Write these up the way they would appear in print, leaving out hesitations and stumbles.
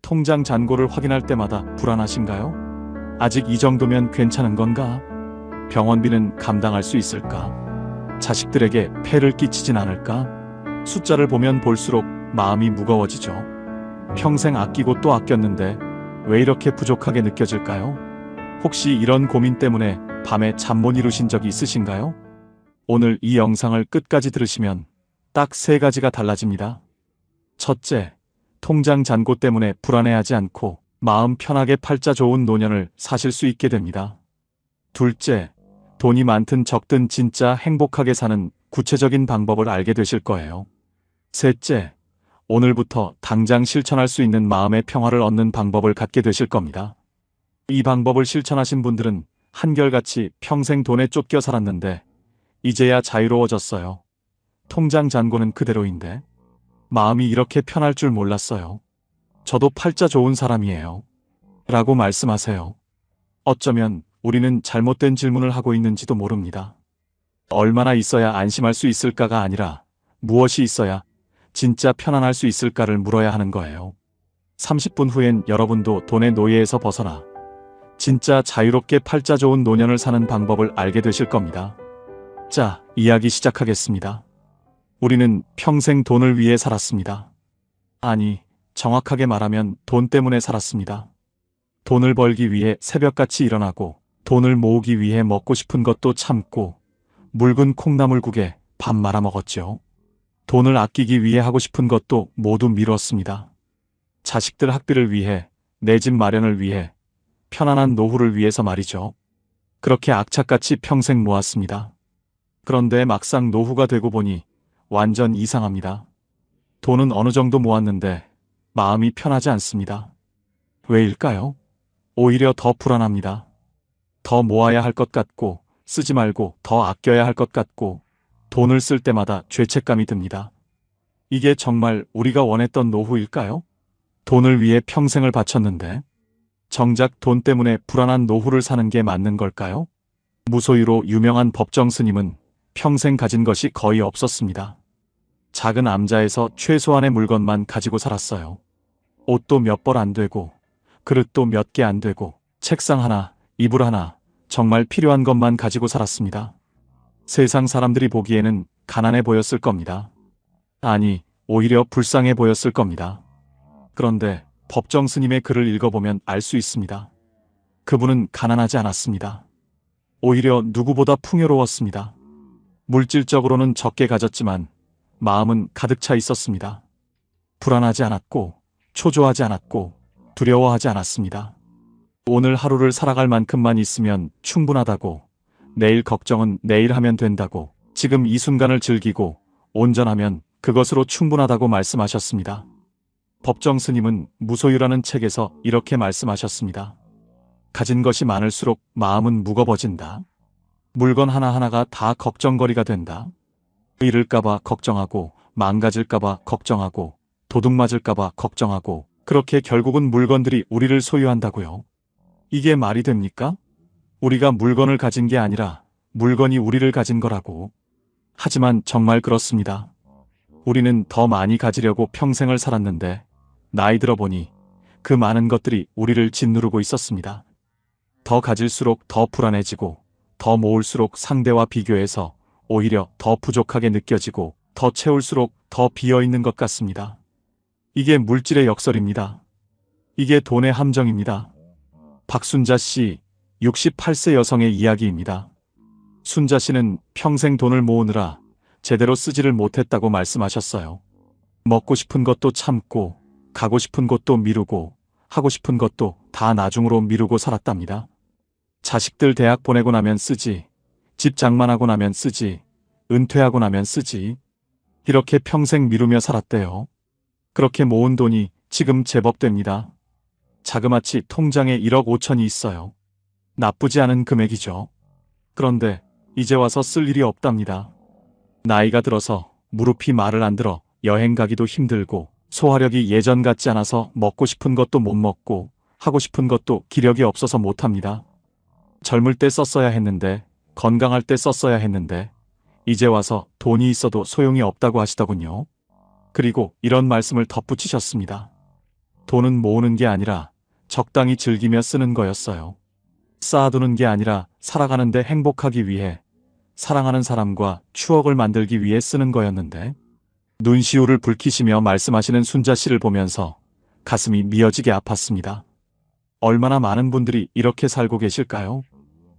통장 잔고를 확인할 때마다 불안하신가요? 아직 이 정도면 괜찮은 건가? 병원비는 감당할 수 있을까? 자식들에게 폐를 끼치진 않을까? 숫자를 보면 볼수록 마음이 무거워지죠. 평생 아끼고 또 아꼈는데 왜 이렇게 부족하게 느껴질까요? 혹시 이런 고민 때문에 밤에 잠 못 이루신 적이 있으신가요? 오늘 이 영상을 끝까지 들으시면 딱 3가지가 달라집니다. 첫째, 통장 잔고 때문에 불안해하지 않고 마음 편하게 팔자 좋은 노년을 사실 수 있게 됩니다. 둘째, 돈이 많든 적든 진짜 행복하게 사는 구체적인 방법을 알게 되실 거예요. 셋째, 오늘부터 당장 실천할 수 있는 마음의 평화를 얻는 방법을 갖게 되실 겁니다. 이 방법을 실천하신 분들은 한결같이 평생 돈에 쫓겨 살았는데 이제야 자유로워졌어요. 통장 잔고는 그대로인데 마음이 이렇게 편할 줄 몰랐어요. 저도 팔자 좋은 사람이에요. 라고 말씀하세요. 어쩌면 우리는 잘못된 질문을 하고 있는지도 모릅니다. 얼마나 있어야 안심할 수 있을까가 아니라 무엇이 있어야 진짜 편안할 수 있을까를 물어야 하는 거예요. 30분 후엔 여러분도 돈의 노예에서 벗어나 진짜 자유롭게 팔자 좋은 노년을 사는 방법을 알게 되실 겁니다. 자, 이야기 시작하겠습니다. 우리는 평생 돈을 위해 살았습니다. 아니, 정확하게 말하면 돈 때문에 살았습니다. 돈을 벌기 위해 새벽같이 일어나고 돈을 모으기 위해 먹고 싶은 것도 참고 묽은 콩나물국에 밥 말아 먹었죠. 돈을 아끼기 위해 하고 싶은 것도 모두 미뤘습니다. 자식들 학비를 위해, 내 집 마련을 위해, 편안한 노후를 위해서 말이죠. 그렇게 악착같이 평생 모았습니다. 그런데 막상 노후가 되고 보니 완전 이상합니다. 돈은 어느 정도 모았는데 마음이 편하지 않습니다. 왜일까요? 오히려 더 불안합니다. 더 모아야 할 것 같고 쓰지 말고 더 아껴야 할 것 같고 돈을 쓸 때마다 죄책감이 듭니다. 이게 정말 우리가 원했던 노후일까요? 돈을 위해 평생을 바쳤는데 정작 돈 때문에 불안한 노후를 사는 게 맞는 걸까요? 무소유로 유명한 법정 스님은 평생 가진 것이 거의 없었습니다. 작은 암자에서 최소한의 물건만 가지고 살았어요. 옷도 몇 벌 안 되고 그릇도 몇 개 안 되고 책상 하나, 이불 하나, 정말 필요한 것만 가지고 살았습니다. 세상 사람들이 보기에는 가난해 보였을 겁니다. 아니, 오히려 불쌍해 보였을 겁니다. 그런데 법정 스님의 글을 읽어보면 알 수 있습니다. 그분은 가난하지 않았습니다. 오히려 누구보다 풍요로웠습니다. 물질적으로는 적게 가졌지만 마음은 가득 차 있었습니다. 불안하지 않았고 초조하지 않았고 두려워하지 않았습니다. 오늘 하루를 살아갈 만큼만 있으면 충분하다고, 내일 걱정은 내일 하면 된다고, 지금 이 순간을 즐기고 온전하면 그것으로 충분하다고 말씀하셨습니다. 법정 스님은 무소유라는 책에서 이렇게 말씀하셨습니다. 가진 것이 많을수록 마음은 무거워진다. 물건 하나하나가 다 걱정거리가 된다. 잃을까봐 걱정하고 망가질까봐 걱정하고 도둑 맞을까봐 걱정하고 그렇게 결국은 물건들이 우리를 소유한다고요. 이게 말이 됩니까? 우리가 물건을 가진 게 아니라 물건이 우리를 가진 거라고. 하지만 정말 그렇습니다. 우리는 더 많이 가지려고 평생을 살았는데 나이 들어보니 그 많은 것들이 우리를 짓누르고 있었습니다. 더 가질수록 더 불안해지고 더 모을수록 상대와 비교해서 오히려 더 부족하게 느껴지고 더 채울수록 더 비어있는 것 같습니다. 이게 물질의 역설입니다. 이게 돈의 함정입니다. 박순자 씨, 68세 여성의 이야기입니다. 순자 씨는 평생 돈을 모으느라 제대로 쓰지를 못했다고 말씀하셨어요. 먹고 싶은 것도 참고 가고 싶은 곳도 미루고 하고 싶은 것도 다 나중으로 미루고 살았답니다. 자식들 대학 보내고 나면 쓰지, 집 장만하고 나면 쓰지, 은퇴하고 나면 쓰지. 이렇게 평생 미루며 살았대요. 그렇게 모은 돈이 지금 제법 됩니다. 자그마치 통장에 1억 5천이 있어요. 나쁘지 않은 금액이죠. 그런데 이제 와서 쓸 일이 없답니다. 나이가 들어서 무릎이 말을 안 들어 여행 가기도 힘들고 소화력이 예전 같지 않아서 먹고 싶은 것도 못 먹고 하고 싶은 것도 기력이 없어서 못합니다. 젊을 때 썼어야 했는데 건강할 때 썼어야 했는데 이제 와서 돈이 있어도 소용이 없다고 하시더군요. 그리고 이런 말씀을 덧붙이셨습니다. 돈은 모으는 게 아니라 적당히 즐기며 쓰는 거였어요. 쌓아두는 게 아니라 살아가는데 행복하기 위해, 사랑하는 사람과 추억을 만들기 위해 쓰는 거였는데, 눈시울을 붉히시며 말씀하시는 순자 씨를 보면서 가슴이 미어지게 아팠습니다. 얼마나 많은 분들이 이렇게 살고 계실까요?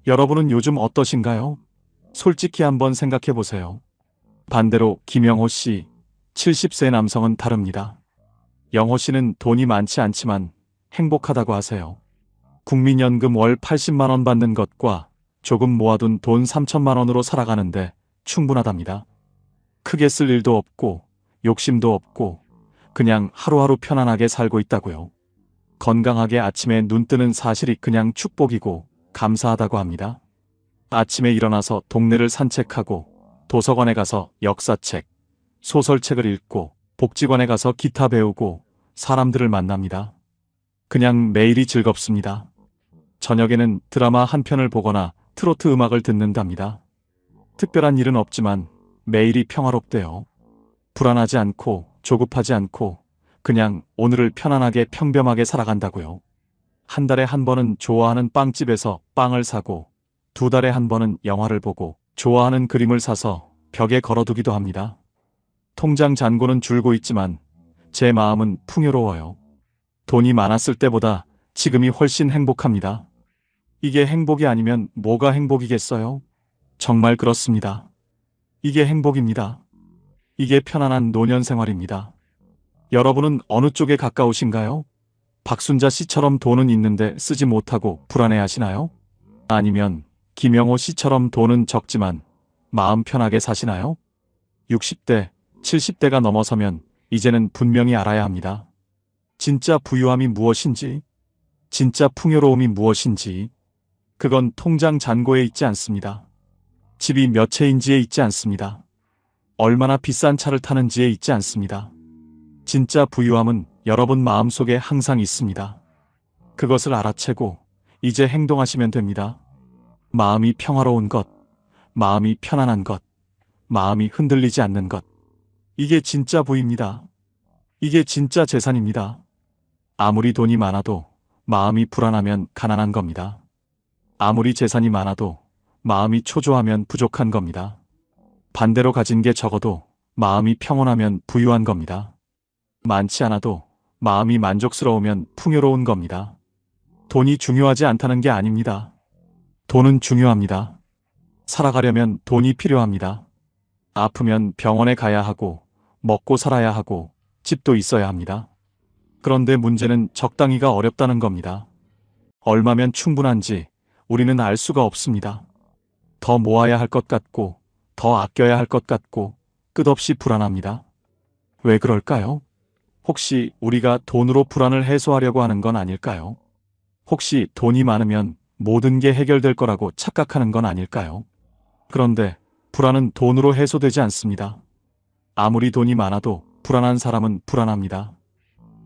여러분은 요즘 어떠신가요? 솔직히 한번 생각해 보세요. 반대로 김영호 씨, 70세 남성은 다릅니다. 영호 씨는 돈이 많지 않지만 행복하다고 하세요. 국민연금 월 80만 원 받는 것과 조금 모아둔 돈 3천만 원으로 살아가는데 충분하답니다. 크게 쓸 일도 없고 욕심도 없고 그냥 하루하루 편안하게 살고 있다고요. 건강하게 아침에 눈 뜨는 사실이 그냥 축복이고 감사하다고 합니다. 아침에 일어나서 동네를 산책하고 도서관에 가서 역사책, 소설책을 읽고 복지관에 가서 기타 배우고 사람들을 만납니다. 그냥 매일이 즐겁습니다. 저녁에는 드라마 한 편을 보거나 트로트 음악을 듣는답니다. 특별한 일은 없지만 매일이 평화롭대요. 불안하지 않고 조급하지 않고 그냥 오늘을 편안하게 평범하게 살아간다고요. 한 달에 한 번은 좋아하는 빵집에서 빵을 사고 2달에 한 번은 영화를 보고 좋아하는 그림을 사서 벽에 걸어두기도 합니다. 통장 잔고는 줄고 있지만 제 마음은 풍요로워요. 돈이 많았을 때보다 지금이 훨씬 행복합니다. 이게 행복이 아니면 뭐가 행복이겠어요? 정말 그렇습니다. 이게 행복입니다. 이게 편안한 노년 생활입니다. 여러분은 어느 쪽에 가까우신가요? 박순자 씨처럼 돈은 있는데 쓰지 못하고 불안해하시나요? 아니면 김영호 씨처럼 돈은 적지만 마음 편하게 사시나요? 60대, 70대가 넘어서면 이제는 분명히 알아야 합니다. 진짜 부유함이 무엇인지, 진짜 풍요로움이 무엇인지, 그건 통장 잔고에 있지 않습니다. 집이 몇 채인지에 있지 않습니다. 얼마나 비싼 차를 타는지에 있지 않습니다. 진짜 부유함은 여러분 마음속에 항상 있습니다. 그것을 알아채고 이제 행동하시면 됩니다. 마음이 평화로운 것, 마음이 편안한 것, 마음이 흔들리지 않는 것. 이게 진짜 부입니다. 이게 진짜 재산입니다. 아무리 돈이 많아도 마음이 불안하면 가난한 겁니다. 아무리 재산이 많아도 마음이 초조하면 부족한 겁니다. 반대로 가진 게 적어도 마음이 평온하면 부유한 겁니다. 많지 않아도 마음이 만족스러우면 풍요로운 겁니다. 돈이 중요하지 않다는 게 아닙니다. 돈은 중요합니다. 살아가려면 돈이 필요합니다. 아프면 병원에 가야 하고 먹고 살아야 하고 집도 있어야 합니다. 그런데 문제는 적당히가 어렵다는 겁니다. 얼마면 충분한지 우리는 알 수가 없습니다. 더 모아야 할 것 같고 더 아껴야 할 것 같고 끝없이 불안합니다. 왜 그럴까요? 혹시 우리가 돈으로 불안을 해소하려고 하는 건 아닐까요? 혹시 돈이 많으면 모든 게 해결될 거라고 착각하는 건 아닐까요? 그런데 불안은 돈으로 해소되지 않습니다. 아무리 돈이 많아도 불안한 사람은 불안합니다.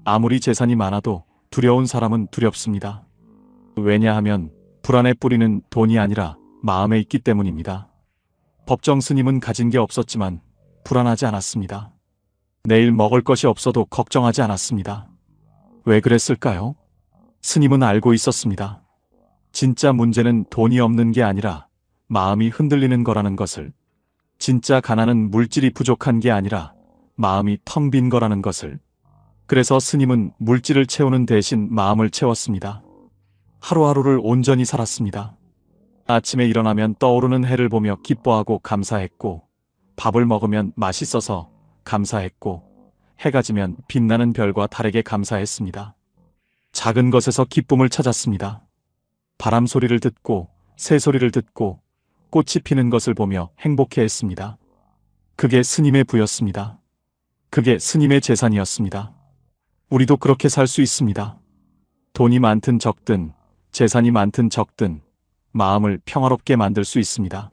아무리 재산이 많아도 두려운 사람은 두렵습니다. 왜냐하면 불안의 뿌리는 돈이 아니라 마음에 있기 때문입니다. 법정 스님은 가진 게 없었지만 불안하지 않았습니다. 내일 먹을 것이 없어도 걱정하지 않았습니다. 왜 그랬을까요? 스님은 알고 있었습니다. 진짜 문제는 돈이 없는 게 아니라 마음이 흔들리는 거라는 것을. 진짜 가난은 물질이 부족한 게 아니라 마음이 텅 빈 거라는 것을. 그래서 스님은 물질을 채우는 대신 마음을 채웠습니다. 하루하루를 온전히 살았습니다. 아침에 일어나면 떠오르는 해를 보며 기뻐하고 감사했고, 밥을 먹으면 맛있어서 감사했고, 해가 지면 빛나는 별과 달에게 감사했습니다. 작은 것에서 기쁨을 찾았습니다. 바람 소리를 듣고 새 소리를 듣고 꽃이 피는 것을 보며 행복해했습니다. 그게 스님의 부였습니다. 그게 스님의 재산이었습니다. 우리도 그렇게 살 수 있습니다. 돈이 많든 적든 재산이 많든 적든 마음을 평화롭게 만들 수 있습니다.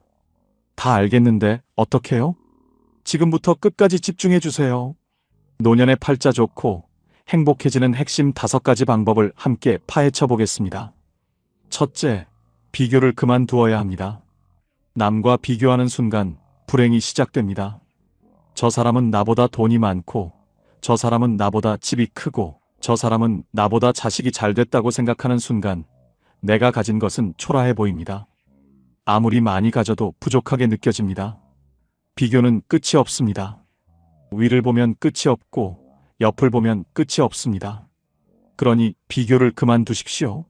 다 알겠는데 어떡해요? 지금부터 끝까지 집중해 주세요. 노년의 팔자 좋고 행복해지는 핵심 5가지 방법을 함께 파헤쳐 보겠습니다. 첫째, 비교를 그만두어야 합니다. 남과 비교하는 순간 불행이 시작됩니다. 저 사람은 나보다 돈이 많고, 저 사람은 나보다 집이 크고, 저 사람은 나보다 자식이 잘 됐다고 생각하는 순간 내가 가진 것은 초라해 보입니다. 아무리 많이 가져도 부족하게 느껴집니다. 비교는 끝이 없습니다. 위를 보면 끝이 없고 옆을 보면 끝이 없습니다. 그러니 비교를 그만두십시오.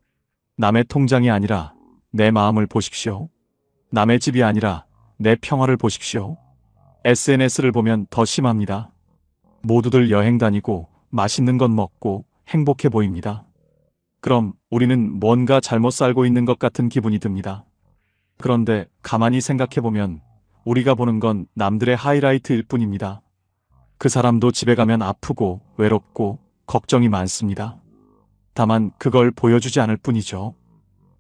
남의 통장이 아니라 내 마음을 보십시오. 남의 집이 아니라 내 평화를 보십시오. SNS를 보면 더 심합니다. 모두들 여행 다니고 맛있는 것 먹고 행복해 보입니다. 그럼 우리는 뭔가 잘못 살고 있는 것 같은 기분이 듭니다. 그런데 가만히 생각해보면 우리가 보는 건 남들의 하이라이트일 뿐입니다. 그 사람도 집에 가면 아프고 외롭고 걱정이 많습니다. 다만 그걸 보여주지 않을 뿐이죠.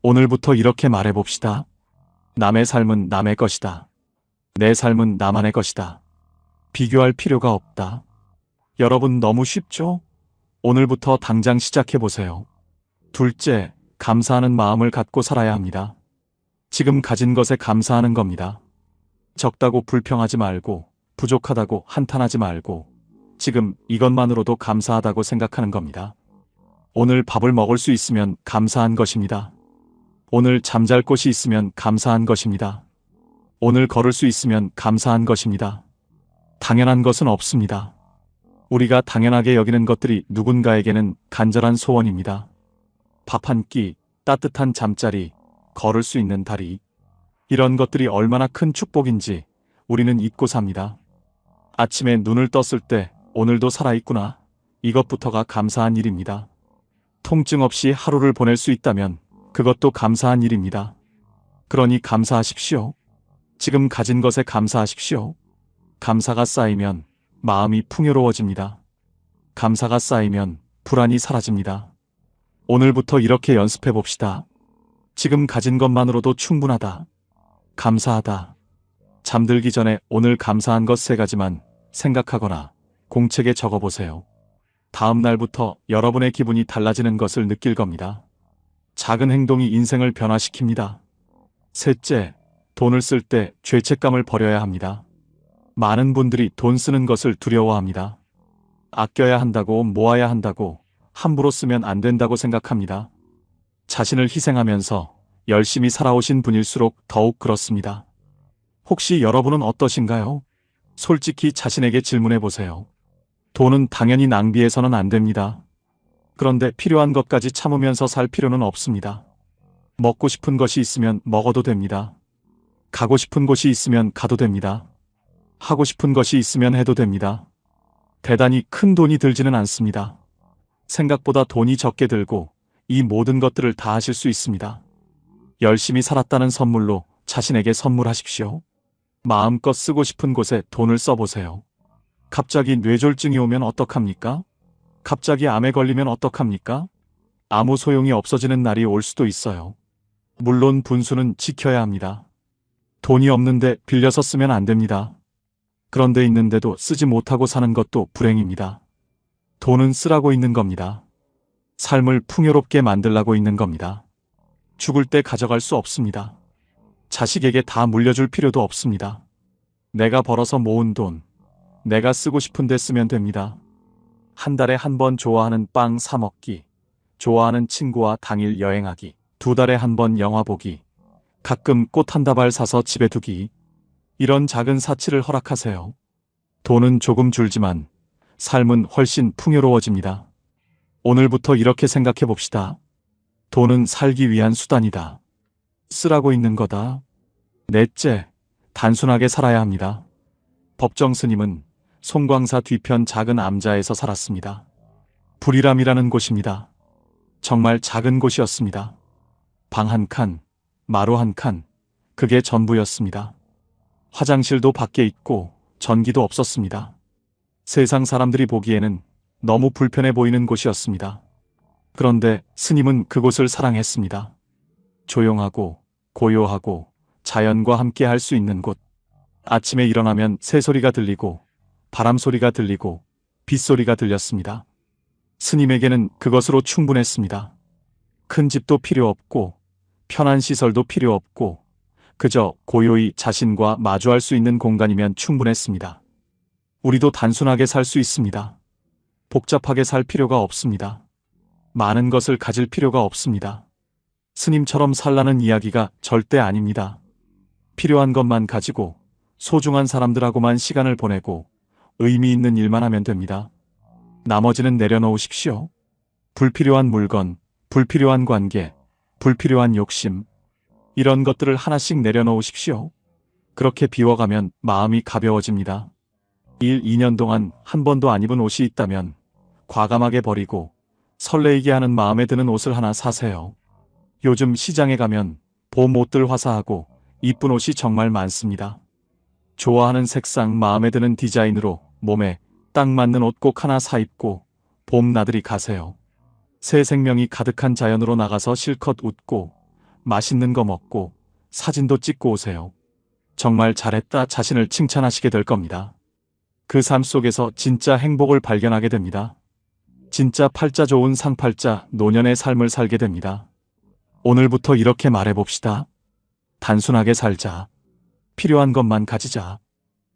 오늘부터 이렇게 말해봅시다. 남의 삶은 남의 것이다. 내 삶은 나만의 것이다. 비교할 필요가 없다. 여러분 너무 쉽죠? 오늘부터 당장 시작해보세요. 둘째, 감사하는 마음을 갖고 살아야 합니다. 지금 가진 것에 감사하는 겁니다. 적다고 불평하지 말고 부족하다고 한탄하지 말고 지금 이것만으로도 감사하다고 생각하는 겁니다. 오늘 밥을 먹을 수 있으면 감사한 것입니다. 오늘 잠잘 곳이 있으면 감사한 것입니다. 오늘 걸을 수 있으면 감사한 것입니다. 당연한 것은 없습니다. 우리가 당연하게 여기는 것들이 누군가에게는 간절한 소원입니다. 밥 한 끼, 따뜻한 잠자리, 걸을 수 있는 다리. 이런 것들이 얼마나 큰 축복인지 우리는 잊고 삽니다. 아침에 눈을 떴을 때 오늘도 살아있구나. 이것부터가 감사한 일입니다. 통증 없이 하루를 보낼 수 있다면 그것도 감사한 일입니다. 그러니 감사하십시오. 지금 가진 것에 감사하십시오. 감사가 쌓이면 마음이 풍요로워집니다. 감사가 쌓이면 불안이 사라집니다. 오늘부터 이렇게 연습해 봅시다. 지금 가진 것만으로도 충분하다. 감사하다. 잠들기 전에 오늘 감사한 것 3가지만 생각하거나 공책에 적어보세요. 다음 날부터 여러분의 기분이 달라지는 것을 느낄 겁니다. 작은 행동이 인생을 변화시킵니다. 셋째, 돈을 쓸 때 죄책감을 버려야 합니다. 많은 분들이 돈 쓰는 것을 두려워합니다. 아껴야 한다고, 모아야 한다고, 함부로 쓰면 안 된다고 생각합니다. 자신을 희생하면서 열심히 살아오신 분일수록 더욱 그렇습니다. 혹시 여러분은 어떠신가요? 솔직히 자신에게 질문해 보세요. 돈은 당연히 낭비해서는 안 됩니다. 그런데 필요한 것까지 참으면서 살 필요는 없습니다. 먹고 싶은 것이 있으면 먹어도 됩니다. 가고 싶은 곳이 있으면 가도 됩니다. 하고 싶은 것이 있으면 해도 됩니다. 대단히 큰 돈이 들지는 않습니다. 생각보다 돈이 적게 들고 이 모든 것들을 다 하실 수 있습니다. 열심히 살았다는 선물로 자신에게 선물하십시오. 마음껏 쓰고 싶은 곳에 돈을 써보세요. 갑자기 뇌졸중이 오면 어떡합니까? 갑자기 암에 걸리면 어떡합니까? 아무 소용이 없어지는 날이 올 수도 있어요. 물론 분수는 지켜야 합니다. 돈이 없는데 빌려서 쓰면 안 됩니다. 그런데 있는데도 쓰지 못하고 사는 것도 불행입니다. 돈은 쓰라고 있는 겁니다. 삶을 풍요롭게 만들라고 있는 겁니다. 죽을 때 가져갈 수 없습니다. 자식에게 다 물려줄 필요도 없습니다. 내가 벌어서 모은 돈, 내가 쓰고 싶은 데 쓰면 됩니다. 한 달에 한 번 좋아하는 빵 사 먹기, 좋아하는 친구와 당일 여행하기, 2달에 한 번 영화 보기, 가끔 꽃 한 다발 사서 집에 두기. 이런 작은 사치를 허락하세요. 돈은 조금 줄지만 삶은 훨씬 풍요로워집니다. 오늘부터 이렇게 생각해 봅시다. 돈은 살기 위한 수단이다. 쓰라고 있는 거다. 넷째, 단순하게 살아야 합니다. 법정 스님은 송광사 뒤편 작은 암자에서 살았습니다. 불이람이라는 곳입니다. 정말 작은 곳이었습니다. 방 한 칸, 마루 한 칸, 그게 전부였습니다. 화장실도 밖에 있고 전기도 없었습니다. 세상 사람들이 보기에는 너무 불편해 보이는 곳이었습니다. 그런데 스님은 그곳을 사랑했습니다. 조용하고 고요하고 자연과 함께 할 수 있는 곳. 아침에 일어나면 새소리가 들리고 바람소리가 들리고 빗소리가 들렸습니다. 스님에게는 그것으로 충분했습니다. 큰 집도 필요 없고 편한 시설도 필요 없고 그저 고요히 자신과 마주할 수 있는 공간이면 충분했습니다. 우리도 단순하게 살 수 있습니다. 복잡하게 살 필요가 없습니다. 많은 것을 가질 필요가 없습니다. 스님처럼 살라는 이야기가 절대 아닙니다. 필요한 것만 가지고 소중한 사람들하고만 시간을 보내고 의미 있는 일만 하면 됩니다. 나머지는 내려놓으십시오. 불필요한 물건, 불필요한 관계, 불필요한 욕심, 이런 것들을 하나씩 내려놓으십시오. 그렇게 비워가면 마음이 가벼워집니다. 1, 2년 동안 한 번도 안 입은 옷이 있다면 과감하게 버리고 설레이게 하는 마음에 드는 옷을 하나 사세요. 요즘 시장에 가면 봄 옷들 화사하고 이쁜 옷이 정말 많습니다. 좋아하는 색상, 마음에 드는 디자인으로 몸에 딱 맞는 옷 꼭 하나 사 입고 봄 나들이 가세요. 새 생명이 가득한 자연으로 나가서 실컷 웃고 맛있는 거 먹고 사진도 찍고 오세요. 정말 잘했다 자신을 칭찬하시게 될 겁니다. 그 삶 속에서 진짜 행복을 발견하게 됩니다. 진짜 팔자 좋은 상팔자 노년의 삶을 살게 됩니다. 오늘부터 이렇게 말해봅시다. 단순하게 살자. 필요한 것만 가지자.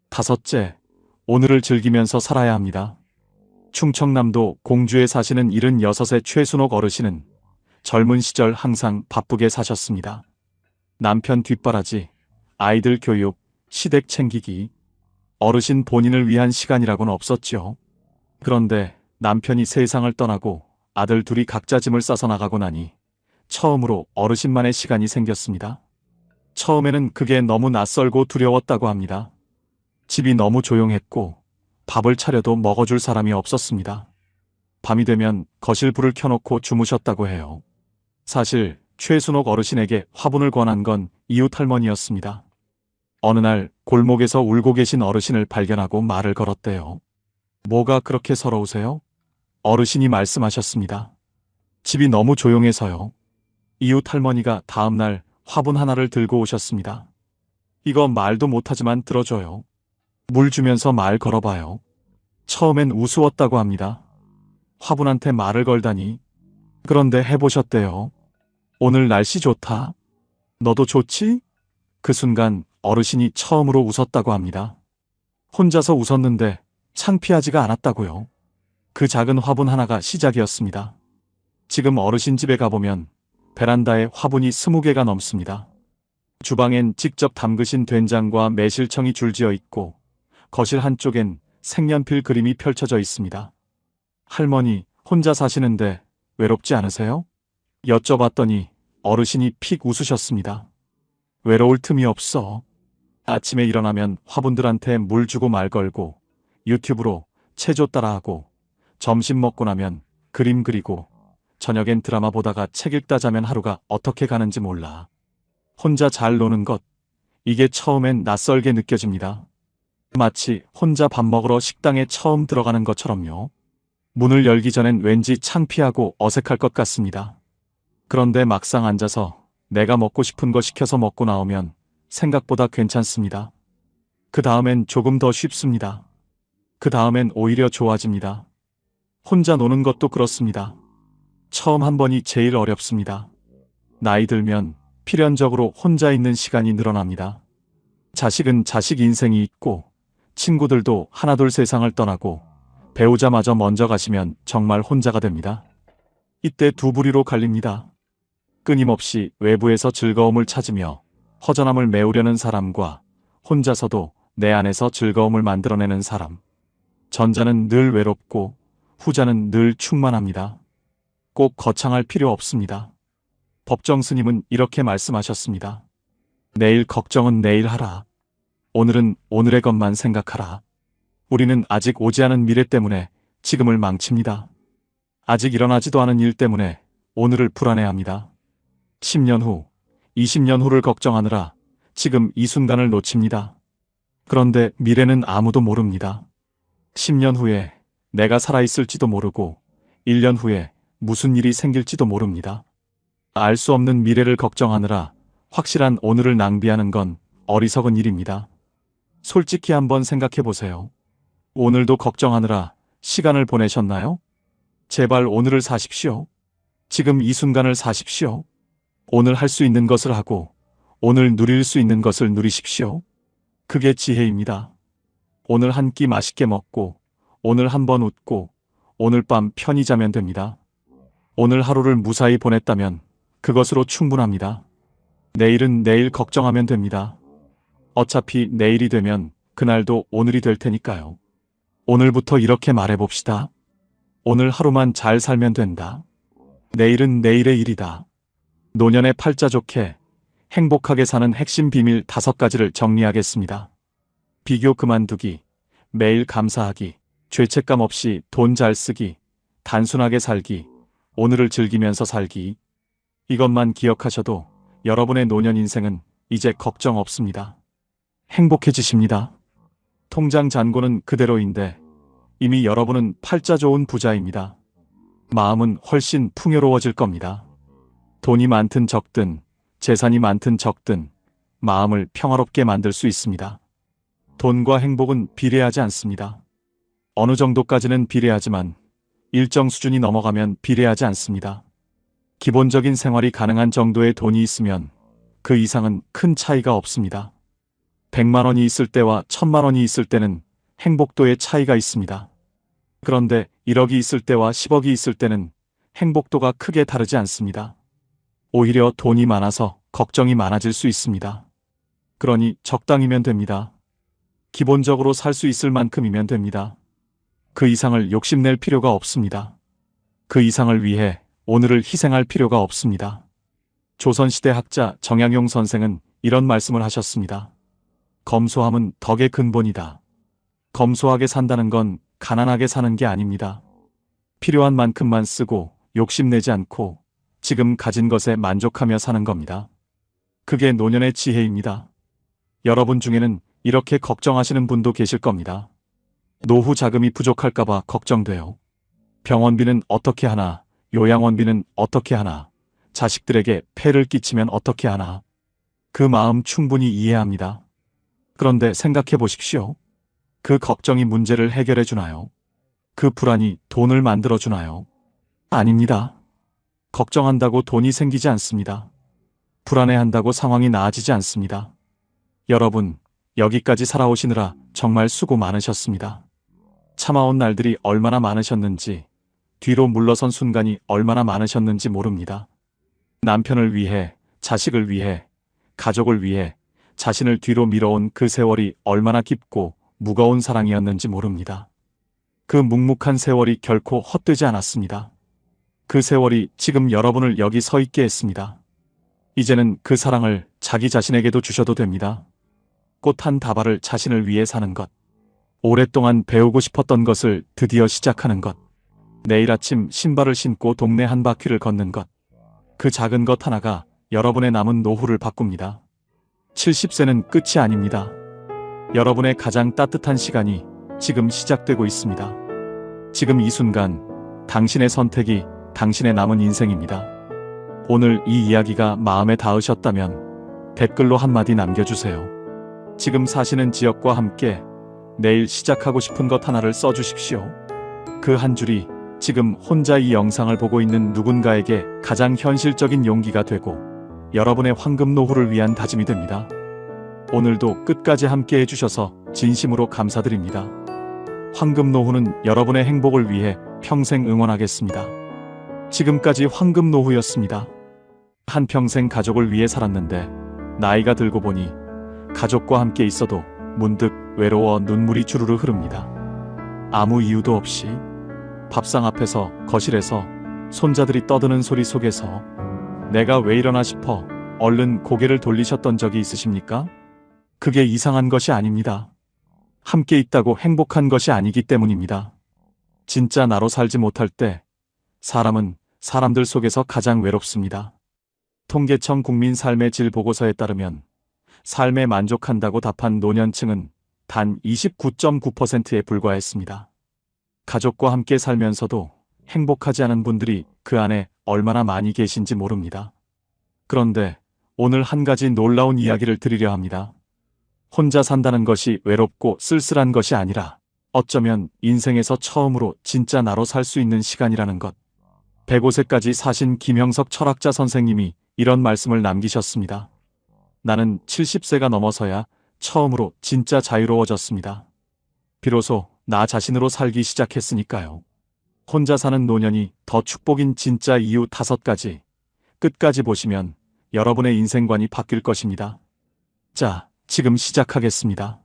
5째, 오늘을 즐기면서 살아야 합니다. 충청남도 공주에 사시는 76의 최순옥 어르신은 젊은 시절 항상 바쁘게 사셨습니다. 남편 뒷바라지, 아이들 교육, 시댁 챙기기, 어르신 본인을 위한 시간이라고는 없었죠. 그런데 남편이 세상을 떠나고 아들 둘이 각자 짐을 싸서 나가고 나니 처음으로 어르신만의 시간이 생겼습니다. 처음에는 그게 너무 낯설고 두려웠다고 합니다. 집이 너무 조용했고 밥을 차려도 먹어줄 사람이 없었습니다. 밤이 되면 거실 불을 켜놓고 주무셨다고 해요. 사실 최순옥 어르신에게 화분을 권한 건 이웃 할머니였습니다. 어느 날 골목에서 울고 계신 어르신을 발견하고 말을 걸었대요. 뭐가 그렇게 서러우세요? 어르신이 말씀하셨습니다. 집이 너무 조용해서요. 이웃 할머니가 다음날 화분 하나를 들고 오셨습니다. 이거 말도 못하지만 들어줘요. 물 주면서 말 걸어봐요. 처음엔 우스웠다고 합니다. 화분한테 말을 걸다니. 그런데 해보셨대요. 오늘 날씨 좋다. 너도 좋지? 그 순간 어르신이 처음으로 웃었다고 합니다. 혼자서 웃었는데 창피하지가 않았다고요. 그 작은 화분 하나가 시작이었습니다. 지금 어르신 집에 가보면 베란다에 화분이 20개가 넘습니다. 주방엔 직접 담그신 된장과 매실청이 줄지어 있고 거실 한쪽엔 색연필 그림이 펼쳐져 있습니다. 할머니, 혼자 사시는데 외롭지 않으세요? 여쭤봤더니 어르신이 픽 웃으셨습니다. 외로울 틈이 없어. 아침에 일어나면 화분들한테 물 주고 말 걸고 유튜브로 체조 따라하고 점심 먹고 나면 그림 그리고 저녁엔 드라마 보다가 책 읽다 자면 하루가 어떻게 가는지 몰라. 혼자 잘 노는 것, 이게 처음엔 낯설게 느껴집니다. 마치 혼자 밥 먹으러 식당에 처음 들어가는 것처럼요. 문을 열기 전엔 왠지 창피하고 어색할 것 같습니다. 그런데 막상 앉아서 내가 먹고 싶은 거 시켜서 먹고 나오면 생각보다 괜찮습니다. 그 다음엔 조금 더 쉽습니다. 그 다음엔 오히려 좋아집니다. 혼자 노는 것도 그렇습니다. 처음 한 번이 제일 어렵습니다. 나이 들면 필연적으로 혼자 있는 시간이 늘어납니다. 자식은 자식 인생이 있고 친구들도 하나둘 세상을 떠나고 배우자마저 먼저 가시면 정말 혼자가 됩니다. 이때 두 부리로 갈립니다. 끊임없이 외부에서 즐거움을 찾으며 허전함을 메우려는 사람과 혼자서도 내 안에서 즐거움을 만들어내는 사람. 전자는 늘 외롭고 후자는 늘 충만합니다. 꼭 거창할 필요 없습니다. 법정 스님은 이렇게 말씀하셨습니다. 내일 걱정은 내일 하라. 오늘은 오늘의 것만 생각하라. 우리는 아직 오지 않은 미래 때문에 지금을 망칩니다. 아직 일어나지도 않은 일 때문에 오늘을 불안해합니다. 10년 후, 20년 후를 걱정하느라 지금 이 순간을 놓칩니다. 그런데 미래는 아무도 모릅니다. 10년 후에 내가 살아있을지도 모르고 1년 후에 무슨 일이 생길지도 모릅니다. 알 수 없는 미래를 걱정하느라 확실한 오늘을 낭비하는 건 어리석은 일입니다. 솔직히 한번 생각해 보세요. 오늘도 걱정하느라 시간을 보내셨나요? 제발 오늘을 사십시오. 지금 이 순간을 사십시오. 오늘 할 수 있는 것을 하고 오늘 누릴 수 있는 것을 누리십시오. 그게 지혜입니다. 오늘 한 끼 맛있게 먹고 오늘 한 번 웃고 오늘 밤 편히 자면 됩니다. 오늘 하루를 무사히 보냈다면 그것으로 충분합니다. 내일은 내일 걱정하면 됩니다. 어차피 내일이 되면 그날도 오늘이 될 테니까요. 오늘부터 이렇게 말해봅시다. 오늘 하루만 잘 살면 된다. 내일은 내일의 일이다. 노년의 팔자 좋게 행복하게 사는 핵심 비밀 5가지를 정리하겠습니다. 비교 그만두기, 매일 감사하기, 죄책감 없이 돈 잘 쓰기, 단순하게 살기, 오늘을 즐기면서 살기. 이것만 기억하셔도 여러분의 노년 인생은 이제 걱정 없습니다. 행복해지십니다. 통장 잔고는 그대로인데 이미 여러분은 팔자 좋은 부자입니다. 마음은 훨씬 풍요로워질 겁니다. 돈이 많든 적든, 재산이 많든 적든 마음을 평화롭게 만들 수 있습니다. 돈과 행복은 비례하지 않습니다. 어느 정도까지는 비례하지만 일정 수준이 넘어가면 비례하지 않습니다. 기본적인 생활이 가능한 정도의 돈이 있으면 그 이상은 큰 차이가 없습니다. 100만 원이 있을 때와 1000만 원이 있을 때는 행복도의 차이가 있습니다. 그런데 1억이 있을 때와 10억이 있을 때는 행복도가 크게 다르지 않습니다. 오히려 돈이 많아서 걱정이 많아질 수 있습니다. 그러니 적당히면 됩니다. 기본적으로 살 수 있을 만큼이면 됩니다. 그 이상을 욕심낼 필요가 없습니다. 그 이상을 위해 오늘을 희생할 필요가 없습니다. 조선시대 학자 정약용 선생은 이런 말씀을 하셨습니다. 검소함은 덕의 근본이다. 검소하게 산다는 건 가난하게 사는 게 아닙니다. 필요한 만큼만 쓰고 욕심내지 않고 지금 가진 것에 만족하며 사는 겁니다. 그게 노년의 지혜입니다. 여러분 중에는 이렇게 걱정하시는 분도 계실 겁니다. 노후 자금이 부족할까봐 걱정돼요. 병원비는 어떻게 하나, 요양원비는 어떻게 하나, 자식들에게 폐를 끼치면 어떻게 하나. 그 마음 충분히 이해합니다. 그런데 생각해 보십시오. 그 걱정이 문제를 해결해 주나요? 그 불안이 돈을 만들어 주나요? 아닙니다. 걱정한다고 돈이 생기지 않습니다. 불안해한다고 상황이 나아지지 않습니다. 여러분, 여기까지 살아오시느라 정말 수고 많으셨습니다. 참아온 날들이 얼마나 많으셨는지, 뒤로 물러선 순간이 얼마나 많으셨는지 모릅니다. 남편을 위해, 자식을 위해, 가족을 위해 자신을 뒤로 밀어온 그 세월이 얼마나 깊고 무거운 사랑이었는지 모릅니다. 그 묵묵한 세월이 결코 헛되지 않았습니다. 그 세월이 지금 여러분을 여기 서 있게 했습니다. 이제는 그 사랑을 자기 자신에게도 주셔도 됩니다. 꽃 한 다발을 자신을 위해 사는 것. 오랫동안 배우고 싶었던 것을 드디어 시작하는 것. 내일 아침 신발을 신고 동네 한 바퀴를 걷는 것. 그 작은 것 하나가 여러분의 남은 노후를 바꿉니다. 70세는 끝이 아닙니다. 여러분의 가장 따뜻한 시간이 지금 시작되고 있습니다. 지금 이 순간 당신의 선택이 당신의 남은 인생입니다. 오늘 이 이야기가 마음에 닿으셨다면 댓글로 한마디 남겨주세요. 지금 사시는 지역과 함께 내일 시작하고 싶은 것 하나를 써주십시오. 그 한 줄이 지금 혼자 이 영상을 보고 있는 누군가에게 가장 현실적인 용기가 되고 여러분의 황금 노후를 위한 다짐이 됩니다. 오늘도 끝까지 함께 해주셔서 진심으로 감사드립니다. 황금 노후는 여러분의 행복을 위해 평생 응원하겠습니다. 지금까지 황금 노후였습니다. 한평생 가족을 위해 살았는데 나이가 들고 보니 가족과 함께 있어도 문득 외로워 눈물이 주르르 흐릅니다. 아무 이유도 없이 밥상 앞에서, 거실에서, 손자들이 떠드는 소리 속에서 내가 왜 이러나 싶어 얼른 고개를 돌리셨던 적이 있으십니까? 그게 이상한 것이 아닙니다. 함께 있다고 행복한 것이 아니기 때문입니다. 진짜 나로 살지 못할 때 사람은 사람들 속에서 가장 외롭습니다. 통계청 국민 삶의 질 보고서에 따르면 삶에 만족한다고 답한 노년층은 단 29.9%에 불과했습니다. 가족과 함께 살면서도 행복하지 않은 분들이 그 안에 얼마나 많이 계신지 모릅니다. 그런데 오늘 한 가지 놀라운 이야기를 드리려 합니다. 혼자 산다는 것이 외롭고 쓸쓸한 것이 아니라 어쩌면 인생에서 처음으로 진짜 나로 살 수 있는 시간이라는 것. 105세까지 사신 김형석 철학자 선생님이 이런 말씀을 남기셨습니다. 나는 70세가 넘어서야 처음으로 진짜 자유로워졌습니다. 비로소 나 자신으로 살기 시작했으니까요. 혼자 사는 노년이 더 축복인 진짜 이유 5가지. 끝까지 보시면 여러분의 인생관이 바뀔 것입니다. 자, 지금 시작하겠습니다.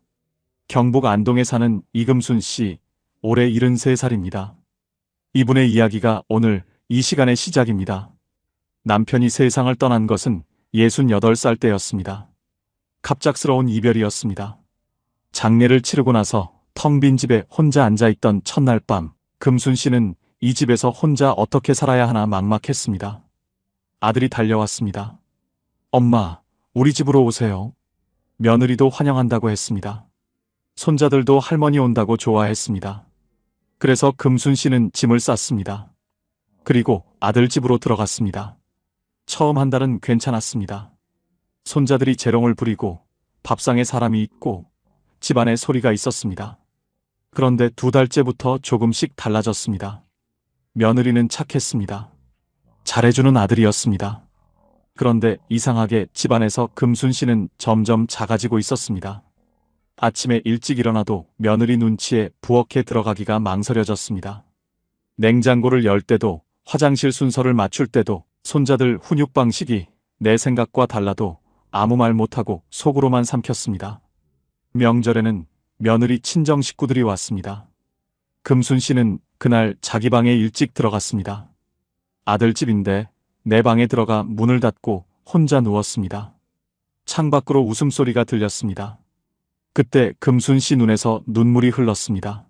경북 안동에 사는 이금순 씨, 올해 73살입니다. 이분의 이야기가 오늘 이 시간의 시작입니다. 남편이 세상을 떠난 것은 68살 때였습니다. 갑작스러운 이별이었습니다. 장례를 치르고 나서 텅 빈 집에 혼자 앉아있던 첫날 밤, 금순 씨는 이 집에서 혼자 어떻게 살아야 하나 막막했습니다. 아들이 달려왔습니다. 엄마, 우리 집으로 오세요. 며느리도 환영한다고 했습니다. 손자들도 할머니 온다고 좋아했습니다. 그래서 금순 씨는 짐을 쌌습니다. 그리고 아들 집으로 들어갔습니다. 처음 한 달은 괜찮았습니다. 손자들이 재롱을 부리고 밥상에 사람이 있고 집안에 소리가 있었습니다. 그런데 2달째부터 조금씩 달라졌습니다. 며느리는 착했습니다. 잘해주는 아들이었습니다. 그런데 이상하게 집안에서 금순 씨는 점점 작아지고 있었습니다. 아침에 일찍 일어나도 며느리 눈치에 부엌에 들어가기가 망설여졌습니다. 냉장고를 열 때도, 화장실 순서를 맞출 때도, 손자들 훈육 방식이 내 생각과 달라도 아무 말 못하고 속으로만 삼켰습니다. 명절에는 며느리 친정 식구들이 왔습니다. 금순 씨는 그날 자기 방에 일찍 들어갔습니다. 아들 집인데 내 방에 들어가 문을 닫고 혼자 누웠습니다. 창밖으로 웃음소리가 들렸습니다. 그때 금순 씨 눈에서 눈물이 흘렀습니다.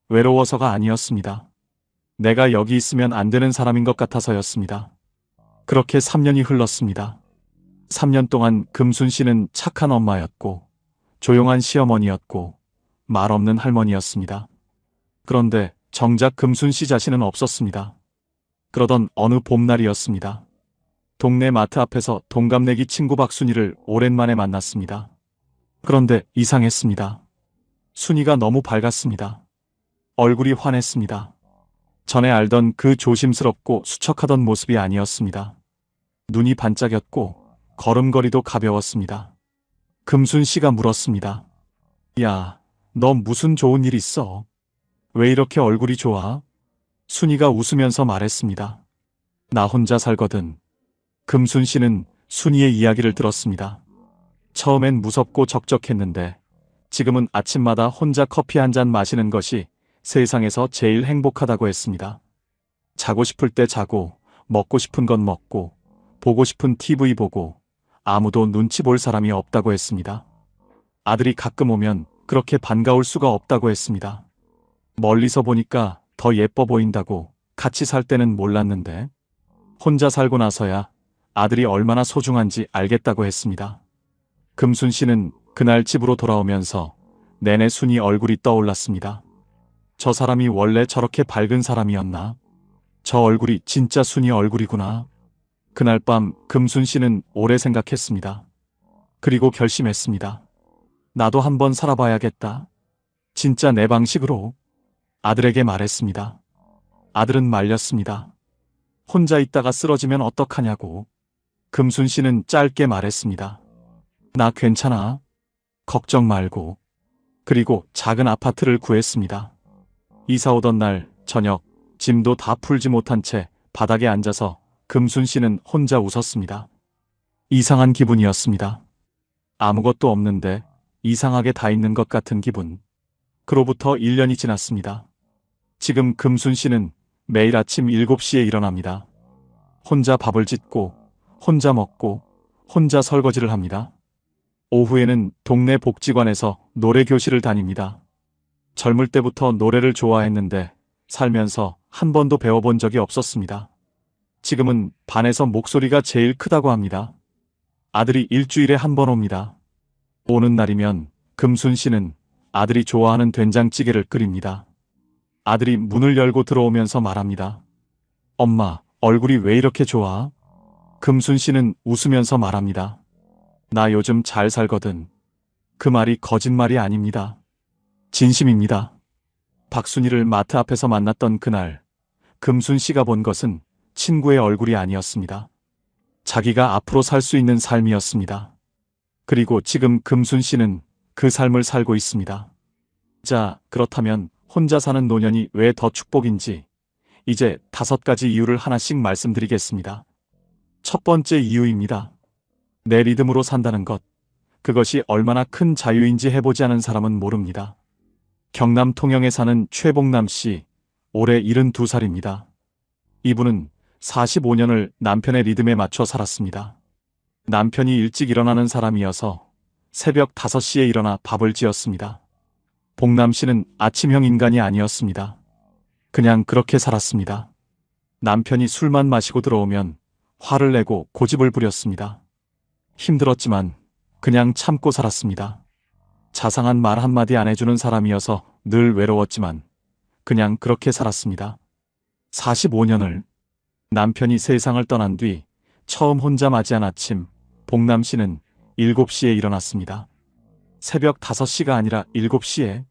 외로워서가 아니었습니다. 내가 여기 있으면 안 되는 사람인 것 같아서였습니다. 그렇게 3년이 흘렀습니다. 3년 동안 금순 씨는 착한 엄마였고 조용한 시어머니였고 말 없는 할머니였습니다. 그런데 정작 금순 씨 자신은 없었습니다. 그러던 어느 봄날이었습니다. 동네 마트 앞에서 동갑내기 친구 박순이를 오랜만에 만났습니다. 그런데 이상했습니다. 순이가 너무 밝았습니다. 얼굴이 환했습니다. 전에 알던 그 조심스럽고 수척하던 모습이 아니었습니다. 눈이 반짝였고 걸음걸이도 가벼웠습니다. 금순 씨가 물었습니다. 야, 너 무슨 좋은 일 있어? 왜 이렇게 얼굴이 좋아? 순이가 웃으면서 말했습니다. 나 혼자 살거든. 금순 씨는 순이의 이야기를 들었습니다. 처음엔 무섭고 적적했는데 지금은 아침마다 혼자 커피 한 잔 마시는 것이 세상에서 제일 행복하다고 했습니다. 자고 싶을 때 자고, 먹고 싶은 건 먹고, 보고 싶은 TV 보고, 아무도 눈치 볼 사람이 없다고 했습니다. 아들이 가끔 오면 그렇게 반가울 수가 없다고 했습니다. 멀리서 보니까 더 예뻐 보인다고 같이 살 때는 몰랐는데 혼자 살고 나서야 아들이 얼마나 소중한지 알겠다고 했습니다. 금순 씨는 그날 집으로 돌아오면서 내내 순이 얼굴이 떠올랐습니다. 저 사람이 원래 저렇게 밝은 사람이었나? 저 얼굴이 진짜 순이 얼굴이구나. 그날 밤 금순 씨는 오래 생각했습니다. 그리고 결심했습니다. 나도 한번 살아봐야겠다. 진짜 내 방식으로. 아들에게 말했습니다. 아들은 말렸습니다. 혼자 있다가 쓰러지면 어떡하냐고. 금순 씨는 짧게 말했습니다. 나 괜찮아. 걱정 말고. 그리고 작은 아파트를 구했습니다. 이사 오던 날 저녁 짐도 다 풀지 못한 채 바닥에 앉아서 금순 씨는 혼자 웃었습니다. 이상한 기분이었습니다. 아무것도 없는데 이상하게 다 있는 것 같은 기분. 그로부터 1년이 지났습니다. 지금 금순 씨는 매일 아침 7시에 일어납니다. 혼자 밥을 짓고, 혼자 먹고, 혼자 설거지를 합니다. 오후에는 동네 복지관에서 노래교실을 다닙니다. 젊을 때부터 노래를 좋아했는데 살면서 한 번도 배워본 적이 없었습니다. 지금은 반에서 목소리가 제일 크다고 합니다. 아들이 일주일에 한 번 옵니다. 오는 날이면 금순 씨는 아들이 좋아하는 된장찌개를 끓입니다. 아들이 문을 열고 들어오면서 말합니다. 엄마, 얼굴이 왜 이렇게 좋아? 금순 씨는 웃으면서 말합니다. 나 요즘 잘 살거든. 그 말이 거짓말이 아닙니다. 진심입니다. 박순이를 마트 앞에서 만났던 그날, 금순 씨가 본 것은 친구의 얼굴이 아니었습니다. 자기가 앞으로 살 수 있는 삶이었습니다. 그리고 지금 금순 씨는 그 삶을 살고 있습니다. 자, 그렇다면 혼자 사는 노년이 왜 더 축복인지 이제 5가지 이유를 하나씩 말씀드리겠습니다. 첫 번째 이유입니다. 내 리듬으로 산다는 것. 그것이 얼마나 큰 자유인지 해보지 않은 사람은 모릅니다. 경남 통영에 사는 최봉남 씨, 올해 72살입니다. 이분은 45년을 남편의 리듬에 맞춰 살았습니다. 남편이 일찍 일어나는 사람이어서 새벽 5시에 일어나 밥을 지었습니다. 봉남 씨는 아침형 인간이 아니었습니다. 그냥 그렇게 살았습니다. 남편이 술만 마시고 들어오면 화를 내고 고집을 부렸습니다. 힘들었지만 그냥 참고 살았습니다. 자상한 말 한마디 안 해주는 사람이어서 늘 외로웠지만 그냥 그렇게 살았습니다. 45년을. 남편이 세상을 떠난 뒤 처음 혼자 맞이한 아침, 봉남 씨는 7시에 일어났습니다. 새벽 5시가 아니라 7시에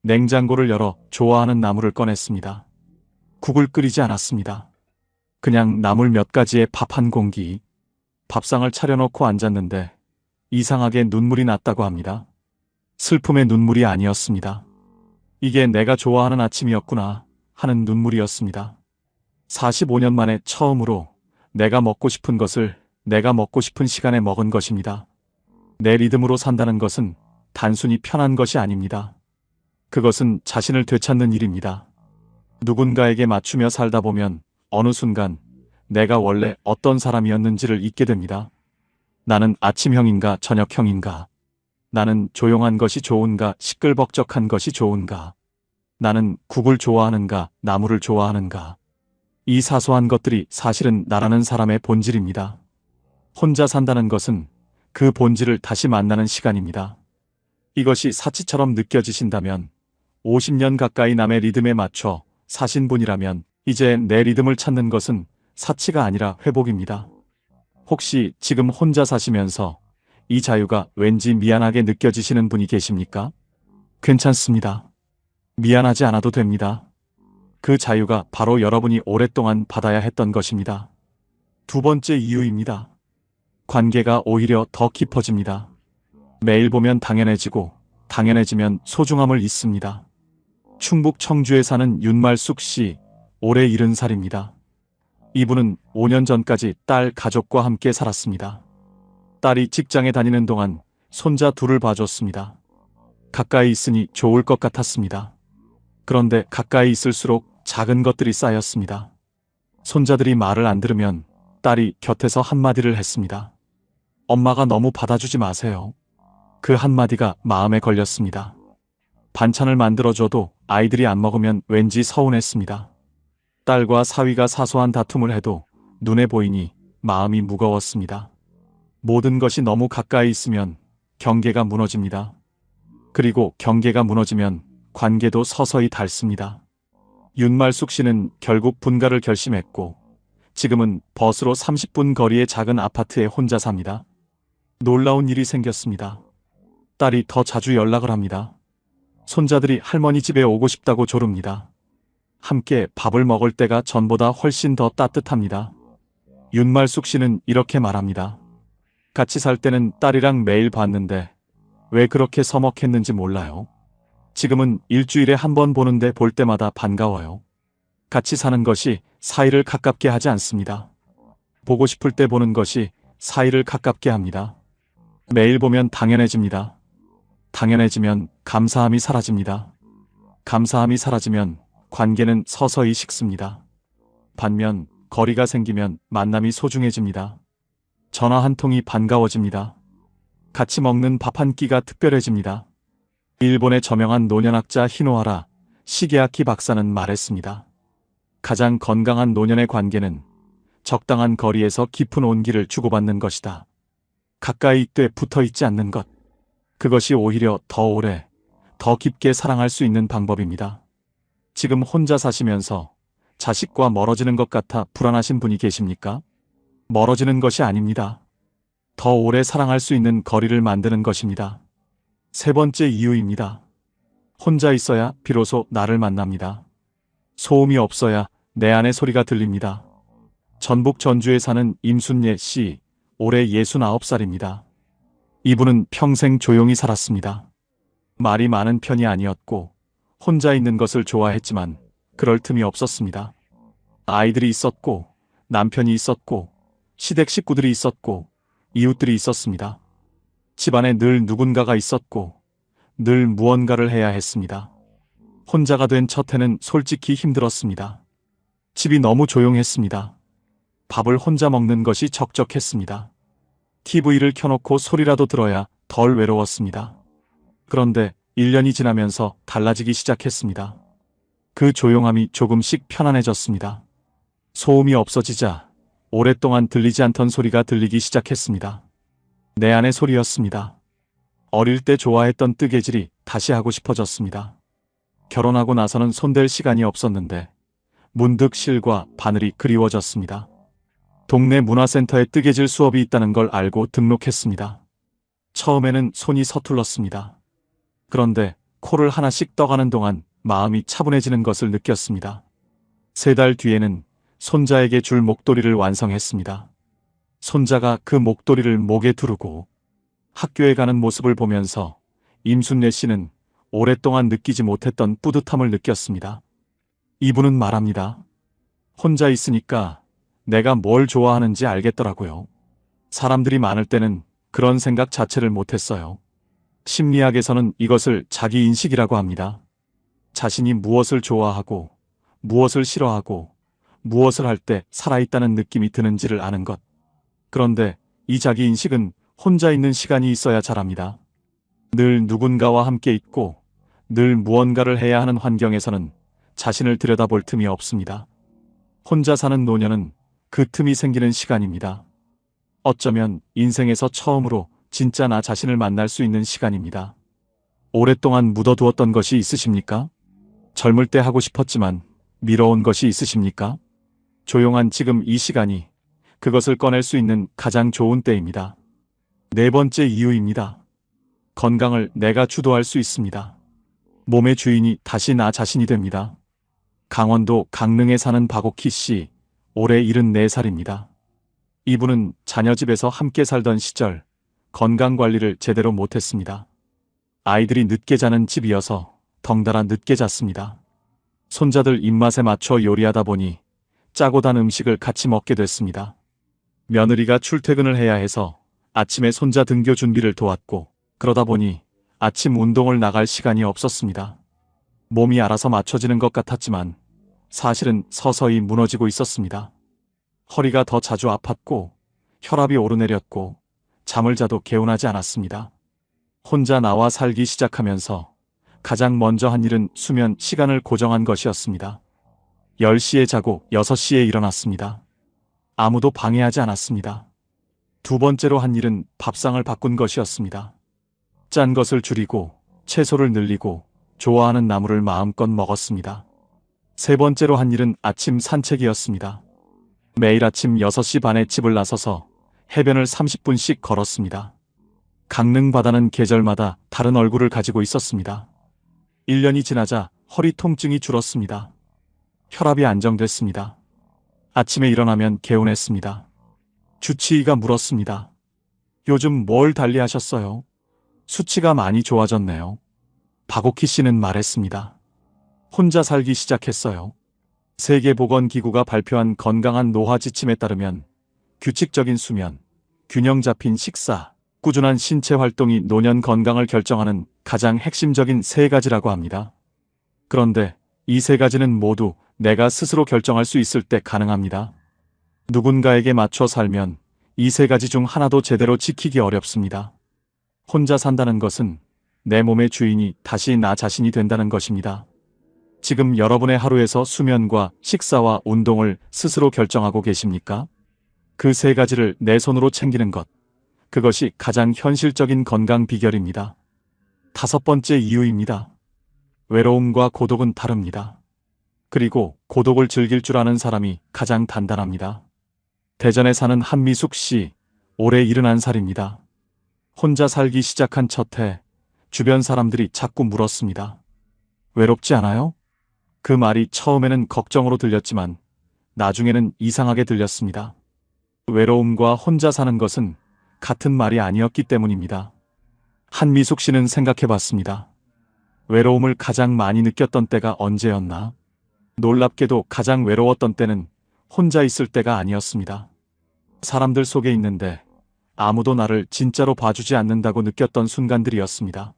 냉장고를 열어 좋아하는 나물을 꺼냈습니다. 국을 끓이지 않았습니다. 그냥 나물 몇 가지에 밥 한 공기. 밥상을 차려놓고 앉았는데 이상하게 눈물이 났다고 합니다. 슬픔의 눈물이 아니었습니다. 이게 내가 좋아하는 아침이었구나 하는 눈물이었습니다. 45년 만에 처음으로 내가 먹고 싶은 것을 내가 먹고 싶은 시간에 먹은 것입니다. 내 리듬으로 산다는 것은 단순히 편한 것이 아닙니다. 그것은 자신을 되찾는 일입니다. 누군가에게 맞추며 살다 보면 어느 순간 내가 원래 어떤 사람이었는지를 잊게 됩니다. 나는 아침형인가 저녁형인가? 나는 조용한 것이 좋은가 시끌벅적한 것이 좋은가? 나는 국을 좋아하는가 나물을 좋아하는가? 이 사소한 것들이 사실은 나라는 사람의 본질입니다. 혼자 산다는 것은 그 본질을 다시 만나는 시간입니다. 이것이 사치처럼 느껴지신다면 50년 가까이 남의 리듬에 맞춰 사신 분이라면 이제 내 리듬을 찾는 것은 사치가 아니라 회복입니다. 혹시 지금 혼자 사시면서 이 자유가 왠지 미안하게 느껴지시는 분이 계십니까? 괜찮습니다. 미안하지 않아도 됩니다. 그 자유가 바로 여러분이 오랫동안 받아야 했던 것입니다. 두 번째 이유입니다. 관계가 오히려 더 깊어집니다. 매일 보면 당연해지고 당연해지면 소중함을 잊습니다. 충북 청주에 사는 윤말숙 씨, 올해 70살입니다. 이분은 5년 전까지 딸 가족과 함께 살았습니다. 딸이 직장에 다니는 동안 손자 둘을 봐줬습니다. 가까이 있으니 좋을 것 같았습니다. 그런데 가까이 있을수록 작은 것들이 쌓였습니다. 손자들이 말을 안 들으면 딸이 곁에서 한마디를 했습니다. 엄마가 너무 받아주지 마세요. 그 한마디가 마음에 걸렸습니다. 반찬을 만들어줘도 아이들이 안 먹으면 왠지 서운했습니다. 딸과 사위가 사소한 다툼을 해도 눈에 보이니 마음이 무거웠습니다. 모든 것이 너무 가까이 있으면 경계가 무너집니다. 그리고 경계가 무너지면 관계도 서서히 닳습니다. 윤말숙 씨는 결국 분가를 결심했고 지금은 버스로 30분 거리의 작은 아파트에 혼자 삽니다. 놀라운 일이 생겼습니다. 딸이 더 자주 연락을 합니다. 손자들이 할머니 집에 오고 싶다고 조릅니다. 함께 밥을 먹을 때가 전보다 훨씬 더 따뜻합니다. 윤말숙 씨는 이렇게 말합니다. 같이 살 때는 딸이랑 매일 봤는데 왜 그렇게 서먹했는지 몰라요. 지금은 일주일에 한 번 보는데 볼 때마다 반가워요. 같이 사는 것이 사이를 가깝게 하지 않습니다. 보고 싶을 때 보는 것이 사이를 가깝게 합니다. 매일 보면 당연해집니다. 당연해지면 감사함이 사라집니다. 감사함이 사라지면 관계는 서서히 식습니다. 반면 거리가 생기면 만남이 소중해집니다. 전화 한 통이 반가워집니다. 같이 먹는 밥 한 끼가 특별해집니다. 일본의 저명한 노년학자 히노하라 시게아키 박사는 말했습니다. 가장 건강한 노년의 관계는 적당한 거리에서 깊은 온기를 주고받는 것이다. 가까이 있되 붙어있지 않는 것. 그것이 오히려 더 오래, 더 깊게 사랑할 수 있는 방법입니다. 지금 혼자 사시면서 자식과 멀어지는 것 같아 불안하신 분이 계십니까? 멀어지는 것이 아닙니다. 더 오래 사랑할 수 있는 거리를 만드는 것입니다. 세 번째 이유입니다. 혼자 있어야 비로소 나를 만납니다. 소음이 없어야 내 안의 소리가 들립니다. 전북 전주에 사는 임순예 씨, 올해 69살입니다. 이분은 평생 조용히 살았습니다. 말이 많은 편이 아니었고 혼자 있는 것을 좋아했지만 그럴 틈이 없었습니다. 아이들이 있었고, 남편이 있었고, 시댁 식구들이 있었고, 이웃들이 있었습니다. 집안에 늘 누군가가 있었고, 늘 무언가를 해야 했습니다. 혼자가 된 첫 해는 솔직히 힘들었습니다. 집이 너무 조용했습니다. 밥을 혼자 먹는 것이 적적했습니다. TV를 켜놓고 소리라도 들어야 덜 외로웠습니다. 그런데 1년이 지나면서 달라지기 시작했습니다. 그 조용함이 조금씩 편안해졌습니다. 소음이 없어지자 오랫동안 들리지 않던 소리가 들리기 시작했습니다. 내 안의 소리였습니다. 어릴 때 좋아했던 뜨개질이 다시 하고 싶어졌습니다. 결혼하고 나서는 손댈 시간이 없었는데 문득 실과 바늘이 그리워졌습니다. 동네 문화센터에 뜨개질 수업이 있다는 걸 알고 등록했습니다. 처음에는 손이 서툴렀습니다. 그런데 코를 하나씩 떠가는 동안 마음이 차분해지는 것을 느꼈습니다. 3달 뒤에는 손자에게 줄 목도리를 완성했습니다. 손자가 그 목도리를 목에 두르고 학교에 가는 모습을 보면서 임순례 씨는 오랫동안 느끼지 못했던 뿌듯함을 느꼈습니다. 이분은 말합니다. 혼자 있으니까 내가 뭘 좋아하는지 알겠더라고요. 사람들이 많을 때는 그런 생각 자체를 못했어요. 심리학에서는 이것을 자기인식이라고 합니다. 자신이 무엇을 좋아하고, 무엇을 싫어하고, 무엇을 할 때 살아있다는 느낌이 드는지를 아는 것. 그런데 이 자기인식은 혼자 있는 시간이 있어야 자랍니다. 늘 누군가와 함께 있고, 늘 무언가를 해야 하는 환경에서는 자신을 들여다볼 틈이 없습니다. 혼자 사는 노년은 그 틈이 생기는 시간입니다. 어쩌면 인생에서 처음으로 진짜 나 자신을 만날 수 있는 시간입니다. 오랫동안 묻어두었던 것이 있으십니까? 젊을 때 하고 싶었지만 미뤄온 것이 있으십니까? 조용한 지금 이 시간이 그것을 꺼낼 수 있는 가장 좋은 때입니다. 4번째 이유입니다. 건강을 내가 주도할 수 있습니다. 몸의 주인이 다시 나 자신이 됩니다. 강원도 강릉에 사는 박옥희 씨, 올해 74살입니다. 이분은 자녀 집에서 함께 살던 시절 건강관리를 제대로 못했습니다. 아이들이 늦게 자는 집이어서 덩달아 늦게 잤습니다. 손자들 입맛에 맞춰 요리하다 보니 짜고 단 음식을 같이 먹게 됐습니다. 며느리가 출퇴근을 해야 해서 아침에 손자 등교 준비를 도왔고, 그러다 보니 아침 운동을 나갈 시간이 없었습니다. 몸이 알아서 맞춰지는 것 같았지만 사실은 서서히 무너지고 있었습니다. 허리가 더 자주 아팠고 혈압이 오르내렸고 잠을 자도 개운하지 않았습니다. 혼자 나와 살기 시작하면서 가장 먼저 한 일은 수면 시간을 고정한 것이었습니다. 10시에 자고 6시에 일어났습니다. 아무도 방해하지 않았습니다. 2번째로 한 일은 밥상을 바꾼 것이었습니다. 짠 것을 줄이고 채소를 늘리고 좋아하는 나물을 마음껏 먹었습니다. 3번째로 한 일은 아침 산책이었습니다. 매일 아침 6시 반에 집을 나서서 해변을 30분씩 걸었습니다. 강릉 바다는 계절마다 다른 얼굴을 가지고 있었습니다. 1년이 지나자 허리 통증이 줄었습니다. 혈압이 안정됐습니다. 아침에 일어나면 개운했습니다. 주치의가 물었습니다. 요즘 뭘 달리하셨어요? 수치가 많이 좋아졌네요. 박옥희 씨는 말했습니다. 혼자 살기 시작했어요. 세계보건기구가 발표한 건강한 노화 지침에 따르면 규칙적인 수면, 균형 잡힌 식사, 꾸준한 신체 활동이 노년 건강을 결정하는 가장 핵심적인 3가지라고 합니다. 그런데 이 3가지는 모두 내가 스스로 결정할 수 있을 때 가능합니다. 누군가에게 맞춰 살면 이 3가지 중 하나도 제대로 지키기 어렵습니다. 혼자 산다는 것은 내 몸의 주인이 다시 나 자신이 된다는 것입니다. 지금 여러분의 하루에서 수면과 식사와 운동을 스스로 결정하고 계십니까? 그 3가지를 내 손으로 챙기는 것, 그것이 가장 현실적인 건강 비결입니다. 5번째 이유입니다. 외로움과 고독은 다릅니다. 그리고 고독을 즐길 줄 아는 사람이 가장 단단합니다. 대전에 사는 한미숙 씨, 올해 71살입니다. 혼자 살기 시작한 첫 해, 주변 사람들이 자꾸 물었습니다. 외롭지 않아요? 그 말이 처음에는 걱정으로 들렸지만 나중에는 이상하게 들렸습니다. 외로움과 혼자 사는 것은 같은 말이 아니었기 때문입니다. 한미숙 씨는 생각해봤습니다. 외로움을 가장 많이 느꼈던 때가 언제였나? 놀랍게도 가장 외로웠던 때는 혼자 있을 때가 아니었습니다. 사람들 속에 있는데 아무도 나를 진짜로 봐주지 않는다고 느꼈던 순간들이었습니다.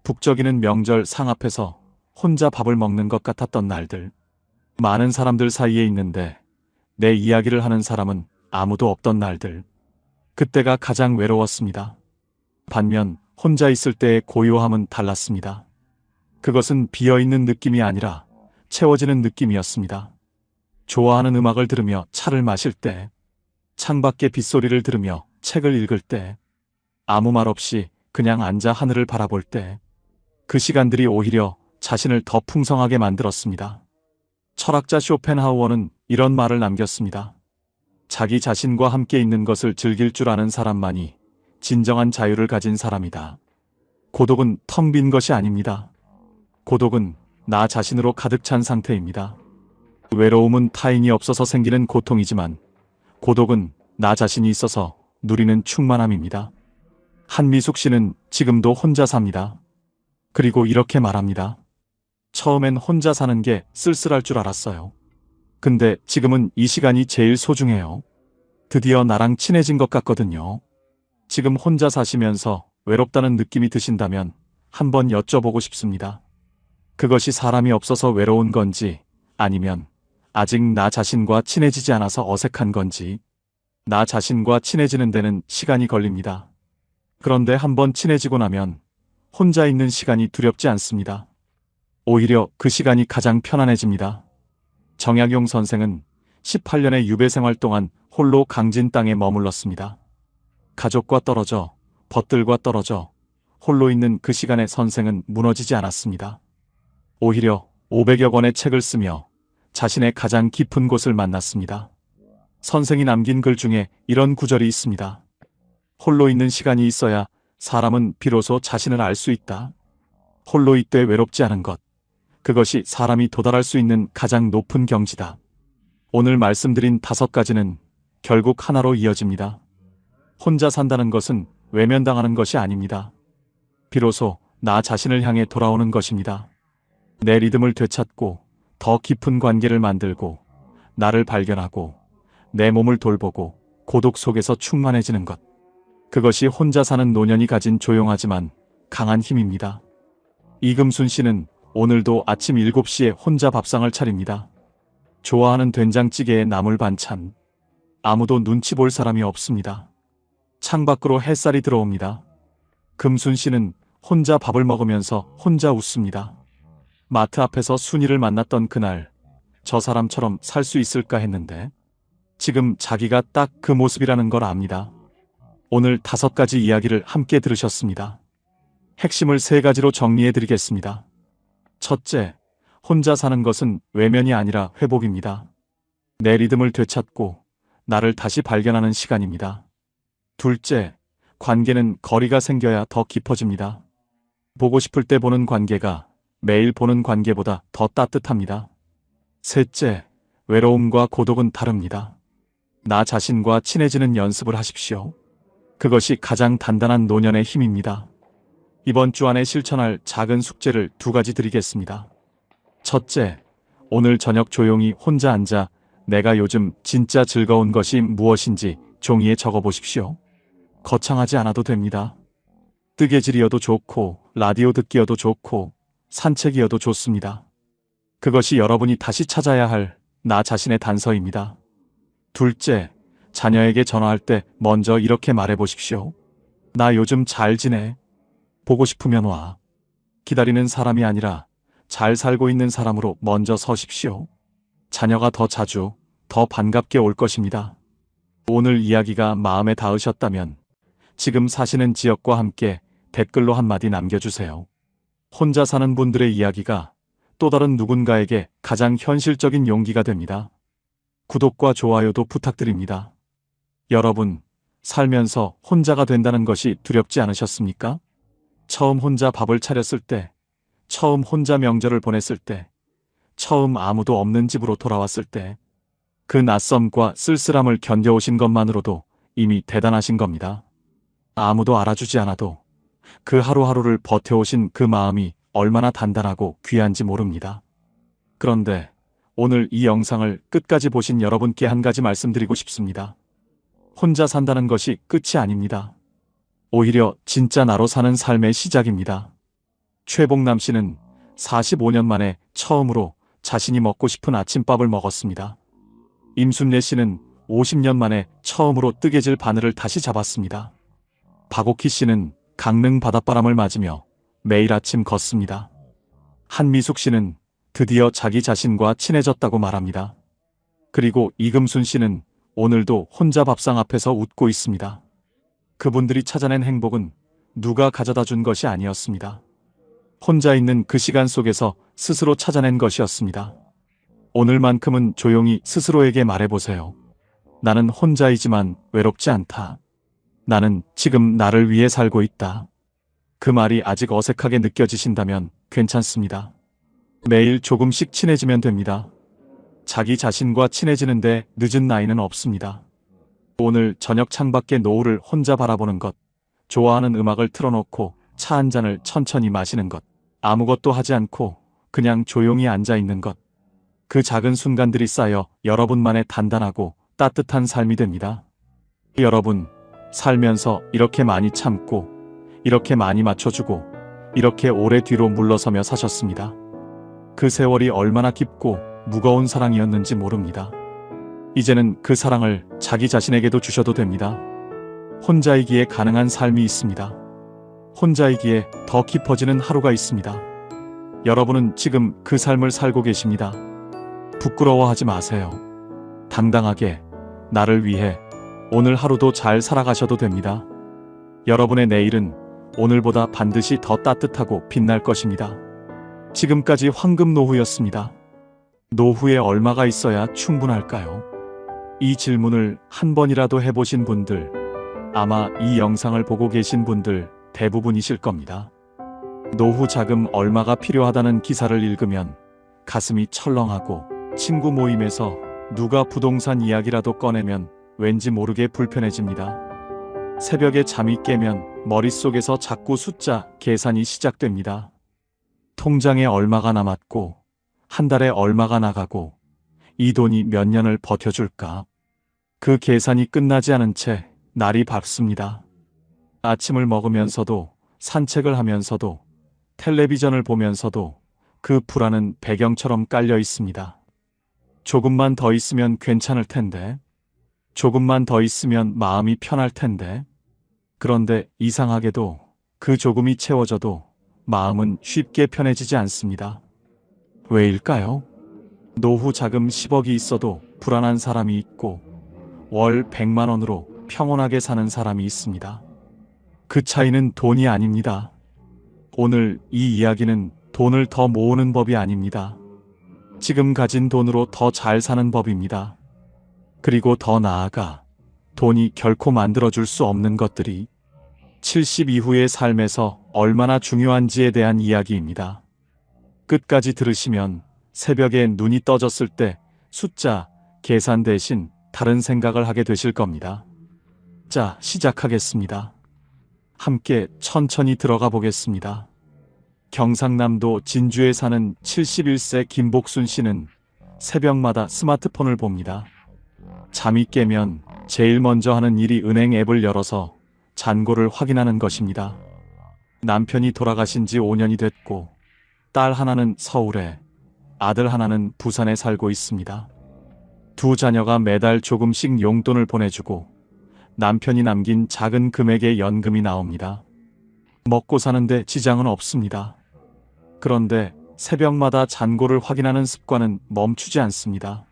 북적이는 명절 상 앞에서 혼자 밥을 먹는 것 같았던 날들. 많은 사람들 사이에 있는데 내 이야기를 하는 사람은 아무도 없던 날들. 그때가 가장 외로웠습니다. 반면 혼자 있을 때의 고요함은 달랐습니다. 그것은 비어있는 느낌이 아니라 채워지는 느낌이었습니다. 좋아하는 음악을 들으며 차를 마실 때, 창밖의 빗소리를 들으며 책을 읽을 때, 아무 말 없이 그냥 앉아 하늘을 바라볼 때, 그 시간들이 오히려 자신을 더 풍성하게 만들었습니다. 철학자 쇼펜하우어는 이런 말을 남겼습니다. 자기 자신과 함께 있는 것을 즐길 줄 아는 사람만이 진정한 자유를 가진 사람이다. 고독은 텅 빈 것이 아닙니다. 고독은 나 자신으로 가득 찬 상태입니다. 외로움은 타인이 없어서 생기는 고통이지만 고독은 나 자신이 있어서 누리는 충만함입니다. 한미숙 씨는 지금도 혼자 삽니다. 그리고 이렇게 말합니다. 처음엔 혼자 사는 게 쓸쓸할 줄 알았어요. 근데 지금은 이 시간이 제일 소중해요. 드디어 나랑 친해진 것 같거든요. 지금 혼자 사시면서 외롭다는 느낌이 드신다면 한번 여쭤보고 싶습니다. 그것이 사람이 없어서 외로운 건지 아니면 아직 나 자신과 친해지지 않아서 어색한 건지. 나 자신과 친해지는 데는 시간이 걸립니다. 그런데 한번 친해지고 나면 혼자 있는 시간이 두렵지 않습니다. 오히려 그 시간이 가장 편안해집니다. 정약용 선생은 18년의 유배 생활 동안 홀로 강진 땅에 머물렀습니다. 가족과 떨어져, 벗들과 떨어져 홀로 있는 그 시간에 선생은 무너지지 않았습니다. 오히려 500여 권의 책을 쓰며 자신의 가장 깊은 곳을 만났습니다. 선생이 남긴 글 중에 이런 구절이 있습니다. 홀로 있는 시간이 있어야 사람은 비로소 자신을 알 수 있다. 홀로 있되 외롭지 않은 것. 그것이 사람이 도달할 수 있는 가장 높은 경지다. 오늘 말씀드린 5가지는 결국 하나로 이어집니다. 혼자 산다는 것은 외면당하는 것이 아닙니다. 비로소 나 자신을 향해 돌아오는 것입니다. 내 리듬을 되찾고 더 깊은 관계를 만들고 나를 발견하고 내 몸을 돌보고 고독 속에서 충만해지는 것. 그것이 혼자 사는 노년이 가진 조용하지만 강한 힘입니다. 이금순 씨는 오늘도 아침 7시에 혼자 밥상을 차립니다. 좋아하는 된장찌개에 나물 반찬. 아무도 눈치 볼 사람이 없습니다. 창밖으로 햇살이 들어옵니다. 금순 씨는 혼자 밥을 먹으면서 혼자 웃습니다. 마트 앞에서 순이를 만났던 그날, 저 사람처럼 살 수 있을까 했는데 지금 자기가 딱 그 모습이라는 걸 압니다. 오늘 5가지 이야기를 함께 들으셨습니다. 핵심을 3가지로 정리해드리겠습니다. 첫째, 혼자 사는 것은 외면이 아니라 회복입니다. 내 리듬을 되찾고 나를 다시 발견하는 시간입니다. 둘째, 관계는 거리가 생겨야 더 깊어집니다. 보고 싶을 때 보는 관계가 매일 보는 관계보다 더 따뜻합니다. 셋째, 외로움과 고독은 다릅니다. 나 자신과 친해지는 연습을 하십시오. 그것이 가장 단단한 노년의 힘입니다. 이번 주 안에 실천할 작은 숙제를 2가지 드리겠습니다. 첫째, 오늘 저녁 조용히 혼자 앉아 내가 요즘 진짜 즐거운 것이 무엇인지 종이에 적어보십시오. 거창하지 않아도 됩니다. 뜨개질이어도 좋고 라디오 듣기여도 좋고 산책이어도 좋습니다. 그것이 여러분이 다시 찾아야 할 나 자신의 단서입니다. 둘째, 자녀에게 전화할 때 먼저 이렇게 말해보십시오. 나 요즘 잘 지내. 보고 싶으면 와. 기다리는 사람이 아니라 잘 살고 있는 사람으로 먼저 서십시오. 자녀가 더 자주, 더 반갑게 올 것입니다. 오늘 이야기가 마음에 닿으셨다면 지금 사시는 지역과 함께 댓글로 한마디 남겨주세요. 혼자 사는 분들의 이야기가 또 다른 누군가에게 가장 현실적인 용기가 됩니다. 구독과 좋아요도 부탁드립니다. 여러분, 살면서 혼자가 된다는 것이 두렵지 않으셨습니까? 처음 혼자 밥을 차렸을 때, 처음 혼자 명절을 보냈을 때, 처음 아무도 없는 집으로 돌아왔을 때, 그 낯섦과 쓸쓸함을 견뎌오신 것만으로도 이미 대단하신 겁니다. 아무도 알아주지 않아도 그 하루하루를 버텨오신 그 마음이 얼마나 단단하고 귀한지 모릅니다. 그런데 오늘 이 영상을 끝까지 보신 여러분께 한 가지 말씀드리고 싶습니다. 혼자 산다는 것이 끝이 아닙니다. 오히려 진짜 나로 사는 삶의 시작입니다. 최봉남 씨는 45년 만에 처음으로 자신이 먹고 싶은 아침밥을 먹었습니다. 임순례 씨는 50년 만에 처음으로 뜨개질 바늘을 다시 잡았습니다. 박옥희 씨는 강릉 바닷바람을 맞으며 매일 아침 걷습니다. 한미숙 씨는 드디어 자기 자신과 친해졌다고 말합니다. 그리고 이금순 씨는 오늘도 혼자 밥상 앞에서 웃고 있습니다. 그분들이 찾아낸 행복은 누가 가져다 준 것이 아니었습니다. 혼자 있는 그 시간 속에서 스스로 찾아낸 것이었습니다. 오늘만큼은 조용히 스스로에게 말해보세요. 나는 혼자이지만 외롭지 않다. 나는 지금 나를 위해 살고 있다. 그 말이 아직 어색하게 느껴지신다면 괜찮습니다. 매일 조금씩 친해지면 됩니다. 자기 자신과 친해지는데 늦은 나이는 없습니다. 오늘 저녁 창밖의 노을을 혼자 바라보는 것, 좋아하는 음악을 틀어놓고 차 한 잔을 천천히 마시는 것, 아무것도 하지 않고 그냥 조용히 앉아 있는 것. 그 작은 순간들이 쌓여 여러분만의 단단하고 따뜻한 삶이 됩니다. 여러분, 살면서 이렇게 많이 참고, 이렇게 많이 맞춰주고, 이렇게 오래 뒤로 물러서며 사셨습니다. 그 세월이 얼마나 깊고 무거운 사랑이었는지 모릅니다. 이제는 그 사랑을 자기 자신에게도 주셔도 됩니다. 혼자이기에 가능한 삶이 있습니다. 혼자이기에 더 깊어지는 하루가 있습니다. 여러분은 지금 그 삶을 살고 계십니다. 부끄러워하지 마세요. 당당하게 나를 위해 오늘 하루도 잘 살아가셔도 됩니다. 여러분의 내일은 오늘보다 반드시 더 따뜻하고 빛날 것입니다. 지금까지 황금노후였습니다. 노후에 얼마가 있어야 충분할까요? 이 질문을 한 번이라도 해보신 분들, 아마 이 영상을 보고 계신 분들 대부분이실 겁니다. 노후 자금 얼마가 필요하다는 기사를 읽으면 가슴이 철렁하고 친구 모임에서 누가 부동산 이야기라도 꺼내면 왠지 모르게 불편해집니다. 새벽에 잠이 깨면 머릿속에서 자꾸 숫자 계산이 시작됩니다. 통장에 얼마가 남았고 한 달에 얼마가 나가고 이 돈이 몇 년을 버텨줄까? 그 계산이 끝나지 않은 채 날이 밝습니다. 아침을 먹으면서도 산책을 하면서도 텔레비전을 보면서도 그 불안은 배경처럼 깔려 있습니다. 조금만 더 있으면 괜찮을 텐데, 조금만 더 있으면 마음이 편할 텐데, 그런데 이상하게도 그 조금이 채워져도 마음은 쉽게 편해지지 않습니다. 왜일까요? 노후 자금 10억이 있어도 불안한 사람이 있고 월 100만 원으로 평온하게 사는 사람이 있습니다. 그 차이는 돈이 아닙니다. 오늘 이 이야기는 돈을 더 모으는 법이 아닙니다. 지금 가진 돈으로 더 잘 사는 법입니다. 그리고 더 나아가 돈이 결코 만들어줄 수 없는 것들이 70 이후의 삶에서 얼마나 중요한지에 대한 이야기입니다. 끝까지 들으시면 새벽에 눈이 떠졌을 때 숫자, 계산 대신 다른 생각을 하게 되실 겁니다. 자, 시작하겠습니다. 함께 천천히 들어가 보겠습니다. 경상남도 진주에 사는 71세 김복순 씨는 새벽마다 스마트폰을 봅니다. 잠이 깨면 제일 먼저 하는 일이 은행 앱을 열어서 잔고를 확인하는 것입니다. 남편이 돌아가신 지 5년이 됐고 딸 하나는 서울에, 아들 하나는 부산에 살고 있습니다. 두 자녀가 매달 조금씩 용돈을 보내주고 남편이 남긴 작은 금액의 연금이 나옵니다. 먹고 사는데 지장은 없습니다. 그런데 새벽마다 잔고를 확인하는 습관은 멈추지 않습니다.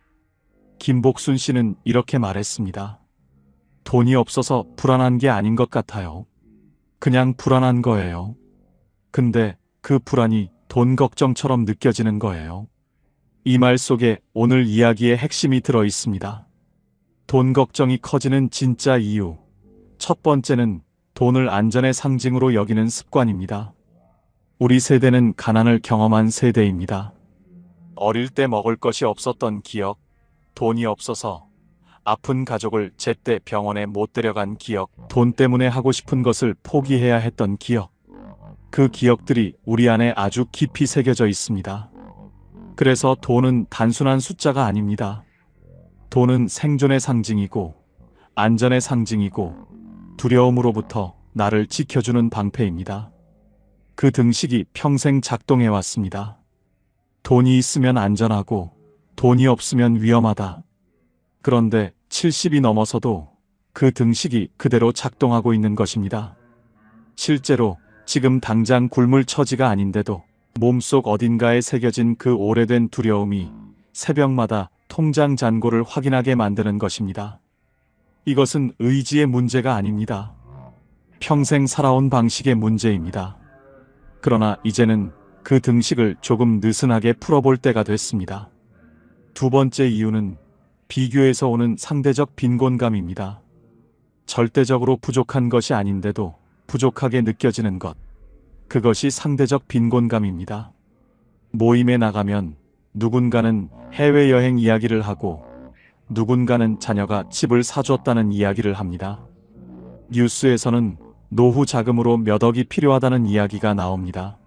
김복순 씨는 이렇게 말했습니다. 돈이 없어서 불안한 게 아닌 것 같아요. 그냥 불안한 거예요. 근데 그 불안이 돈 걱정처럼 느껴지는 거예요. 이 말 속에 오늘 이야기의 핵심이 들어 있습니다. 돈 걱정이 커지는 진짜 이유. 첫 번째는 돈을 안전의 상징으로 여기는 습관입니다. 우리 세대는 가난을 경험한 세대입니다. 어릴 때 먹을 것이 없었던 기억, 돈이 없어서 아픈 가족을 제때 병원에 못 데려간 기억, 돈 때문에 하고 싶은 것을 포기해야 했던 기억. 그 기억들이 우리 안에 아주 깊이 새겨져 있습니다. 그래서 돈은 단순한 숫자가 아닙니다. 돈은 생존의 상징이고, 안전의 상징이고, 두려움으로부터 나를 지켜주는 방패입니다. 그 등식이 평생 작동해 왔습니다. 돈이 있으면 안전하고, 돈이 없으면 위험하다. 그런데 70이 넘어서도 그 등식이 그대로 작동하고 있는 것입니다. 실제로 지금 당장 굶을 처지가 아닌데도 몸속 어딘가에 새겨진 그 오래된 두려움이 새벽마다 통장 잔고를 확인하게 만드는 것입니다. 이것은 의지의 문제가 아닙니다. 평생 살아온 방식의 문제입니다. 그러나 이제는 그 등식을 조금 느슨하게 풀어볼 때가 됐습니다. 두 번째 이유는 비교에서 오는 상대적 빈곤감입니다. 절대적으로 부족한 것이 아닌데도 부족하게 느껴지는 것. 그것이 상대적 빈곤감입니다. 모임에 나가면 누군가는 해외여행 이야기를 하고 누군가는 자녀가 집을 사줬다는 이야기를 합니다. 뉴스에서는 노후 자금으로 몇 억이 필요하다는 이야기가 나옵니다.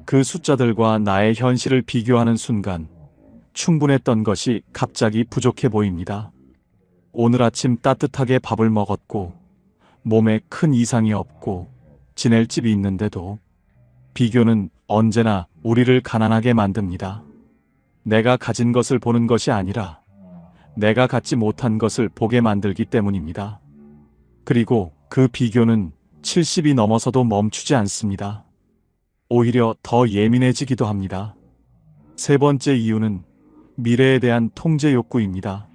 그 숫자들과 나의 현실을 비교하는 순간 충분했던 것이 갑자기 부족해 보입니다. 오늘 아침 따뜻하게 밥을 먹었고 몸에 큰 이상이 없고 지낼 집이 있는데도 비교는 언제나 우리를 가난하게 만듭니다. 내가 가진 것을 보는 것이 아니라 내가 갖지 못한 것을 보게 만들기 때문입니다. 그리고 그 비교는 70이 넘어서도 멈추지 않습니다. 오히려 더 예민해지기도 합니다. 세 번째 이유는 미래에 대한 통제 욕구입니다.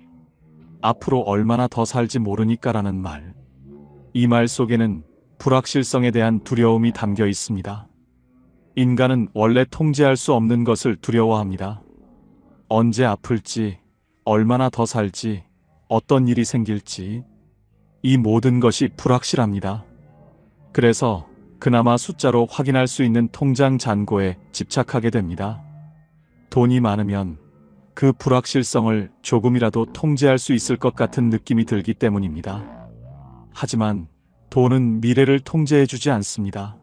앞으로 얼마나 더 살지 모르니까라는 말. 이 말 속에는 불확실성에 대한 두려움이 담겨 있습니다. 인간은 원래 통제할 수 없는 것을 두려워합니다. 언제 아플지, 얼마나 더 살지, 어떤 일이 생길지, 이 모든 것이 불확실합니다. 그래서 그나마 숫자로 확인할 수 있는 통장 잔고에 집착하게 됩니다. 돈이 많으면 그 불확실성을 조금이라도 통제할 수 있을 것 같은 느낌이 들기 때문입니다. 하지만 돈은 미래를 통제해주지 않습니다.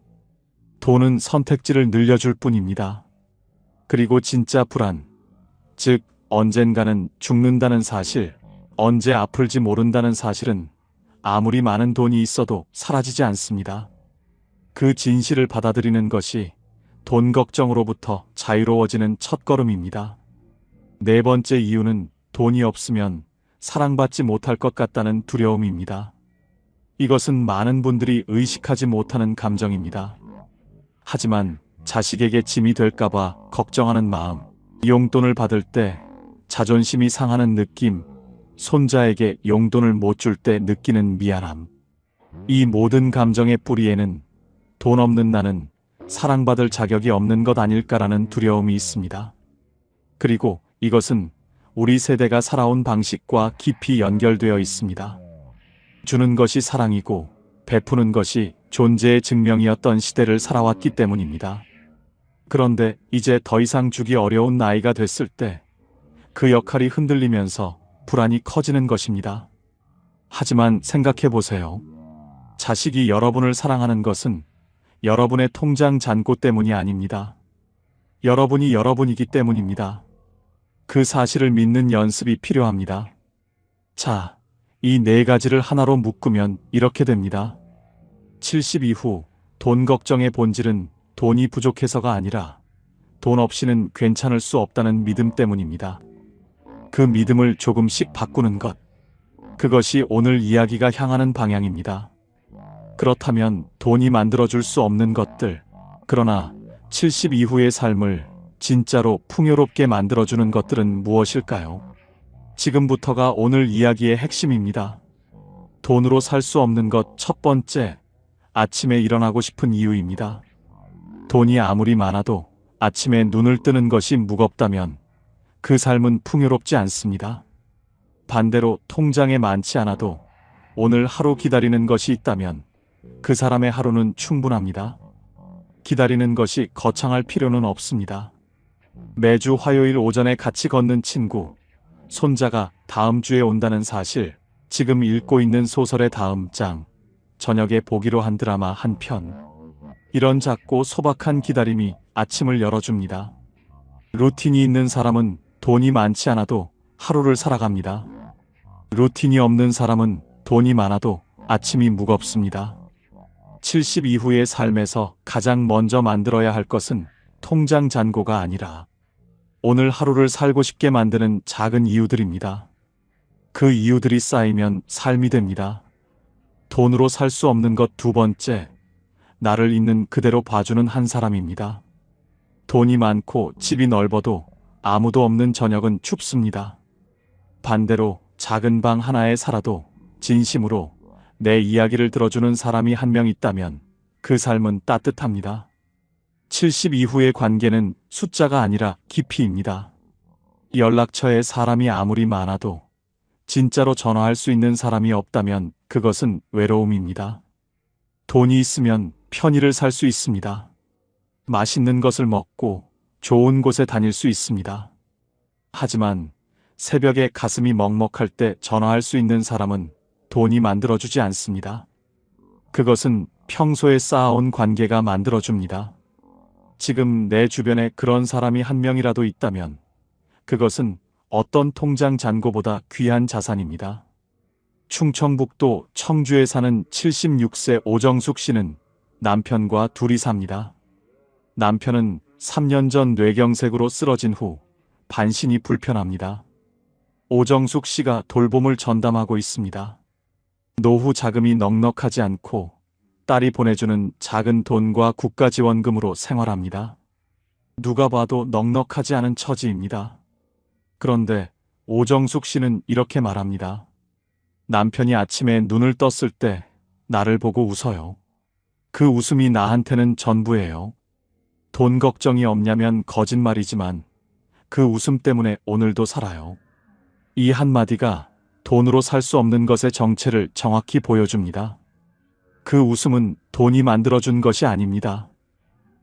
돈은 선택지를 늘려줄 뿐입니다. 그리고 진짜 불안, 즉 언젠가는 죽는다는 사실, 언제 아플지 모른다는 사실은 아무리 많은 돈이 있어도 사라지지 않습니다. 그 진실을 받아들이는 것이 돈 걱정으로부터 자유로워지는 첫걸음입니다. 네 번째 이유는 돈이 없으면 사랑받지 못할 것 같다는 두려움입니다. 이것은 많은 분들이 의식하지 못하는 감정입니다. 하지만 자식에게 짐이 될까봐 걱정하는 마음, 용돈을 받을 때 자존심이 상하는 느낌, 손자에게 용돈을 못 줄 때 느끼는 미안함. 이 모든 감정의 뿌리에는 돈 없는 나는 사랑받을 자격이 없는 것 아닐까라는 두려움이 있습니다. 그리고 이것은 우리 세대가 살아온 방식과 깊이 연결되어 있습니다. 주는 것이 사랑이고 베푸는 것이 존재의 증명이었던 시대를 살아왔기 때문입니다. 그런데 이제 더 이상 주기 어려운 나이가 됐을 때 그 역할이 흔들리면서 불안이 커지는 것입니다. 하지만 생각해 보세요. 자식이 여러분을 사랑하는 것은 여러분의 통장 잔고 때문이 아닙니다. 여러분이 여러분이기 때문입니다. 그 사실을 믿는 연습이 필요합니다. 자, 이 네 가지를 하나로 묶으면 이렇게 됩니다. 70 이후 돈 걱정의 본질은 돈이 부족해서가 아니라 돈 없이는 괜찮을 수 없다는 믿음 때문입니다. 그 믿음을 조금씩 바꾸는 것. 그것이 오늘 이야기가 향하는 방향입니다. 그렇다면 돈이 만들어줄 수 없는 것들, 그러나 70 이후의 삶을 진짜로 풍요롭게 만들어주는 것들은 무엇일까요? 지금부터가 오늘 이야기의 핵심입니다. 돈으로 살 수 없는 것 첫 번째, 아침에 일어나고 싶은 이유입니다. 돈이 아무리 많아도 아침에 눈을 뜨는 것이 무겁다면 그 삶은 풍요롭지 않습니다. 반대로 통장에 많지 않아도 오늘 하루 기다리는 것이 있다면 그 사람의 하루는 충분합니다. 기다리는 것이 거창할 필요는 없습니다. 매주 화요일 오전에 같이 걷는 친구, 손자가 다음 주에 온다는 사실, 지금 읽고 있는 소설의 다음 장, 저녁에 보기로 한 드라마 한 편. 이런 작고 소박한 기다림이 아침을 열어줍니다. 루틴이 있는 사람은 돈이 많지 않아도 하루를 살아갑니다. 루틴이 없는 사람은 돈이 많아도 아침이 무겁습니다. 70 이후의 삶에서 가장 먼저 만들어야 할 것은 통장 잔고가 아니라 오늘 하루를 살고 싶게 만드는 작은 이유들입니다. 그 이유들이 쌓이면 삶이 됩니다. 돈으로 살 수 없는 것 두 번째, 나를 있는 그대로 봐주는 한 사람입니다. 돈이 많고 집이 넓어도 아무도 없는 저녁은 춥습니다. 반대로 작은 방 하나에 살아도 진심으로 내 이야기를 들어주는 사람이 한 명 있다면 그 삶은 따뜻합니다. 70 이후의 관계는 숫자가 아니라 깊이입니다. 연락처에 사람이 아무리 많아도 진짜로 전화할 수 있는 사람이 없다면 그것은 외로움입니다. 돈이 있으면 편의를 살 수 있습니다. 맛있는 것을 먹고 좋은 곳에 다닐 수 있습니다. 하지만 새벽에 가슴이 먹먹할 때 전화할 수 있는 사람은 돈이 만들어주지 않습니다. 그것은 평소에 쌓아온 관계가 만들어줍니다. 지금 내 주변에 그런 사람이 한 명이라도 있다면 그것은 어떤 통장 잔고보다 귀한 자산입니다. 충청북도 청주에 사는 76세 오정숙 씨는 남편과 둘이 삽니다. 남편은 3년 전 뇌경색으로 쓰러진 후 반신이 불편합니다. 오정숙 씨가 돌봄을 전담하고 있습니다. 노후 자금이 넉넉하지 않고 딸이 보내주는 작은 돈과 국가지원금으로 생활합니다. 누가 봐도 넉넉하지 않은 처지입니다. 그런데 오정숙 씨는 이렇게 말합니다. 남편이 아침에 눈을 떴을 때 나를 보고 웃어요. 그 웃음이 나한테는 전부예요. 돈 걱정이 없냐면 거짓말이지만 그 웃음 때문에 오늘도 살아요. 이 한마디가 돈으로 살 수 없는 것의 정체를 정확히 보여줍니다. 그 웃음은 돈이 만들어준 것이 아닙니다.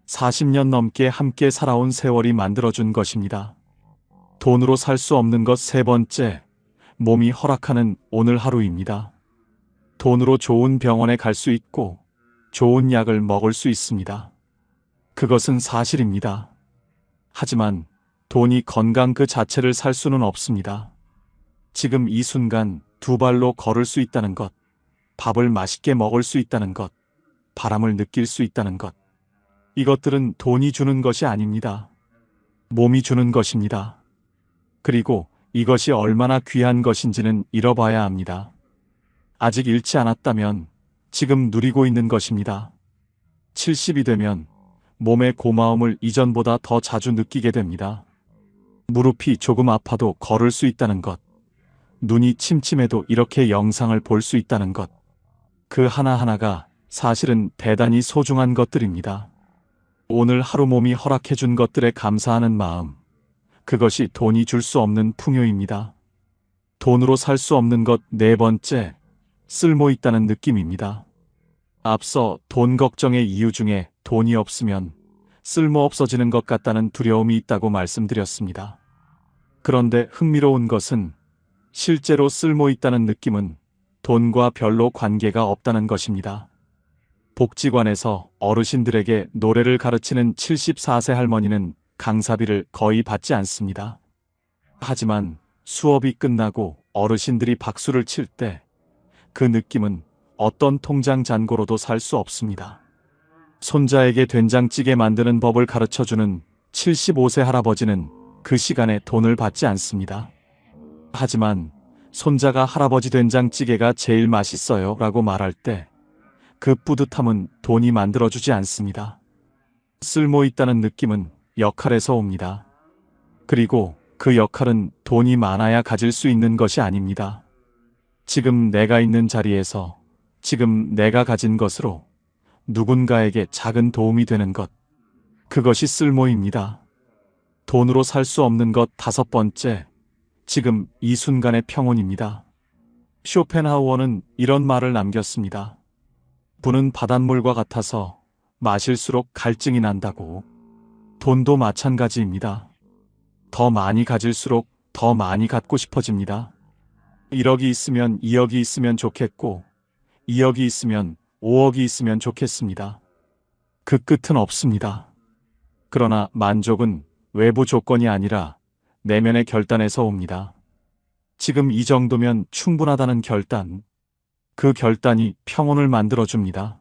40년 넘게 함께 살아온 세월이 만들어준 것입니다. 돈으로 살 수 없는 것 세 번째, 몸이 허락하는 오늘 하루입니다. 돈으로 좋은 병원에 갈 수 있고 좋은 약을 먹을 수 있습니다. 그것은 사실입니다. 하지만 돈이 건강 그 자체를 살 수는 없습니다. 지금 이 순간 두 발로 걸을 수 있다는 것, 밥을 맛있게 먹을 수 있다는 것, 바람을 느낄 수 있다는 것. 이것들은 돈이 주는 것이 아닙니다. 몸이 주는 것입니다. 그리고 이것이 얼마나 귀한 것인지는 잃어봐야 합니다. 아직 잃지 않았다면 지금 누리고 있는 것입니다. 70이 되면 몸의 고마움을 이전보다 더 자주 느끼게 됩니다. 무릎이 조금 아파도 걸을 수 있다는 것, 눈이 침침해도 이렇게 영상을 볼 수 있다는 것, 그 하나하나가 사실은 대단히 소중한 것들입니다. 오늘 하루 몸이 허락해준 것들에 감사하는 마음, 그것이 돈이 줄 수 없는 풍요입니다. 돈으로 살 수 없는 것 네 번째, 쓸모 있다는 느낌입니다. 앞서 돈 걱정의 이유 중에 돈이 없으면 쓸모 없어지는 것 같다는 두려움이 있다고 말씀드렸습니다. 그런데 흥미로운 것은 실제로 쓸모 있다는 느낌은 돈과 별로 관계가 없다는 것입니다. 복지관에서 어르신들에게 노래를 가르치는 74세 할머니는 강사비를 거의 받지 않습니다. 하지만 수업이 끝나고 어르신들이 박수를 칠 때 그 느낌은 어떤 통장 잔고로도 살 수 없습니다. 손자에게 된장찌개 만드는 법을 가르쳐주는 75세 할아버지는 그 시간에 돈을 받지 않습니다. 하지만 손자가 할아버지 된장찌개가 제일 맛있어요 라고 말할 때 그 뿌듯함은 돈이 만들어주지 않습니다. 쓸모 있다는 느낌은 역할에서 옵니다. 그리고 그 역할은 돈이 많아야 가질 수 있는 것이 아닙니다. 지금 내가 있는 자리에서 지금 내가 가진 것으로 누군가에게 작은 도움이 되는 것, 그것이 쓸모입니다. 돈으로 살 수 없는 것 다섯 번째, 지금 이 순간의 평온입니다. 쇼펜하우어는 이런 말을 남겼습니다. 부는 바닷물과 같아서 마실수록 갈증이 난다고. 돈도 마찬가지입니다. 더 많이 가질수록 더 많이 갖고 싶어집니다. 1억이 있으면 2억이 있으면 좋겠고 2억이 있으면 5억이 있으면 좋겠습니다. 그 끝은 없습니다. 그러나 만족은 외부 조건이 아니라 내면의 결단에서 옵니다. 지금 이 정도면 충분하다는 결단. 그 결단이 평온을 만들어줍니다.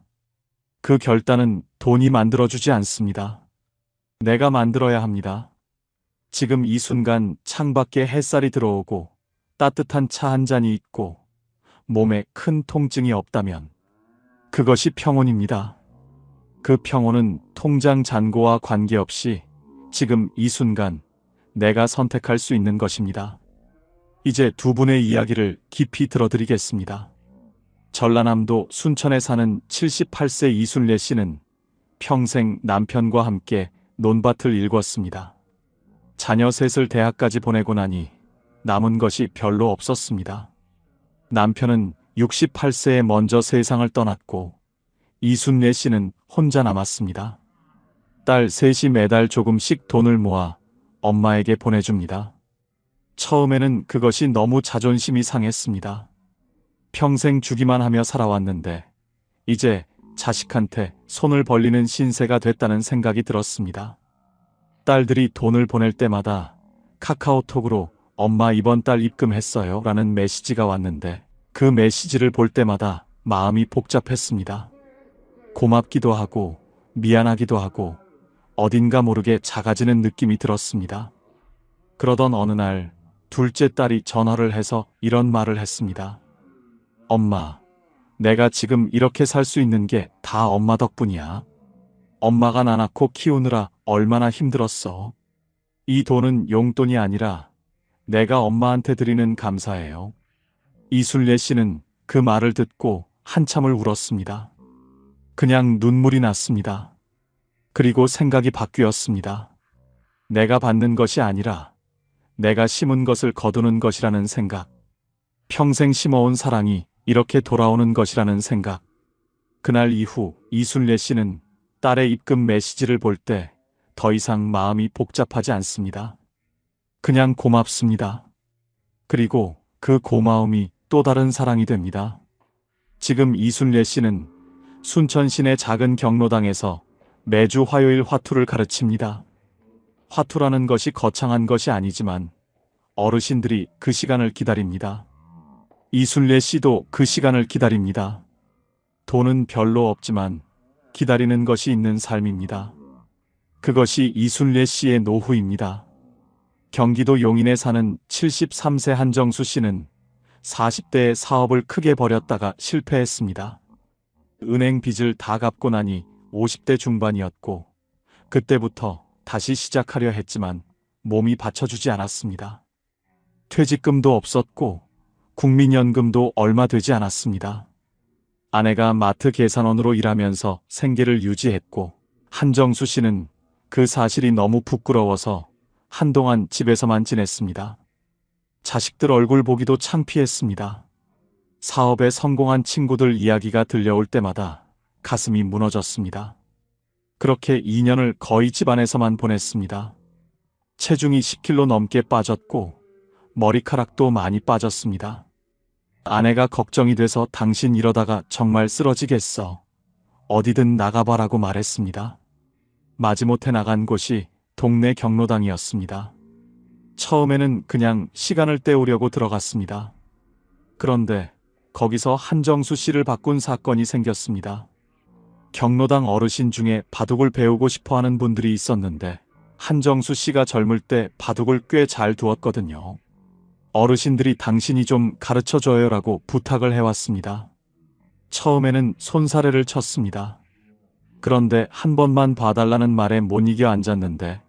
그 결단은 돈이 만들어주지 않습니다. 내가 만들어야 합니다. 지금 이 순간 창밖에 햇살이 들어오고 따뜻한 차 한 잔이 있고 몸에 큰 통증이 없다면 그것이 평온입니다. 그 평온은 통장 잔고와 관계없이 지금 이 순간 내가 선택할 수 있는 것입니다. 이제 두 분의 이야기를 깊이 들어드리겠습니다. 전라남도 순천에 사는 78세 이순례 씨는 평생 남편과 함께 논밭을 일궜습니다. 자녀 셋을 대학까지 보내고 나니 남은 것이 별로 없었습니다. 남편은 68세에 먼저 세상을 떠났고 이순례 씨는 혼자 남았습니다. 딸 셋이 매달 조금씩 돈을 모아 엄마에게 보내줍니다. 처음에는 그것이 너무 자존심이 상했습니다. 평생 주기만 하며 살아왔는데 이제 자식한테 손을 벌리는 신세가 됐다는 생각이 들었습니다. 딸들이 돈을 보낼 때마다 카카오톡으로 엄마 이번 달 입금했어요 라는 메시지가 왔는데 그 메시지를 볼 때마다 마음이 복잡했습니다. 고맙기도 하고 미안하기도 하고 어딘가 모르게 작아지는 느낌이 들었습니다. 그러던 어느 날 둘째 딸이 전화를 해서 이런 말을 했습니다. 엄마, 내가 지금 이렇게 살 수 있는 게 다 엄마 덕분이야. 엄마가 나 낳고 키우느라 얼마나 힘들었어. 이 돈은 용돈이 아니라 내가 엄마한테 드리는 감사예요. 이순례 씨는 그 말을 듣고 한참을 울었습니다. 그냥 눈물이 났습니다. 그리고 생각이 바뀌었습니다. 내가 받는 것이 아니라 내가 심은 것을 거두는 것이라는 생각. 평생 심어온 사랑이 이렇게 돌아오는 것이라는 생각. 그날 이후 이순례 씨는 딸의 입금 메시지를 볼 때 더 이상 마음이 복잡하지 않습니다. 그냥 고맙습니다. 그리고 그 고마움이 또 다른 사랑이 됩니다. 지금 이순례 씨는 순천 시내 작은 경로당에서 매주 화요일 화투를 가르칩니다. 화투라는 것이 거창한 것이 아니지만 어르신들이 그 시간을 기다립니다. 이순례 씨도 그 시간을 기다립니다. 돈은 별로 없지만 기다리는 것이 있는 삶입니다. 그것이 이순례 씨의 노후입니다. 경기도 용인에 사는 73세 한정수 씨는 40대에 사업을 크게 벌였다가 실패했습니다. 은행 빚을 다 갚고 나니 50대 중반이었고 그때부터 다시 시작하려 했지만 몸이 받쳐주지 않았습니다. 퇴직금도 없었고 국민연금도 얼마 되지 않았습니다. 아내가 마트 계산원으로 일하면서 생계를 유지했고 한정수 씨는 그 사실이 너무 부끄러워서 한동안 집에서만 지냈습니다. 자식들 얼굴 보기도 창피했습니다. 사업에 성공한 친구들 이야기가 들려올 때마다 가슴이 무너졌습니다. 그렇게 2년을 거의 집안에서만 보냈습니다. 체중이 10kg 넘게 빠졌고 머리카락도 많이 빠졌습니다. 아내가 걱정이 돼서 당신 이러다가 정말 쓰러지겠어. 어디든 나가봐라고 말했습니다. 마지못해 나간 곳이 동네 경로당이었습니다. 처음에는 그냥 시간을 때우려고 들어갔습니다. 그런데 거기서 한정수 씨를 바꾼 사건이 생겼습니다. 경로당 어르신 중에 바둑을 배우고 싶어 하는 분들이 있었는데 한정수 씨가 젊을 때 바둑을 꽤 잘 두었거든요. 어르신들이 당신이 좀 가르쳐줘요라고 부탁을 해왔습니다. 처음에는 손사래를 쳤습니다. 그런데 한 번만 봐달라는 말에 못 이겨 앉았는데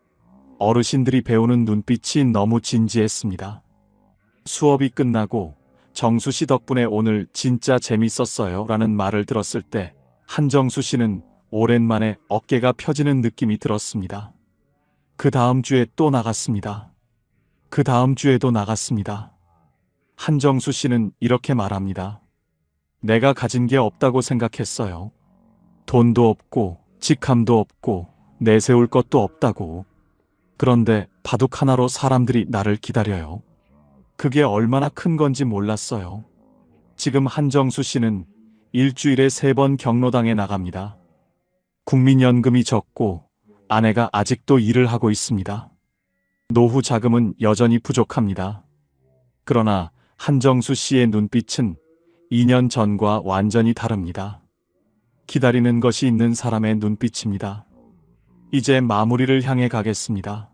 어르신들이 배우는 눈빛이 너무 진지했습니다. 수업이 끝나고 정수 씨 덕분에 오늘 진짜 재밌었어요 라는 말을 들었을 때 한정수 씨는 오랜만에 어깨가 펴지는 느낌이 들었습니다. 그 다음 주에 또 나갔습니다. 그 다음 주에도 나갔습니다. 한정수 씨는 이렇게 말합니다. 내가 가진 게 없다고 생각했어요. 돈도 없고 직함도 없고 내세울 것도 없다고. 그런데 바둑 하나로 사람들이 나를 기다려요. 그게 얼마나 큰 건지 몰랐어요. 지금 한정수 씨는 일주일에 3번 경로당에 나갑니다. 국민연금이 적고 아내가 아직도 일을 하고 있습니다. 노후 자금은 여전히 부족합니다. 그러나 한정수 씨의 눈빛은 2년 전과 완전히 다릅니다. 기다리는 것이 있는 사람의 눈빛입니다. 이제 마무리를 향해 가겠습니다.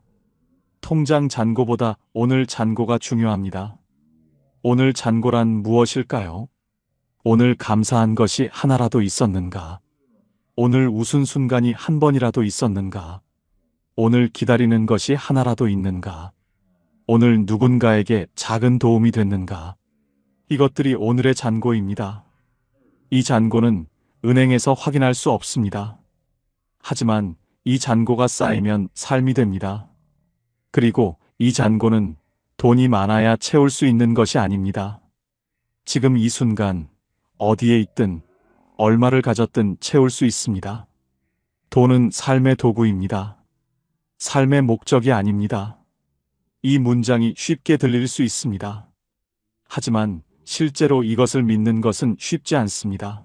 통장 잔고보다 오늘 잔고가 중요합니다. 오늘 잔고란 무엇일까요? 오늘 감사한 것이 하나라도 있었는가? 오늘 웃은 순간이 한 번이라도 있었는가? 오늘 기다리는 것이 하나라도 있는가? 오늘 누군가에게 작은 도움이 됐는가? 이것들이 오늘의 잔고입니다. 이 잔고는 은행에서 확인할 수 없습니다. 하지만 이 잔고가 쌓이면 삶이 됩니다. 그리고 이 잔고는 돈이 많아야 채울 수 있는 것이 아닙니다. 지금 이 순간 어디에 있든 얼마를 가졌든 채울 수 있습니다. 돈은 삶의 도구입니다. 삶의 목적이 아닙니다. 이 문장이 쉽게 들릴 수 있습니다. 하지만 실제로 이것을 믿는 것은 쉽지 않습니다.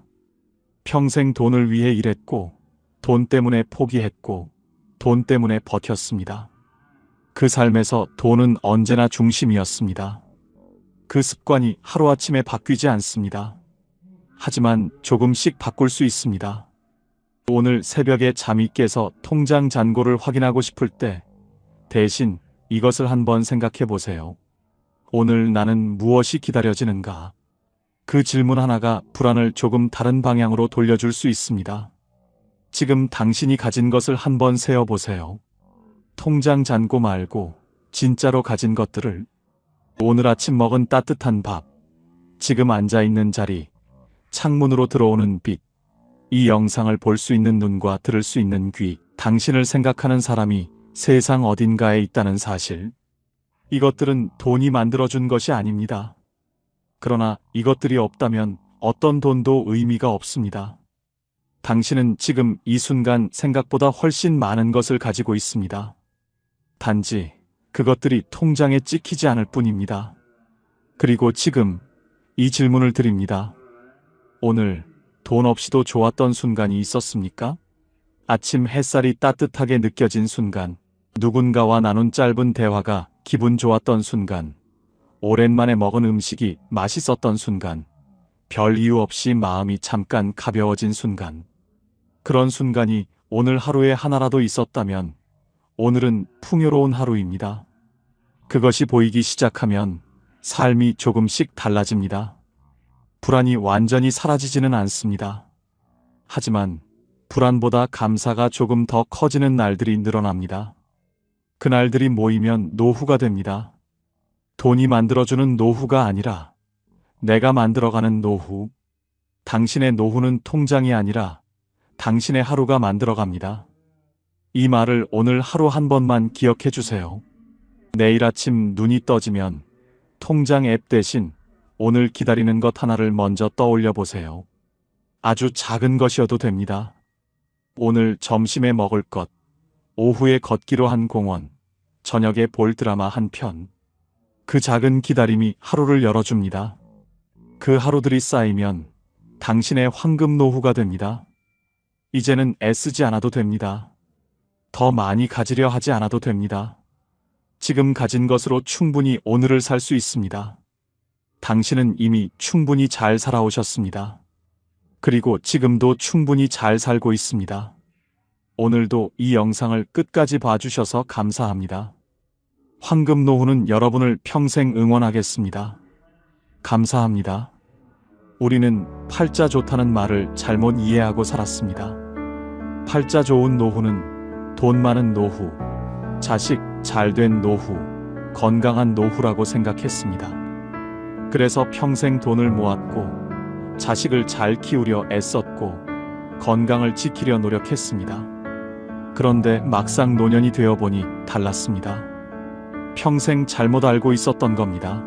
평생 돈을 위해 일했고, 돈 때문에 포기했고, 돈 때문에 버텼습니다. 그 삶에서 돈은 언제나 중심이었습니다. 그 습관이 하루아침에 바뀌지 않습니다. 하지만 조금씩 바꿀 수 있습니다. 오늘 새벽에 잠이 깨서 통장 잔고를 확인하고 싶을 때 대신 이것을 한번 생각해 보세요. 오늘 나는 무엇이 기다려지는가? 그 질문 하나가 불안을 조금 다른 방향으로 돌려줄 수 있습니다. 지금 당신이 가진 것을 한번 세어보세요. 통장 잔고 말고 진짜로 가진 것들을. 오늘 아침 먹은 따뜻한 밥, 지금 앉아있는 자리, 창문으로 들어오는 빛, 이 영상을 볼 수 있는 눈과 들을 수 있는 귀, 당신을 생각하는 사람이 세상 어딘가에 있다는 사실. 이것들은 돈이 만들어준 것이 아닙니다. 그러나 이것들이 없다면 어떤 돈도 의미가 없습니다. 당신은 지금 이 순간 생각보다 훨씬 많은 것을 가지고 있습니다. 단지 그것들이 통장에 찍히지 않을 뿐입니다. 그리고 지금 이 질문을 드립니다. 오늘 돈 없이도 좋았던 순간이 있었습니까? 아침 햇살이 따뜻하게 느껴진 순간, 누군가와 나눈 짧은 대화가 기분 좋았던 순간, 오랜만에 먹은 음식이 맛있었던 순간, 별 이유 없이 마음이 잠깐 가벼워진 순간. 그런 순간이 오늘 하루에 하나라도 있었다면 오늘은 풍요로운 하루입니다. 그것이 보이기 시작하면 삶이 조금씩 달라집니다. 불안이 완전히 사라지지는 않습니다. 하지만 불안보다 감사가 조금 더 커지는 날들이 늘어납니다. 그날들이 모이면 노후가 됩니다. 돈이 만들어주는 노후가 아니라 내가 만들어가는 노후. 당신의 노후는 통장이 아니라 당신의 하루가 만들어갑니다. 이 말을 오늘 하루 한 번만 기억해 주세요. 내일 아침 눈이 떠지면 통장 앱 대신 오늘 기다리는 것 하나를 먼저 떠올려 보세요. 아주 작은 것이어도 됩니다. 오늘 점심에 먹을 것, 오후에 걷기로 한 공원, 저녁에 볼 드라마 한 편. 그 작은 기다림이 하루를 열어줍니다. 그 하루들이 쌓이면 당신의 황금 노후가 됩니다. 이제는 애쓰지 않아도 됩니다. 더 많이 가지려 하지 않아도 됩니다. 지금 가진 것으로 충분히 오늘을 살 수 있습니다. 당신은 이미 충분히 잘 살아오셨습니다. 그리고 지금도 충분히 잘 살고 있습니다. 오늘도 이 영상을 끝까지 봐주셔서 감사합니다. 황금 노후는 여러분을 평생 응원하겠습니다. 감사합니다. 우리는 팔자 좋다는 말을 잘못 이해하고 살았습니다. 팔자 좋은 노후는 돈 많은 노후, 자식 잘된 노후, 건강한 노후라고 생각했습니다. 그래서 평생 돈을 모았고 자식을 잘 키우려 애썼고 건강을 지키려 노력했습니다. 그런데 막상 노년이 되어보니 달랐습니다. 평생 잘못 알고 있었던 겁니다.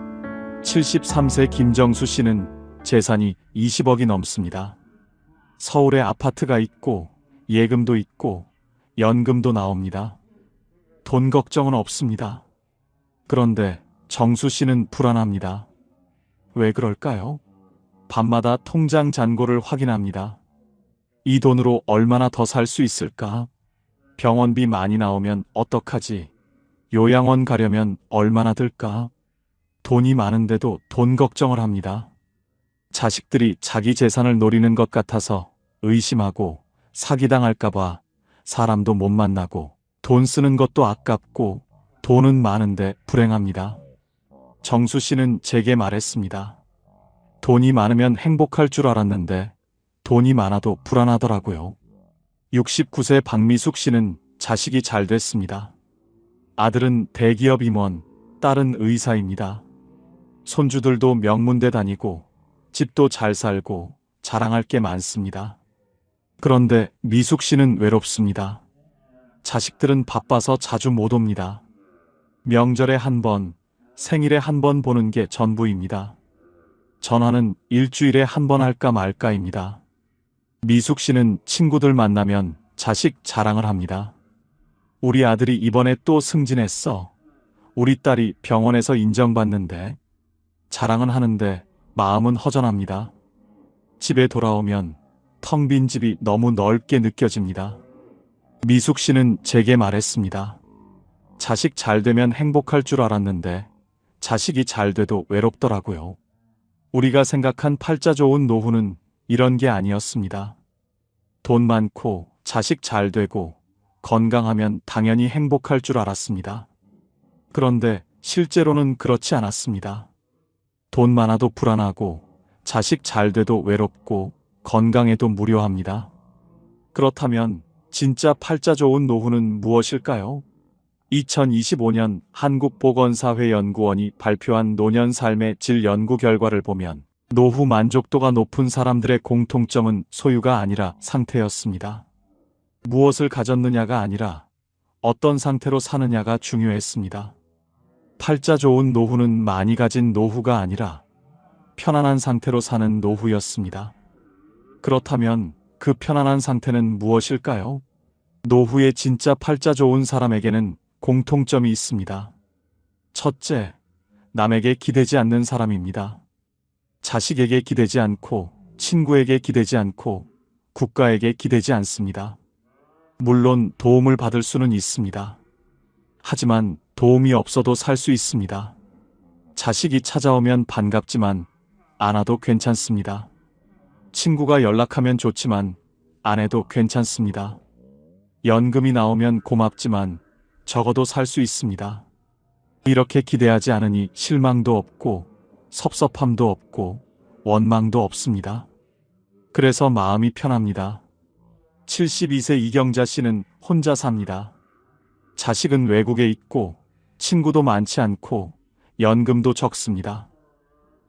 73세 김정수 씨는 재산이 20억이 넘습니다. 서울에 아파트가 있고 예금도 있고 연금도 나옵니다. 돈 걱정은 없습니다. 그런데 정수 씨는 불안합니다. 왜 그럴까요? 밤마다 통장 잔고를 확인합니다. 이 돈으로 얼마나 더 살 수 있을까? 병원비 많이 나오면 어떡하지? 요양원 가려면 얼마나 들까? 돈이 많은데도 돈 걱정을 합니다. 자식들이 자기 재산을 노리는 것 같아서 의심하고 사기당할까봐 사람도 못 만나고 돈 쓰는 것도 아깝고 돈은 많은데 불행합니다. 정수 씨는 제게 말했습니다. 돈이 많으면 행복할 줄 알았는데 돈이 많아도 불안하더라고요. 69세 박미숙 씨는 자식이 잘 됐습니다. 아들은 대기업 임원, 딸은 의사입니다. 손주들도 명문대 다니고 집도 잘 살고 자랑할 게 많습니다. 그런데 미숙 씨는 외롭습니다. 자식들은 바빠서 자주 못 옵니다. 명절에 한 번, 생일에 한 번 보는 게 전부입니다. 전화는 일주일에 한 번 할까 말까입니다. 미숙 씨는 친구들 만나면 자식 자랑을 합니다. 우리 아들이 이번에 또 승진했어. 우리 딸이 병원에서 인정받는데. 자랑은 하는데 마음은 허전합니다. 집에 돌아오면 텅 빈 집이 너무 넓게 느껴집니다. 미숙 씨는 제게 말했습니다. 자식 잘 되면 행복할 줄 알았는데 자식이 잘 돼도 외롭더라고요. 우리가 생각한 팔자 좋은 노후는 이런 게 아니었습니다. 돈 많고 자식 잘 되고 건강하면 당연히 행복할 줄 알았습니다. 그런데 실제로는 그렇지 않았습니다. 돈 많아도 불안하고 자식 잘 돼도 외롭고 건강해도 무료합니다. 그렇다면 진짜 팔자 좋은 노후는 무엇일까요? 2025년 한국보건사회연구원이 발표한 노년 삶의 질 연구 결과를 보면 노후 만족도가 높은 사람들의 공통점은 소유가 아니라 상태였습니다. 무엇을 가졌느냐가 아니라 어떤 상태로 사느냐가 중요했습니다. 팔자 좋은 노후는 많이 가진 노후가 아니라 편안한 상태로 사는 노후였습니다. 그렇다면 그 편안한 상태는 무엇일까요? 노후에 진짜 팔자 좋은 사람에게는 공통점이 있습니다. 첫째, 남에게 기대지 않는 사람입니다. 자식에게 기대지 않고, 친구에게 기대지 않고, 국가에게 기대지 않습니다. 물론 도움을 받을 수는 있습니다. 하지만 도움이 없어도 살 수 있습니다. 자식이 찾아오면 반갑지만 안 와도 괜찮습니다. 친구가 연락하면 좋지만 안 해도 괜찮습니다. 연금이 나오면 고맙지만 적어도 살 수 있습니다. 이렇게 기대하지 않으니 실망도 없고 섭섭함도 없고 원망도 없습니다. 그래서 마음이 편합니다. 72세 이경자 씨는 혼자 삽니다. 자식은 외국에 있고 친구도 많지 않고 연금도 적습니다.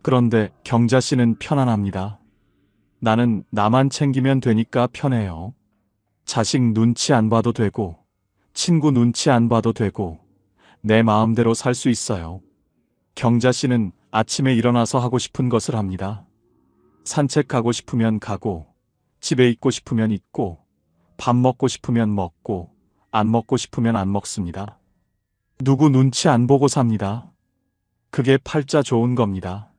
그런데 경자 씨는 편안합니다. 나는 나만 챙기면 되니까 편해요. 자식 눈치 안 봐도 되고 친구 눈치 안 봐도 되고 내 마음대로 살 수 있어요. 경자 씨는 아침에 일어나서 하고 싶은 것을 합니다. 산책 가고 싶으면 가고 집에 있고 싶으면 있고 밥 먹고 싶으면 먹고 안 먹고 싶으면 안 먹습니다. 누구 눈치 안 보고 삽니다. 그게 팔자 좋은 겁니다.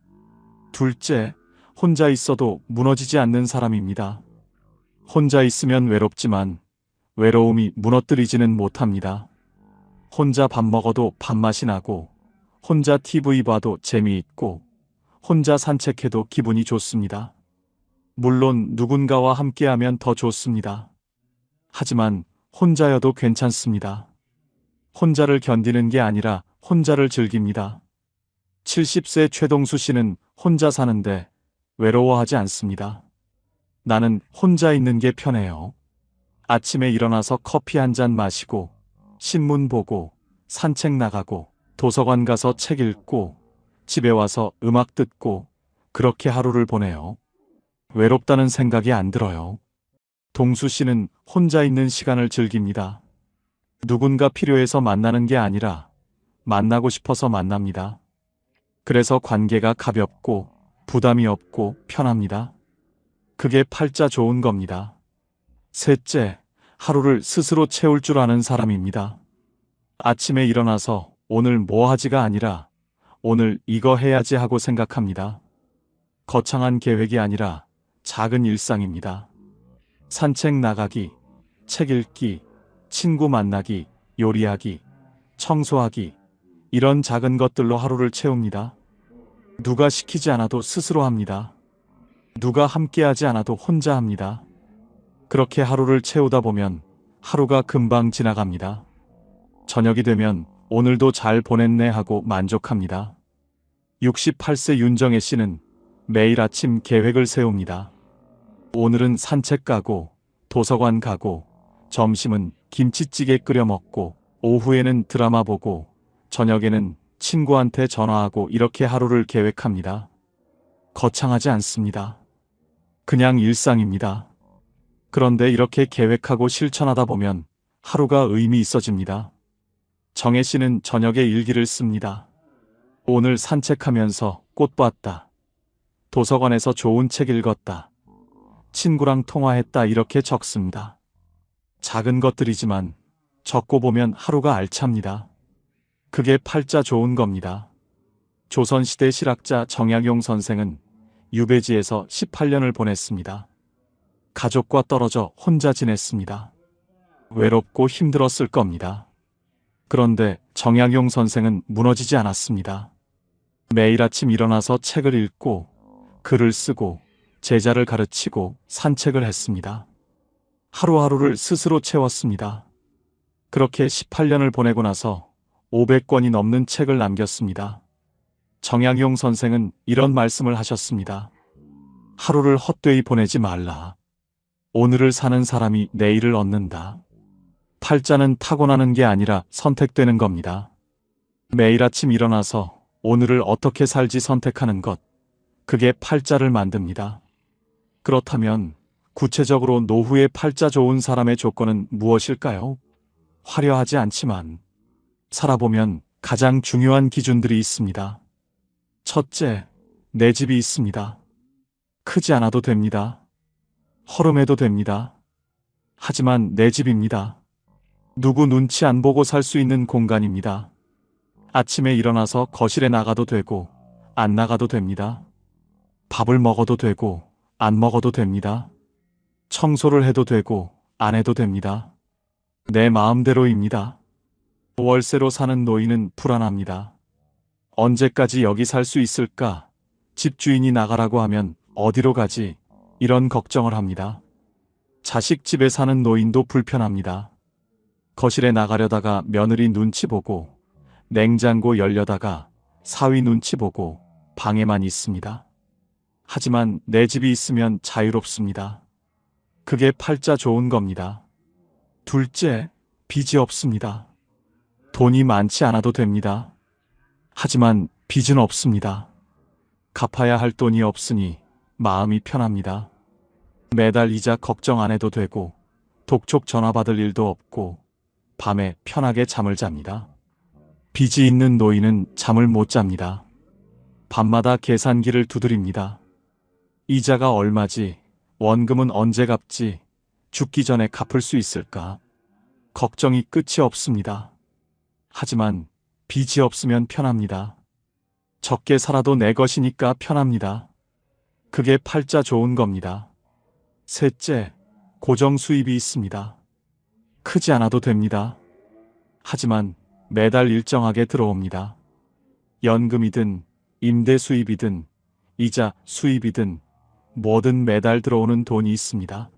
둘째, 혼자 있어도 무너지지 않는 사람입니다. 혼자 있으면 외롭지만 외로움이 무너뜨리지는 못합니다. 혼자 밥 먹어도 밥맛이 나고 혼자 TV 봐도 재미있고 혼자 산책해도 기분이 좋습니다. 물론 누군가와 함께하면 더 좋습니다. 하지만 혼자여도 괜찮습니다. 혼자를 견디는 게 아니라 혼자를 즐깁니다. 70세 최동수 씨는 혼자 사는데 외로워하지 않습니다. 나는 혼자 있는 게 편해요. 아침에 일어나서 커피 한 잔 마시고 신문 보고 산책 나가고 도서관 가서 책 읽고 집에 와서 음악 듣고 그렇게 하루를 보내요. 외롭다는 생각이 안 들어요. 동수 씨는 혼자 있는 시간을 즐깁니다. 누군가 필요해서 만나는 게 아니라 만나고 싶어서 만납니다. 그래서 관계가 가볍고 부담이 없고 편합니다. 그게 팔자 좋은 겁니다. 셋째, 하루를 스스로 채울 줄 아는 사람입니다. 아침에 일어나서 오늘 뭐 하지가 아니라 오늘 이거 해야지 하고 생각합니다. 거창한 계획이 아니라 작은 일상입니다. 산책 나가기, 책 읽기, 친구 만나기, 요리하기, 청소하기, 이런 작은 것들로 하루를 채웁니다. 누가 시키지 않아도 스스로 합니다. 누가 함께하지 않아도 혼자 합니다. 그렇게 하루를 채우다 보면 하루가 금방 지나갑니다. 저녁이 되면 오늘도 잘 보냈네 하고 만족합니다. 68세 윤정혜 씨는 매일 아침 계획을 세웁니다. 오늘은 산책 가고, 도서관 가고, 점심은 김치찌개 끓여 먹고, 오후에는 드라마 보고, 저녁에는 친구한테 전화하고 이렇게 하루를 계획합니다. 거창하지 않습니다. 그냥 일상입니다. 그런데 이렇게 계획하고 실천하다 보면 하루가 의미 있어집니다. 정혜 씨는 저녁에 일기를 씁니다. 오늘 산책하면서 꽃 봤다. 도서관에서 좋은 책 읽었다. 친구랑 통화했다 이렇게 적습니다. 작은 것들이지만 적고 보면 하루가 알찹니다. 그게 팔자 좋은 겁니다. 조선시대 실학자 정약용 선생은 유배지에서 18년을 보냈습니다. 가족과 떨어져 혼자 지냈습니다. 외롭고 힘들었을 겁니다. 그런데 정약용 선생은 무너지지 않았습니다. 매일 아침 일어나서 책을 읽고 글을 쓰고 제자를 가르치고 산책을 했습니다. 하루하루를 스스로 채웠습니다. 그렇게 18년을 보내고 나서 500권이 넘는 책을 남겼습니다. 정약용 선생은 이런 말씀을 하셨습니다. 하루를 헛되이 보내지 말라. 오늘을 사는 사람이 내일을 얻는다. 팔자는 타고나는 게 아니라 선택되는 겁니다. 매일 아침 일어나서 오늘을 어떻게 살지 선택하는 것, 그게 팔자를 만듭니다. 그렇다면 구체적으로 노후에 팔자 좋은 사람의 조건은 무엇일까요? 화려하지 않지만 살아보면 가장 중요한 기준들이 있습니다. 첫째, 내 집이 있습니다. 크지 않아도 됩니다. 허름해도 됩니다. 하지만 내 집입니다. 누구 눈치 안 보고 살 수 있는 공간입니다. 아침에 일어나서 거실에 나가도 되고 안 나가도 됩니다. 밥을 먹어도 되고 안 먹어도 됩니다. 청소를 해도 되고 안 해도 됩니다. 내 마음대로입니다. 월세로 사는 노인은 불안합니다. 언제까지 여기 살 수 있을까? 집주인이 나가라고 하면 어디로 가지? 이런 걱정을 합니다. 자식 집에 사는 노인도 불편합니다. 거실에 나가려다가 며느리 눈치 보고 냉장고 열려다가 사위 눈치 보고 방에만 있습니다. 하지만 내 집이 있으면 자유롭습니다. 그게 팔자 좋은 겁니다. 둘째, 빚이 없습니다. 돈이 많지 않아도 됩니다. 하지만 빚은 없습니다. 갚아야 할 돈이 없으니 마음이 편합니다. 매달 이자 걱정 안 해도 되고 독촉 전화 받을 일도 없고 밤에 편하게 잠을 잡니다. 빚이 있는 노인은 잠을 못 잡니다. 밤마다 계산기를 두드립니다. 이자가 얼마지? 원금은 언제 갚지? 죽기 전에 갚을 수 있을까? 걱정이 끝이 없습니다. 하지만 빚이 없으면 편합니다. 적게 살아도 내 것이니까 편합니다. 그게 팔자 좋은 겁니다. 셋째, 고정 수입이 있습니다. 크지 않아도 됩니다. 하지만 매달 일정하게 들어옵니다. 연금이든 임대 수입이든 이자 수입이든 뭐든 매달 들어오는 돈이 있습니다.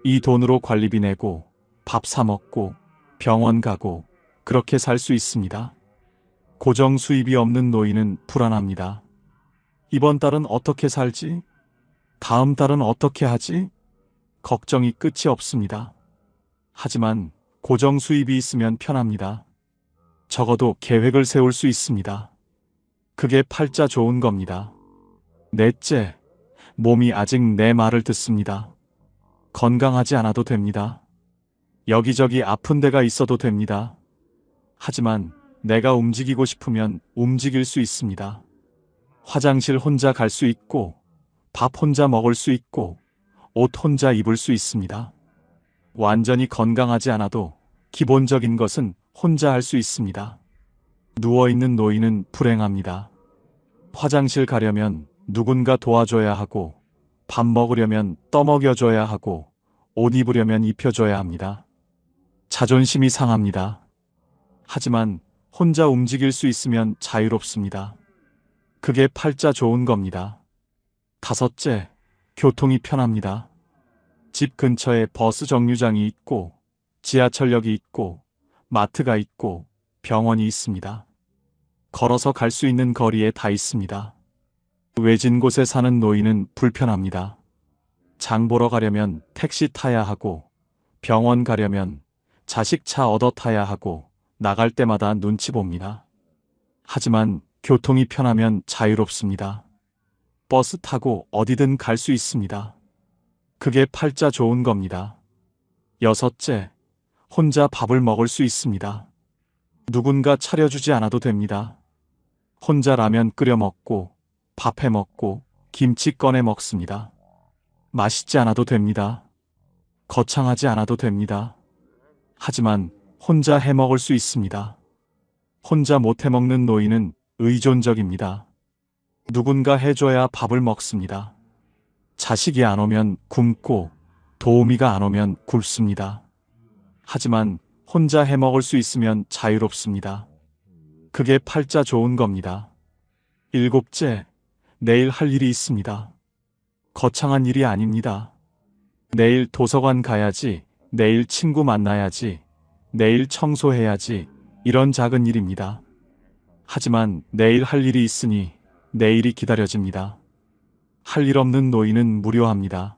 이 돈으로 관리비 내고 밥 사 먹고 병원 가고 그렇게 살 수 있습니다. 고정 수입이 없는 노인은 불안합니다. 이번 달은 어떻게 살지? 다음 달은 어떻게 하지? 걱정이 끝이 없습니다. 하지만 고정 수입이 있으면 편합니다. 적어도 계획을 세울 수 있습니다. 그게 팔자 좋은 겁니다. 넷째, 몸이 아직 내 말을 듣습니다. 건강하지 않아도 됩니다. 여기저기 아픈 데가 있어도 됩니다. 하지만 내가 움직이고 싶으면 움직일 수 있습니다. 화장실 혼자 갈 수 있고, 밥 혼자 먹을 수 있고, 옷 혼자 입을 수 있습니다. 완전히 건강하지 않아도 기본적인 것은 혼자 할 수 있습니다. 누워있는 노인은 불행합니다. 화장실 가려면 누군가 도와줘야 하고, 밥 먹으려면 떠먹여줘야 하고, 옷 입으려면 입혀줘야 합니다. 자존심이 상합니다. 하지만 혼자 움직일 수 있으면 자유롭습니다. 그게 팔자 좋은 겁니다. 다섯째, 교통이 편합니다. 집 근처에 버스 정류장이 있고, 지하철역이 있고, 마트가 있고, 병원이 있습니다. 걸어서 갈 수 있는 거리에 다 있습니다. 외진 곳에 사는 노인은 불편합니다. 장 보러 가려면 택시 타야 하고, 병원 가려면 자식 차 얻어 타야 하고, 나갈 때마다 눈치 봅니다. 하지만 교통이 편하면 자유롭습니다. 버스 타고 어디든 갈 수 있습니다. 그게 팔자 좋은 겁니다. 여섯째, 혼자 밥을 먹을 수 있습니다. 누군가 차려주지 않아도 됩니다. 혼자 라면 끓여 먹고, 밥 해 먹고, 김치 꺼내 먹습니다. 맛있지 않아도 됩니다. 거창하지 않아도 됩니다. 하지만 혼자 해 먹을 수 있습니다. 혼자 못 해 먹는 노인은 의존적입니다. 누군가 해줘야 밥을 먹습니다. 자식이 안 오면 굶고 도우미가 안 오면 굶습니다. 하지만 혼자 해 먹을 수 있으면 자유롭습니다. 그게 팔자 좋은 겁니다. 일곱째, 내일 할 일이 있습니다. 거창한 일이 아닙니다. 내일 도서관 가야지, 내일 친구 만나야지, 내일 청소해야지, 이런 작은 일입니다. 하지만 내일 할 일이 있으니 내일이 기다려집니다. 할 일 없는 노인은 무료합니다.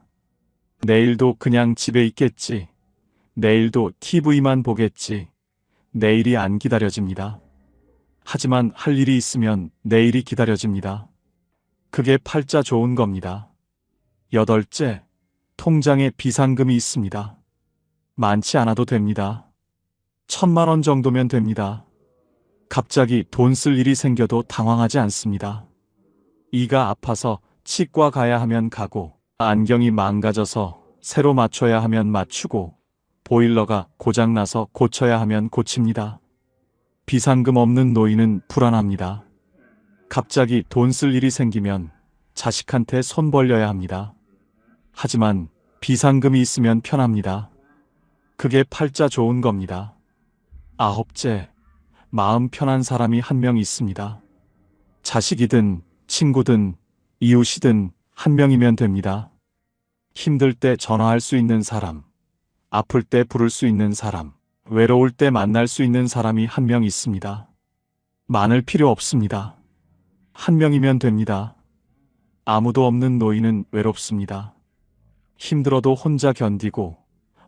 내일도 그냥 집에 있겠지. 내일도 TV만 보겠지. 내일이 안 기다려집니다. 하지만 할 일이 있으면 내일이 기다려집니다. 그게 팔자 좋은 겁니다. 여덟째, 통장에 비상금이 있습니다. 많지 않아도 됩니다. 1,000만 원 정도면 됩니다. 갑자기 돈 쓸 일이 생겨도 당황하지 않습니다. 이가 아파서 치과 가야 하면 가고, 안경이 망가져서 새로 맞춰야 하면 맞추고, 보일러가 고장나서 고쳐야 하면 고칩니다. 비상금 없는 노인은 불안합니다. 갑자기 돈 쓸 일이 생기면 자식한테 손 벌려야 합니다. 하지만 비상금이 있으면 편합니다. 그게 팔자 좋은 겁니다. 아홉째, 마음 편한 사람이 한 명 있습니다. 자식이든 친구든 이웃이든 한 명이면 됩니다. 힘들 때 전화할 수 있는 사람, 아플 때 부를 수 있는 사람, 외로울 때 만날 수 있는 사람이 한 명 있습니다. 많을 필요 없습니다. 한 명이면 됩니다. 아무도 없는 노인은 외롭습니다. 힘들어도 혼자 견디고,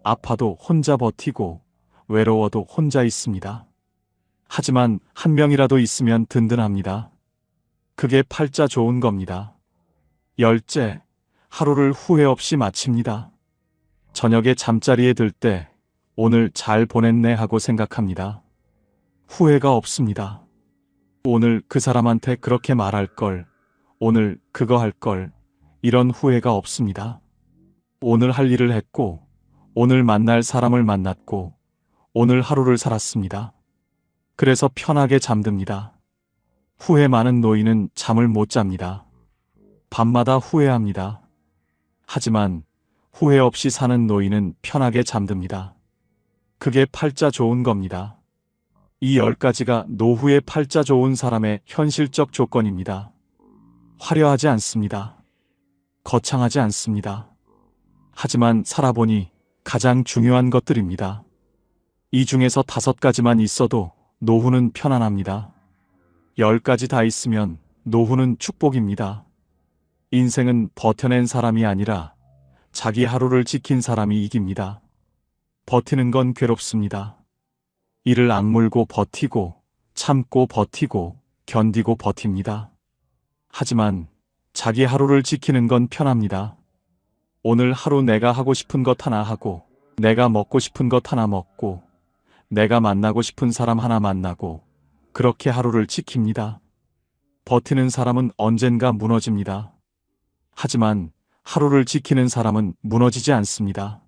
아파도 혼자 버티고, 외로워도 혼자 있습니다. 하지만 한 명이라도 있으면 든든합니다. 그게 팔자 좋은 겁니다. 열째, 하루를 후회 없이 마칩니다. 저녁에 잠자리에 들 때 오늘 잘 보냈네 하고 생각합니다. 후회가 없습니다. 오늘 그 사람한테 그렇게 말할 걸, 오늘 그거 할 걸, 이런 후회가 없습니다. 오늘 할 일을 했고, 오늘 만날 사람을 만났고, 오늘 하루를 살았습니다. 그래서 편하게 잠듭니다. 후회 많은 노인은 잠을 못 잡니다. 밤마다 후회합니다. 하지만 후회 없이 사는 노인은 편하게 잠듭니다. 그게 팔자 좋은 겁니다. 이 10가지가 노후에 팔자 좋은 사람의 현실적 조건입니다. 화려하지 않습니다. 거창하지 않습니다. 하지만 살아보니 가장 중요한 것들입니다. 이 중에서 5가지만 있어도 노후는 편안합니다. 10가지 다 있으면 노후는 축복입니다. 인생은 버텨낸 사람이 아니라 자기 하루를 지킨 사람이 이깁니다. 버티는 건 괴롭습니다. 이를 악물고 버티고, 참고 버티고, 견디고 버팁니다. 하지만 자기 하루를 지키는 건 편합니다. 오늘 하루 내가 하고 싶은 것 하나 하고, 내가 먹고 싶은 것 하나 먹고, 내가 만나고 싶은 사람 하나 만나고, 그렇게 하루를 지킵니다. 버티는 사람은 언젠가 무너집니다. 하지만 하루를 지키는 사람은 무너지지 않습니다.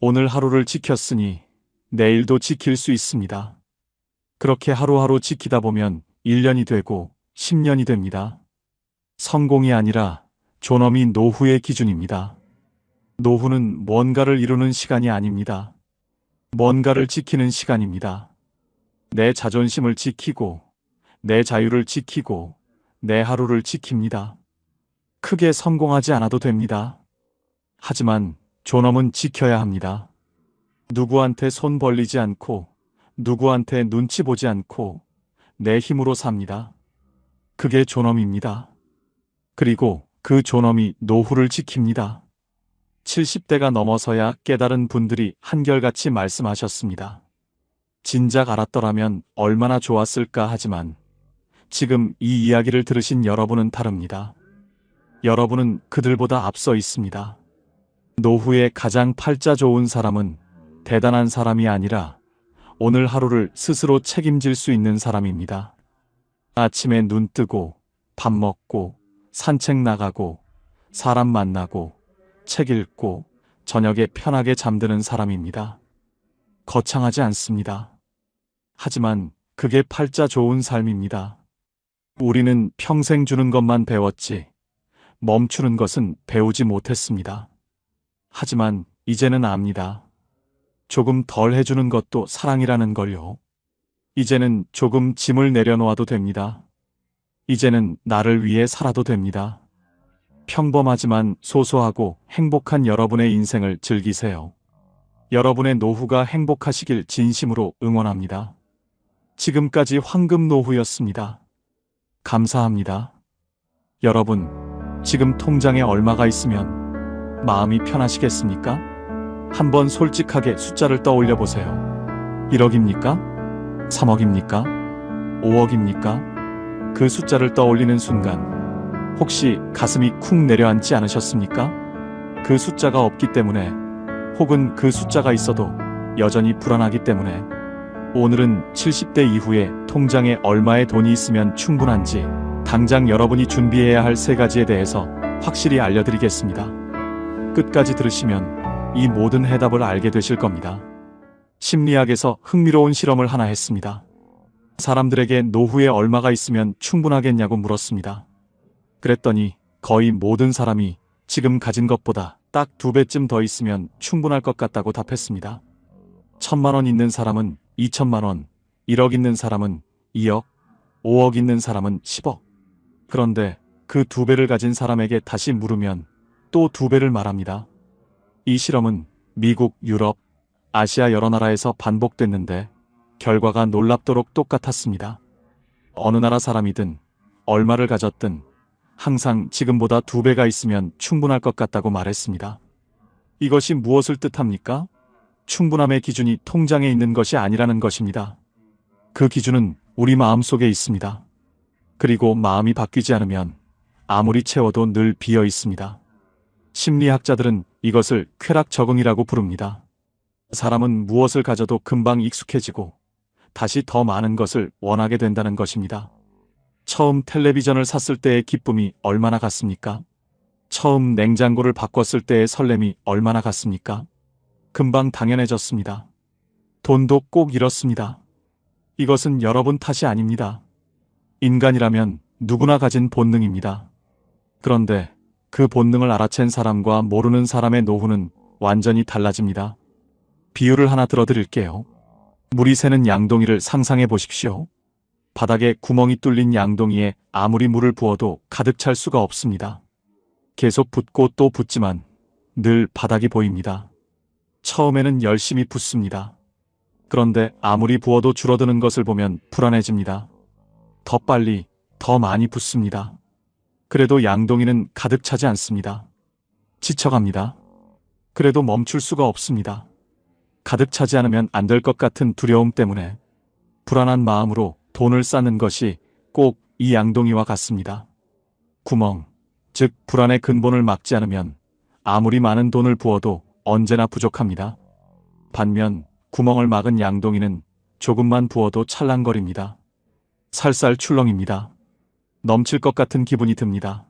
오늘 하루를 지켰으니 내일도 지킬 수 있습니다. 그렇게 하루하루 지키다 보면 1년이 되고 10년이 됩니다. 성공이 아니라 존엄이 노후의 기준입니다. 노후는 뭔가를 이루는 시간이 아닙니다. 뭔가를 지키는 시간입니다. 내 자존심을 지키고, 내 자유를 지키고, 내 하루를 지킵니다. 크게 성공하지 않아도 됩니다. 하지만 존엄은 지켜야 합니다. 누구한테 손 벌리지 않고, 누구한테 눈치 보지 않고, 내 힘으로 삽니다. 그게 존엄입니다. 그리고 그 존엄이 노후를 지킵니다. 70대가 넘어서야 깨달은 분들이 한결같이 말씀하셨습니다. 진작 알았더라면 얼마나 좋았을까 하지만 지금 이 이야기를 들으신 여러분은 다릅니다. 여러분은 그들보다 앞서 있습니다. 노후에 가장 팔자 좋은 사람은 대단한 사람이 아니라 오늘 하루를 스스로 책임질 수 있는 사람입니다. 아침에 눈 뜨고 밥 먹고 산책 나가고 사람 만나고 책 읽고 저녁에 편하게 잠드는 사람입니다. 거창하지 않습니다. 하지만 그게 팔자 좋은 삶입니다. 우리는 평생 주는 것만 배웠지 멈추는 것은 배우지 못했습니다. 하지만 이제는 압니다. 조금 덜 해주는 것도 사랑이라는 걸요. 이제는 조금 짐을 내려놓아도 됩니다. 이제는 나를 위해 살아도 됩니다. 평범하지만 소소하고 행복한 여러분의 인생을 즐기세요. 여러분의 노후가 행복하시길 진심으로 응원합니다. 지금까지 황금 노후였습니다. 감사합니다. 여러분, 지금 통장에 얼마가 있으면 마음이 편하시겠습니까? 한번 솔직하게 숫자를 떠올려 보세요. 1억입니까? 3억입니까? 5억입니까? 그 숫자를 떠올리는 순간 혹시 가슴이 쿵 내려앉지 않으셨습니까? 그 숫자가 없기 때문에 혹은 그 숫자가 있어도 여전히 불안하기 때문에 오늘은 70대 이후에 통장에 얼마의 돈이 있으면 충분한지 당장 여러분이 준비해야 할 3가지에 대해서 확실히 알려드리겠습니다. 끝까지 들으시면 이 모든 해답을 알게 되실 겁니다. 심리학에서 흥미로운 실험을 하나 했습니다. 사람들에게 노후에 얼마가 있으면 충분하겠냐고 물었습니다. 그랬더니 거의 모든 사람이 지금 가진 것보다 딱 2배쯤 더 있으면 충분할 것 같다고 답했습니다. 1,000만 원 있는 사람은 2,000만 원, 1억 있는 사람은 2억, 5억 있는 사람은 10억. 그런데 그 2배를 가진 사람에게 다시 물으면 또 2배를 말합니다. 이 실험은 미국, 유럽, 아시아 여러 나라에서 반복됐는데 결과가 놀랍도록 똑같았습니다. 어느 나라 사람이든 얼마를 가졌든 항상 지금보다 2배가 있으면 충분할 것 같다고 말했습니다. 이것이 무엇을 뜻합니까? 충분함의 기준이 통장에 있는 것이 아니라는 것입니다. 그 기준은 우리 마음속에 있습니다. 그리고 마음이 바뀌지 않으면 아무리 채워도 늘 비어 있습니다. 심리학자들은 이것을 쾌락 적응이라고 부릅니다. 사람은 무엇을 가져도 금방 익숙해지고 다시 더 많은 것을 원하게 된다는 것입니다. 처음 텔레비전을 샀을 때의 기쁨이 얼마나 같습니까? 처음 냉장고를 바꿨을 때의 설렘이 얼마나 같습니까? 금방 당연해졌습니다. 돈도 꼭 이렇습니다. 이것은 여러분 탓이 아닙니다. 인간이라면 누구나 가진 본능입니다. 그런데 그 본능을 알아챈 사람과 모르는 사람의 노후는 완전히 달라집니다. 비유를 하나 들어드릴게요. 물이 새는 양동이를 상상해 보십시오. 바닥에 구멍이 뚫린 양동이에 아무리 물을 부어도 가득 찰 수가 없습니다. 계속 붓고 또 붓지만 늘 바닥이 보입니다. 처음에는 열심히 붓습니다. 그런데 아무리 부어도 줄어드는 것을 보면 불안해집니다. 더 빨리, 더 많이 붓습니다. 그래도 양동이는 가득 차지 않습니다. 지쳐갑니다. 그래도 멈출 수가 없습니다. 가득 차지 않으면 안 될 것 같은 두려움 때문에 불안한 마음으로 돈을 쌓는 것이 꼭 이 양동이와 같습니다. 구멍, 즉 불안의 근본을 막지 않으면 아무리 많은 돈을 부어도 언제나 부족합니다. 반면 구멍을 막은 양동이는 조금만 부어도 찰랑거립니다. 살살 출렁입니다. 넘칠 것 같은 기분이 듭니다.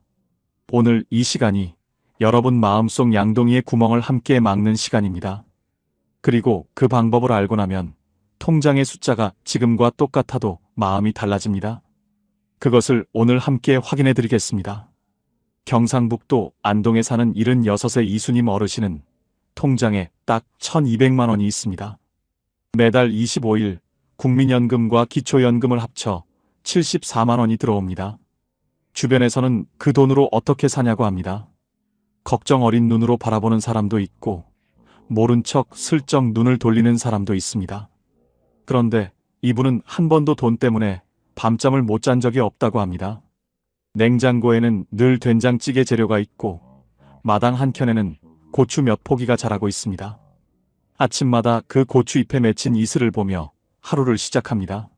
오늘 이 시간이 여러분 마음속 양동이의 구멍을 함께 막는 시간입니다. 그리고 그 방법을 알고 나면 통장의 숫자가 지금과 똑같아도 마음이 달라집니다. 그것을 오늘 함께 확인해 드리겠습니다. 경상북도 안동에 사는 76세 이수님 어르신은 통장에 딱 1,200만 원이 있습니다. 매달 25일 국민연금과 기초연금을 합쳐 74만 원이 들어옵니다. 주변에서는 그 돈으로 어떻게 사냐고 합니다. 걱정 어린 눈으로 바라보는 사람도 있고 모른 척 슬쩍 눈을 돌리는 사람도 있습니다. 그런데 이분은 한 번도 돈 때문에 밤잠을 못 잔 적이 없다고 합니다. 냉장고에는 늘 된장찌개 재료가 있고 마당 한켠에는 고추 몇 포기가 자라고 있습니다. 아침마다 그 고추 잎에 맺힌 이슬을 보며 하루를 시작합니다.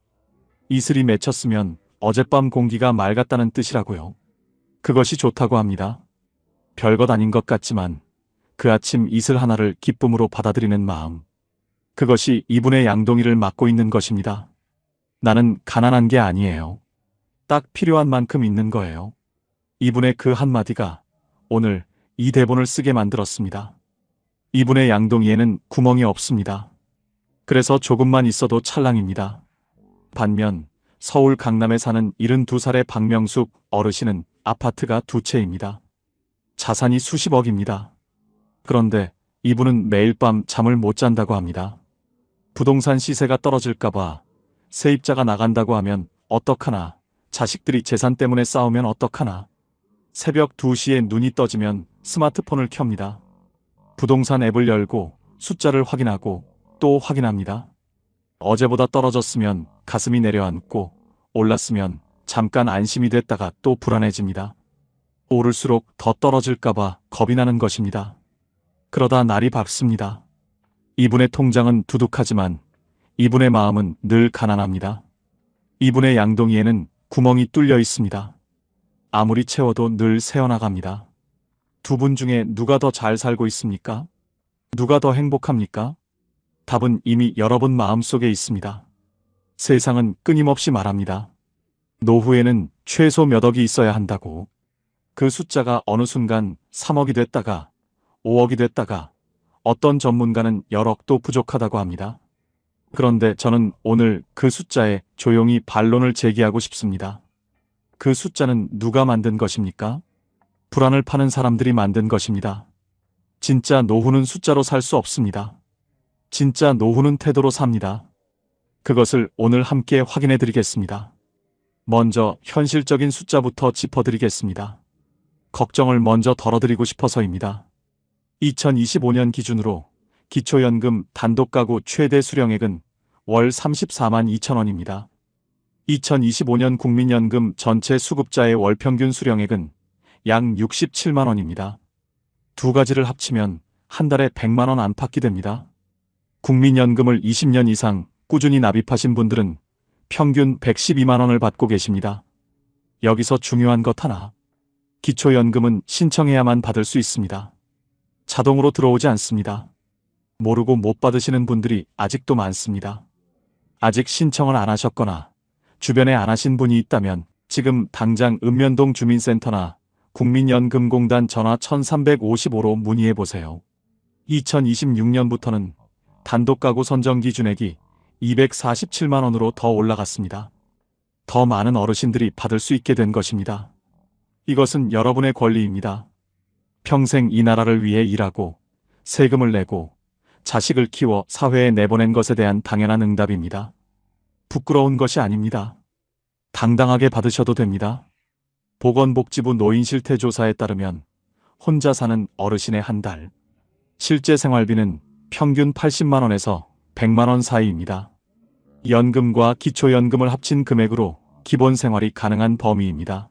이슬이 맺혔으면 어젯밤 공기가 맑았다는 뜻이라고요. 그것이 좋다고 합니다. 별것 아닌 것 같지만 그 아침 이슬 하나를 기쁨으로 받아들이는 마음. 그것이 이분의 양동이를 막고 있는 것입니다. 나는 가난한 게 아니에요. 딱 필요한 만큼 있는 거예요. 이분의 그 한마디가 오늘 이 대본을 쓰게 만들었습니다. 이분의 양동이에는 구멍이 없습니다. 그래서 조금만 있어도 찰랑입니다. 반면 서울 강남에 사는 72살의 박명숙 어르신은 아파트가 2채입니다. 자산이 수십억입니다. 그런데 이분은 매일 밤 잠을 못 잔다고 합니다. 부동산 시세가 떨어질까봐, 세입자가 나간다고 하면 어떡하나, 자식들이 재산 때문에 싸우면 어떡하나, 새벽 2시에 눈이 떠지면 스마트폰을 켭니다. 부동산 앱을 열고 숫자를 확인하고 또 확인합니다. 어제보다 떨어졌으면 가슴이 내려앉고 올랐으면 잠깐 안심이 됐다가 또 불안해집니다. 오를수록 더 떨어질까봐 겁이 나는 것입니다. 그러다 날이 밝습니다. 이분의 통장은 두둑하지만 이분의 마음은 늘 가난합니다. 이분의 양동이에는 구멍이 뚫려 있습니다. 아무리 채워도 늘 새어나갑니다. 두 분 중에 누가 더 잘 살고 있습니까? 누가 더 행복합니까? 답은 이미 여러분 마음속에 있습니다. 세상은 끊임없이 말합니다. 노후에는 최소 몇 억이 있어야 한다고. 그 숫자가 어느 순간 3억이 됐다가 5억이 됐다가 어떤 전문가는 열억도 부족하다고 합니다. 그런데 저는 오늘 그 숫자에 조용히 반론을 제기하고 싶습니다. 그 숫자는 누가 만든 것입니까? 불안을 파는 사람들이 만든 것입니다. 진짜 노후는 숫자로 살 수 없습니다. 진짜 노후는 태도로 삽니다. 그것을 오늘 함께 확인해 드리겠습니다. 먼저 현실적인 숫자부터 짚어드리겠습니다. 걱정을 먼저 덜어드리고 싶어서입니다. 2025년 기준으로 기초연금 단독가구 최대 수령액은 월 34만 2천 원입니다. 2025년 국민연금 전체 수급자의 월 평균 수령액은 약 67만 원입니다. 두 가지를 합치면 한 달에 100만 원 안팎이 됩니다. 국민연금을 20년 이상 꾸준히 납입하신 분들은 평균 112만 원을 받고 계십니다. 여기서 중요한 것 하나. 기초연금은 신청해야만 받을 수 있습니다. 자동으로 들어오지 않습니다. 모르고 못 받으시는 분들이 아직도 많습니다. 아직 신청을 안 하셨거나 주변에 안 하신 분이 있다면 지금 당장 읍면동 주민센터나 국민연금공단 전화 1355로 문의해 보세요. 2026년부터는 단독가구 선정 기준액이 247만 원으로 더 올라갔습니다. 더 많은 어르신들이 받을 수 있게 된 것입니다. 이것은 여러분의 권리입니다. 평생 이 나라를 위해 일하고 세금을 내고 자식을 키워 사회에 내보낸 것에 대한 당연한 응답입니다. 부끄러운 것이 아닙니다. 당당하게 받으셔도 됩니다. 보건복지부 노인실태조사에 따르면 혼자 사는 어르신의 한 달 실제 생활비는 평균 80만 원에서 100만 원 사이입니다. 연금과 기초연금을 합친 금액으로 기본 생활이 가능한 범위입니다.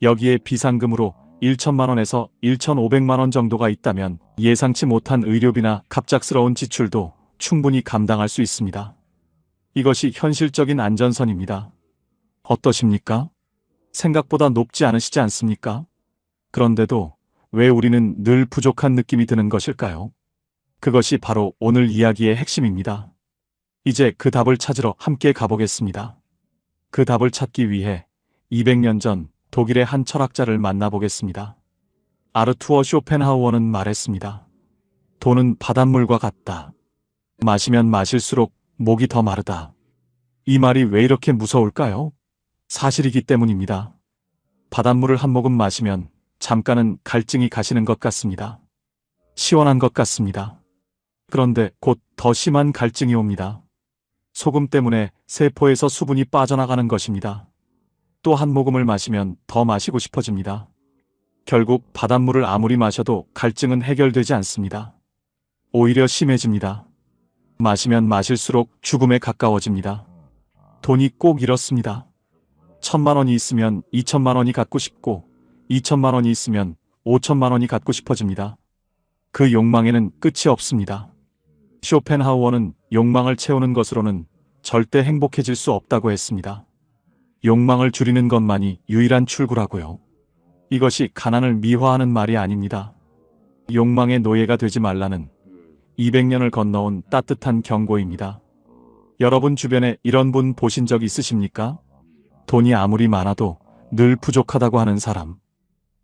여기에 비상금으로 1천만 원에서 1,500만 원 정도가 있다면 예상치 못한 의료비나 갑작스러운 지출도 충분히 감당할 수 있습니다. 이것이 현실적인 안전선입니다. 어떠십니까? 생각보다 높지 않으시지 않습니까? 그런데도 왜 우리는 늘 부족한 느낌이 드는 것일까요? 그것이 바로 오늘 이야기의 핵심입니다. 이제 그 답을 찾으러 함께 가보겠습니다. 그 답을 찾기 위해 200년 전 독일의 한 철학자를 만나보겠습니다. 아르투어 쇼펜하우어는 말했습니다. 돈은 바닷물과 같다. 마시면 마실수록 목이 더 마르다. 이 말이 왜 이렇게 무서울까요? 사실이기 때문입니다. 바닷물을 한 모금 마시면 잠깐은 갈증이 가시는 것 같습니다. 시원한 것 같습니다. 그런데 곧 더 심한 갈증이 옵니다. 소금 때문에 세포에서 수분이 빠져나가는 것입니다. 또 한 모금을 마시면 더 마시고 싶어집니다. 결국 바닷물을 아무리 마셔도 갈증은 해결되지 않습니다. 오히려 심해집니다. 마시면 마실수록 죽음에 가까워집니다. 돈이 꼭 이렇습니다. 1,000만 원이 있으면 2,000만 원이 갖고 싶고 2,000만 원이 있으면 5,000만 원이 갖고 싶어집니다. 그 욕망에는 끝이 없습니다. 쇼펜하우어는 욕망을 채우는 것으로는 절대 행복해질 수 없다고 했습니다. 욕망을 줄이는 것만이 유일한 출구라고요. 이것이 가난을 미화하는 말이 아닙니다. 욕망의 노예가 되지 말라는 200년을 건너온 따뜻한 경고입니다. 여러분 주변에 이런 분 보신 적 있으십니까? 돈이 아무리 많아도 늘 부족하다고 하는 사람.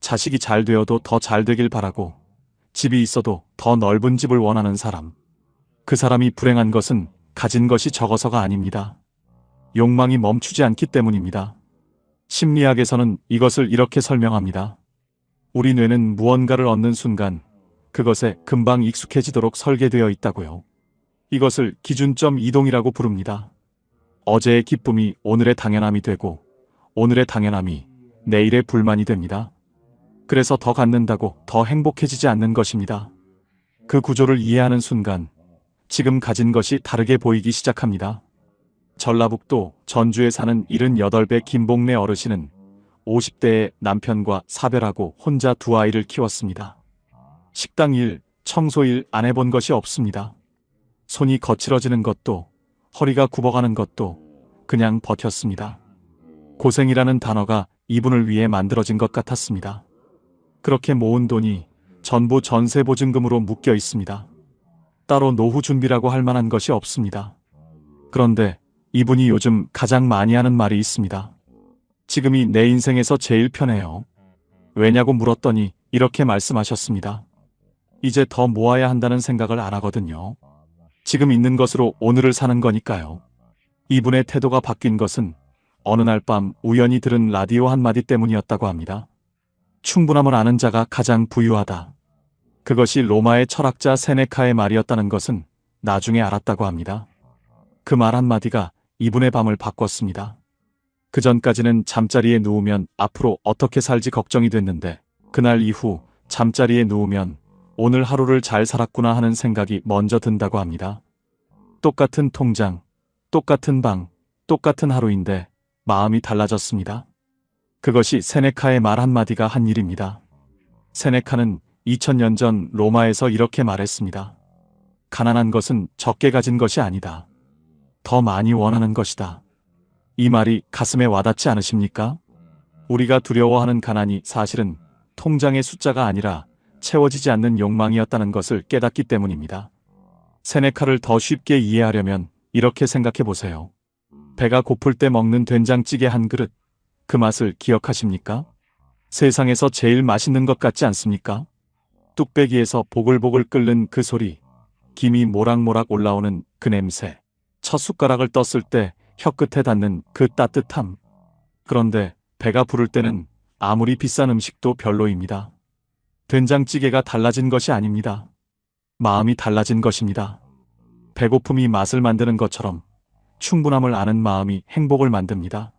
자식이 잘 되어도 더 잘 되길 바라고 집이 있어도 더 넓은 집을 원하는 사람. 그 사람이 불행한 것은 가진 것이 적어서가 아닙니다. 욕망이 멈추지 않기 때문입니다. 심리학에서는 이것을 이렇게 설명합니다. 우리 뇌는 무언가를 얻는 순간 그것에 금방 익숙해지도록 설계되어 있다고요. 이것을 기준점 이동이라고 부릅니다. 어제의 기쁨이 오늘의 당연함이 되고 오늘의 당연함이 내일의 불만이 됩니다. 그래서 더 갖는다고 더 행복해지지 않는 것입니다. 그 구조를 이해하는 순간 지금 가진 것이 다르게 보이기 시작합니다. 전라북도 전주에 사는 78배 김복래 어르신은 50대에 남편과 사별하고 혼자 두 아이를 키웠습니다. 식당 일, 청소 일 안 해본 것이 없습니다. 손이 거칠어지는 것도 허리가 굽어가는 것도 그냥 버텼습니다. 고생이라는 단어가 이분을 위해 만들어진 것 같았습니다. 그렇게 모은 돈이 전부 전세보증금으로 묶여 있습니다. 따로 노후 준비라고 할 만한 것이 없습니다. 그런데 이분이 요즘 가장 많이 하는 말이 있습니다. 지금이 내 인생에서 제일 편해요. 왜냐고 물었더니 이렇게 말씀하셨습니다. 이제 더 모아야 한다는 생각을 안 하거든요. 지금 있는 것으로 오늘을 사는 거니까요. 이분의 태도가 바뀐 것은 어느 날 밤 우연히 들은 라디오 한마디 때문이었다고 합니다. 충분함을 아는 자가 가장 부유하다. 그것이 로마의 철학자 세네카의 말이었다는 것은 나중에 알았다고 합니다. 그 말 한마디가 이분의 밤을 바꿨습니다. 그 전까지는 잠자리에 누우면 앞으로 어떻게 살지 걱정이 됐는데 그날 이후 잠자리에 누우면 오늘 하루를 잘 살았구나 하는 생각이 먼저 든다고 합니다. 똑같은 통장, 똑같은 방, 똑같은 하루인데 마음이 달라졌습니다. 그것이 세네카의 말 한마디가 한 일입니다. 세네카는 2000년 전 로마에서 이렇게 말했습니다. 가난한 것은 적게 가진 것이 아니다. 더 많이 원하는 것이다. 이 말이 가슴에 와닿지 않으십니까? 우리가 두려워하는 가난이 사실은 통장의 숫자가 아니라 채워지지 않는 욕망이었다는 것을 깨닫기 때문입니다. 세네카를 더 쉽게 이해하려면 이렇게 생각해 보세요. 배가 고플 때 먹는 된장찌개 한 그릇, 그 맛을 기억하십니까? 세상에서 제일 맛있는 것 같지 않습니까? 뚝배기에서 보글보글 끓는 그 소리, 김이 모락모락 올라오는 그 냄새, 첫 숟가락을 떴을 때 혀끝에 닿는 그 따뜻함. 그런데 배가 부를 때는 아무리 비싼 음식도 별로입니다. 된장찌개가 달라진 것이 아닙니다. 마음이 달라진 것입니다. 배고픔이 맛을 만드는 것처럼 충분함을 아는 마음이 행복을 만듭니다.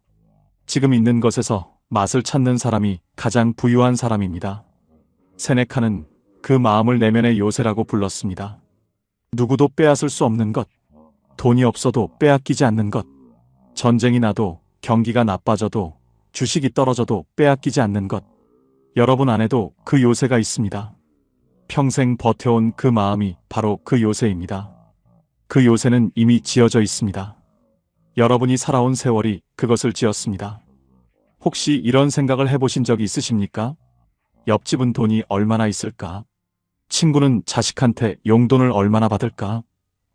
지금 있는 것에서 맛을 찾는 사람이 가장 부유한 사람입니다. 세네카는 그 마음을 내면의 요새라고 불렀습니다. 누구도 빼앗을 수 없는 것, 돈이 없어도 빼앗기지 않는 것, 전쟁이 나도 경기가 나빠져도 주식이 떨어져도 빼앗기지 않는 것. 여러분 안에도 그 요새가 있습니다. 평생 버텨온 그 마음이 바로 그 요새입니다. 그 요새는 이미 지어져 있습니다. 여러분이 살아온 세월이 그것을 지었습니다. 혹시 이런 생각을 해보신 적이 있으십니까? 옆집은 돈이 얼마나 있을까? 친구는 자식한테 용돈을 얼마나 받을까?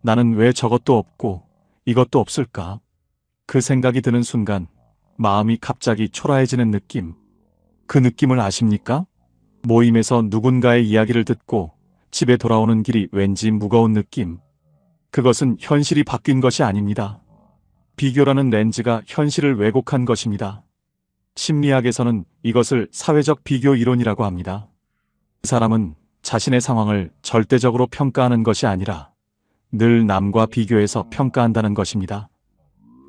나는 왜 저것도 없고 이것도 없을까? 그 생각이 드는 순간 마음이 갑자기 초라해지는 느낌. 그 느낌을 아십니까? 모임에서 누군가의 이야기를 듣고 집에 돌아오는 길이 왠지 무거운 느낌. 그것은 현실이 바뀐 것이 아닙니다. 비교라는 렌즈가 현실을 왜곡한 것입니다. 심리학에서는 이것을 사회적 비교 이론이라고 합니다. 그 사람은 자신의 상황을 절대적으로 평가하는 것이 아니라 늘 남과 비교해서 평가한다는 것입니다.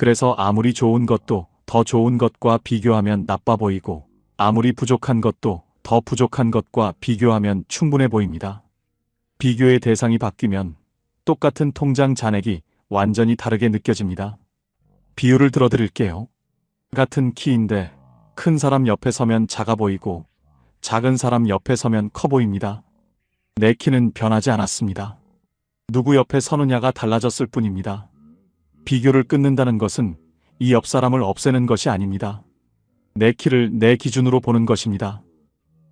그래서 아무리 좋은 것도 더 좋은 것과 비교하면 나빠 보이고, 아무리 부족한 것도 더 부족한 것과 비교하면 충분해 보입니다. 비교의 대상이 바뀌면 똑같은 통장 잔액이 완전히 다르게 느껴집니다. 비유를 들어드릴게요. 같은 키인데 큰 사람 옆에 서면 작아 보이고 작은 사람 옆에 서면 커 보입니다. 내 키는 변하지 않았습니다. 누구 옆에 서느냐가 달라졌을 뿐입니다. 비교를 끊는다는 것은 이 옆 사람을 없애는 것이 아닙니다. 내 키를 내 기준으로 보는 것입니다.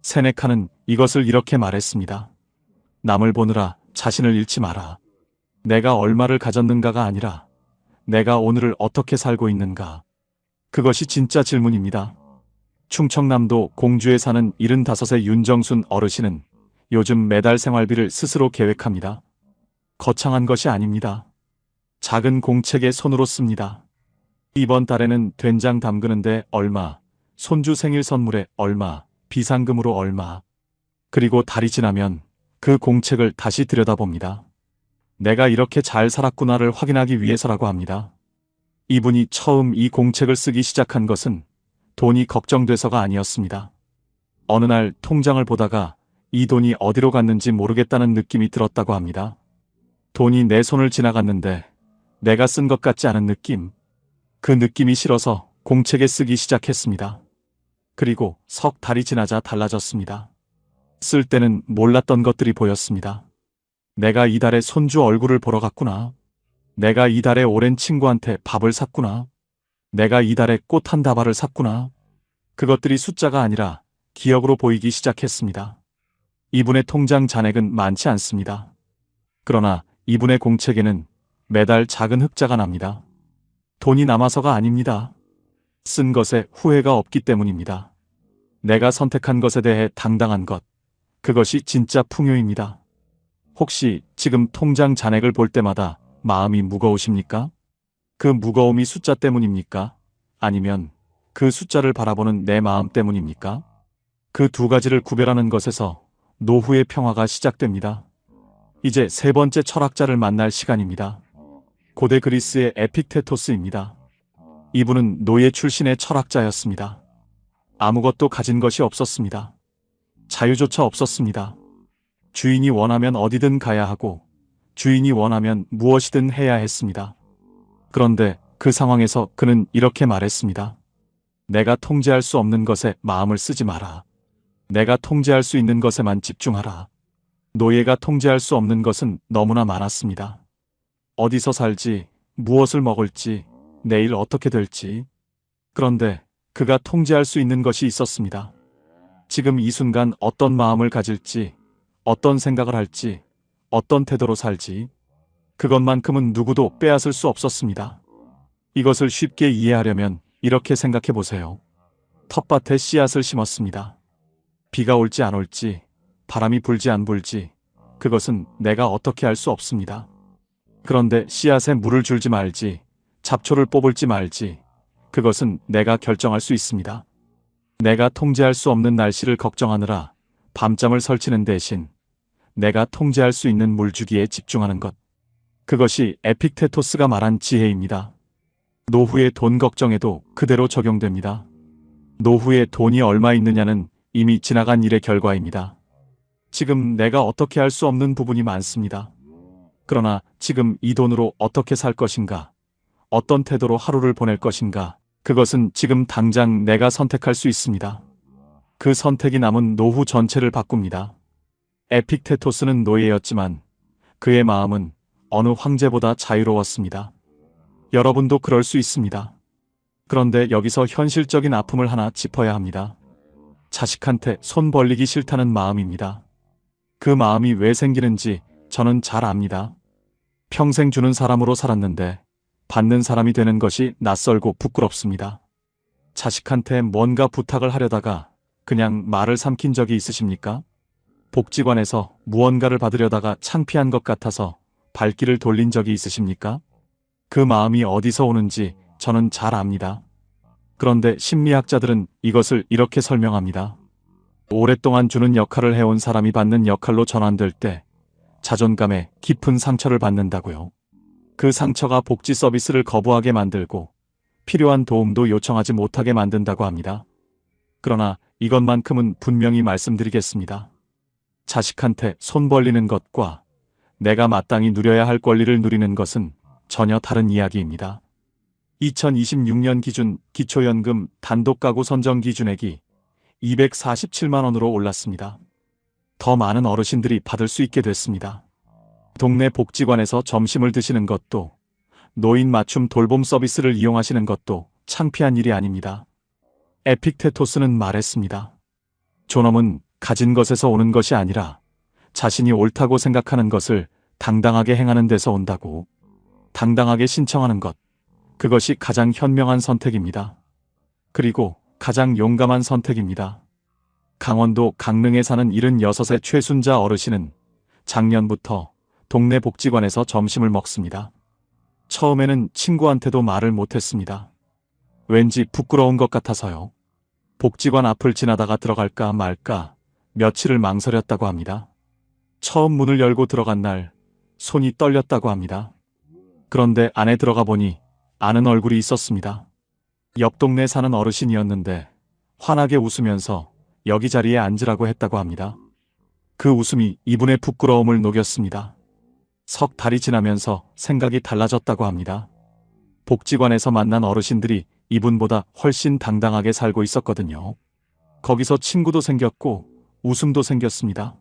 세네카는 이것을 이렇게 말했습니다. 남을 보느라 자신을 잃지 마라. 내가 얼마를 가졌는가가 아니라 내가 오늘을 어떻게 살고 있는가. 그것이 진짜 질문입니다. 충청남도 공주에 사는 75세 윤정순 어르신은 요즘 매달 생활비를 스스로 계획합니다. 거창한 것이 아닙니다. 작은 공책에 손으로 씁니다. 이번 달에는 된장 담그는데 얼마, 손주 생일 선물에 얼마, 비상금으로 얼마. 그리고 달이 지나면 그 공책을 다시 들여다봅니다. 내가 이렇게 잘 살았구나를 확인하기 위해서라고 합니다. 이분이 처음 이 공책을 쓰기 시작한 것은 돈이 걱정돼서가 아니었습니다. 어느 날 통장을 보다가 이 돈이 어디로 갔는지 모르겠다는 느낌이 들었다고 합니다. 돈이 내 손을 지나갔는데 내가 쓴 것 같지 않은 느낌. 그 느낌이 싫어서 공책에 쓰기 시작했습니다. 그리고 석 달이 지나자 달라졌습니다. 쓸 때는 몰랐던 것들이 보였습니다. 내가 이달에 손주 얼굴을 보러 갔구나. 내가 이달에 오랜 친구한테 밥을 샀구나. 내가 이달에 꽃 한 다발을 샀구나. 그것들이 숫자가 아니라 기억으로 보이기 시작했습니다. 이분의 통장 잔액은 많지 않습니다. 그러나 이분의 공책에는 매달 작은 흑자가 납니다. 돈이 남아서가 아닙니다. 쓴 것에 후회가 없기 때문입니다. 내가 선택한 것에 대해 당당한 것, 그것이 진짜 풍요입니다. 혹시 지금 통장 잔액을 볼 때마다 마음이 무거우십니까? 그 무거움이 숫자 때문입니까? 아니면 그 숫자를 바라보는 내 마음 때문입니까? 그 두 가지를 구별하는 것에서 노후의 평화가 시작됩니다. 이제 세 번째 철학자를 만날 시간입니다. 고대 그리스의 에픽테토스입니다. 이분은 노예 출신의 철학자였습니다. 아무것도 가진 것이 없었습니다. 자유조차 없었습니다. 주인이 원하면 어디든 가야 하고 주인이 원하면 무엇이든 해야 했습니다. 그런데 그 상황에서 그는 이렇게 말했습니다. 내가 통제할 수 없는 것에 마음을 쓰지 마라. 내가 통제할 수 있는 것에만 집중하라. 노예가 통제할 수 없는 것은 너무나 많았습니다. 어디서 살지, 무엇을 먹을지, 내일 어떻게 될지. 그런데 그가 통제할 수 있는 것이 있었습니다. 지금 이 순간 어떤 마음을 가질지, 어떤 생각을 할지, 어떤 태도로 살지. 그것만큼은 누구도 빼앗을 수 없었습니다. 이것을 쉽게 이해하려면 이렇게 생각해 보세요. 텃밭에 씨앗을 심었습니다. 비가 올지 안 올지, 바람이 불지 안 불지, 그것은 내가 어떻게 할 수 없습니다. 그런데 씨앗에 물을 줄지 말지, 잡초를 뽑을지 말지, 그것은 내가 결정할 수 있습니다. 내가 통제할 수 없는 날씨를 걱정하느라 밤잠을 설치는 대신 내가 통제할 수 있는 물주기에 집중하는 것. 그것이 에픽테토스가 말한 지혜입니다. 노후의 돈 걱정에도 그대로 적용됩니다. 노후에 돈이 얼마 있느냐는 이미 지나간 일의 결과입니다. 지금 내가 어떻게 할 수 없는 부분이 많습니다. 그러나 지금 이 돈으로 어떻게 살 것인가, 어떤 태도로 하루를 보낼 것인가, 그것은 지금 당장 내가 선택할 수 있습니다. 그 선택이 남은 노후 전체를 바꿉니다. 에픽테토스는 노예였지만 그의 마음은 어느 황제보다 자유로웠습니다. 여러분도 그럴 수 있습니다. 그런데 여기서 현실적인 아픔을 하나 짚어야 합니다. 자식한테 손 벌리기 싫다는 마음입니다. 그 마음이 왜 생기는지 저는 잘 압니다. 평생 주는 사람으로 살았는데 받는 사람이 되는 것이 낯설고 부끄럽습니다. 자식한테 뭔가 부탁을 하려다가 그냥 말을 삼킨 적이 있으십니까? 복지관에서 무언가를 받으려다가 창피한 것 같아서 발길을 돌린 적이 있으십니까? 그 마음이 어디서 오는지 저는 잘 압니다. 그런데 심리학자들은 이것을 이렇게 설명합니다. 오랫동안 주는 역할을 해온 사람이 받는 역할로 전환될 때 자존감에 깊은 상처를 받는다고요. 그 상처가 복지 서비스를 거부하게 만들고 필요한 도움도 요청하지 못하게 만든다고 합니다. 그러나 이것만큼은 분명히 말씀드리겠습니다. 자식한테 손 벌리는 것과 내가 마땅히 누려야 할 권리를 누리는 것은 전혀 다른 이야기입니다. 2026년 기준 기초연금 단독가구 선정 기준액이 247만 원으로 올랐습니다. 더 많은 어르신들이 받을 수 있게 됐습니다. 동네 복지관에서 점심을 드시는 것도, 노인 맞춤 돌봄 서비스를 이용하시는 것도 창피한 일이 아닙니다. 에픽테토스는 말했습니다. 존엄은 가진 것에서 오는 것이 아니라 자신이 옳다고 생각하는 것을 당당하게 행하는 데서 온다고. 당당하게 신청하는 것, 그것이 가장 현명한 선택입니다. 그리고 가장 용감한 선택입니다. 강원도 강릉에 사는 76의 최순자 어르신은 작년부터 동네 복지관에서 점심을 먹습니다. 처음에는 친구한테도 말을 못했습니다. 왠지 부끄러운 것 같아서요. 복지관 앞을 지나다가 들어갈까 말까 며칠을 망설였다고 합니다. 처음 문을 열고 들어간 날 손이 떨렸다고 합니다. 그런데 안에 들어가 보니 아는 얼굴이 있었습니다. 옆 동네 사는 어르신이었는데 환하게 웃으면서 여기 자리에 앉으라고 했다고 합니다. 그 웃음이 이분의 부끄러움을 녹였습니다. 석 달이 지나면서 생각이 달라졌다고 합니다. 복지관에서 만난 어르신들이 이분보다 훨씬 당당하게 살고 있었거든요. 거기서 친구도 생겼고 웃음도 생겼습니다.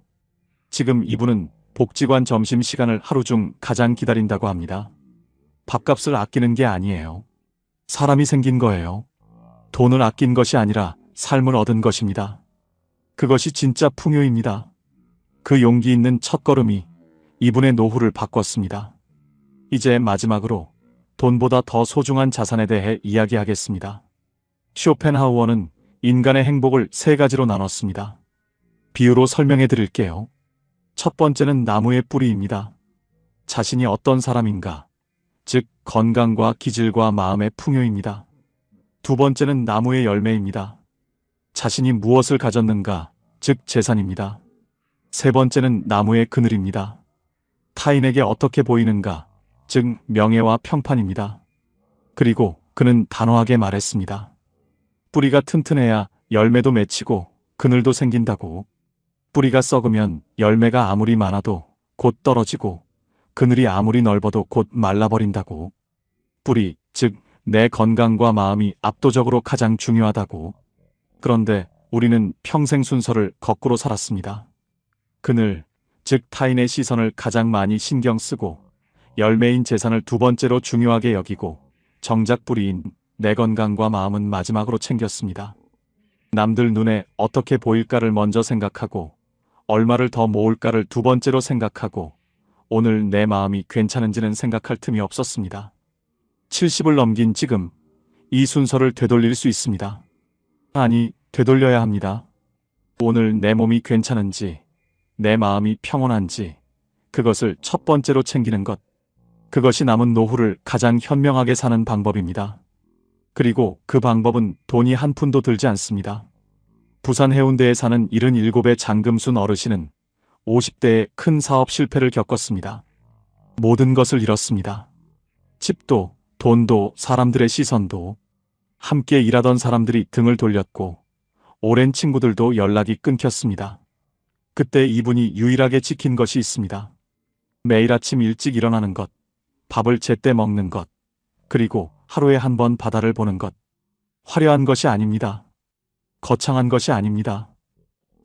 지금 이분은 복지관 점심시간을 하루 중 가장 기다린다고 합니다. 밥값을 아끼는 게 아니에요. 사람이 생긴 거예요. 돈을 아낀 것이 아니라 삶을 얻은 것입니다. 그것이 진짜 풍요입니다. 그 용기 있는 첫걸음이 이분의 노후를 바꿨습니다. 이제 마지막으로 돈보다 더 소중한 자산에 대해 이야기하겠습니다. 쇼펜하우어는 인간의 행복을 세 가지로 나눴습니다. 비유로 설명해 드릴게요. 첫 번째는 나무의 뿌리입니다. 자신이 어떤 사람인가, 즉 건강과 기질과 마음의 풍요입니다. 두 번째는 나무의 열매입니다. 자신이 무엇을 가졌는가, 즉 재산입니다. 세 번째는 나무의 그늘입니다. 타인에게 어떻게 보이는가, 즉 명예와 평판입니다. 그리고 그는 단호하게 말했습니다. 뿌리가 튼튼해야 열매도 맺히고 그늘도 생긴다고. 뿌리가 썩으면 열매가 아무리 많아도 곧 떨어지고 그늘이 아무리 넓어도 곧 말라버린다고. 뿌리, 즉 내 건강과 마음이 압도적으로 가장 중요하다고. 그런데 우리는 평생 순서를 거꾸로 살았습니다. 그늘, 즉 타인의 시선을 가장 많이 신경 쓰고 열매인 재산을 두 번째로 중요하게 여기고 정작 뿌리인 내 건강과 마음은 마지막으로 챙겼습니다. 남들 눈에 어떻게 보일까를 먼저 생각하고 얼마를 더 모을까를 두 번째로 생각하고 오늘 내 마음이 괜찮은지는 생각할 틈이 없었습니다. 70을 넘긴 지금 이 순서를 되돌릴 수 있습니다. 아니, 되돌려야 합니다. 오늘 내 몸이 괜찮은지, 내 마음이 평온한지 그것을 첫 번째로 챙기는 것. 그것이 남은 노후를 가장 현명하게 사는 방법입니다. 그리고 그 방법은 돈이 한 푼도 들지 않습니다. 부산 해운대에 사는 77의 장금순 어르신은 50대에 큰 사업 실패를 겪었습니다. 모든 것을 잃었습니다. 집도, 돈도, 사람들의 시선도. 함께 일하던 사람들이 등을 돌렸고 오랜 친구들도 연락이 끊겼습니다. 그때 이분이 유일하게 지킨 것이 있습니다. 매일 아침 일찍 일어나는 것, 밥을 제때 먹는 것, 그리고 하루에 한 번 바다를 보는 것. 화려한 것이 아닙니다. 거창한 것이 아닙니다.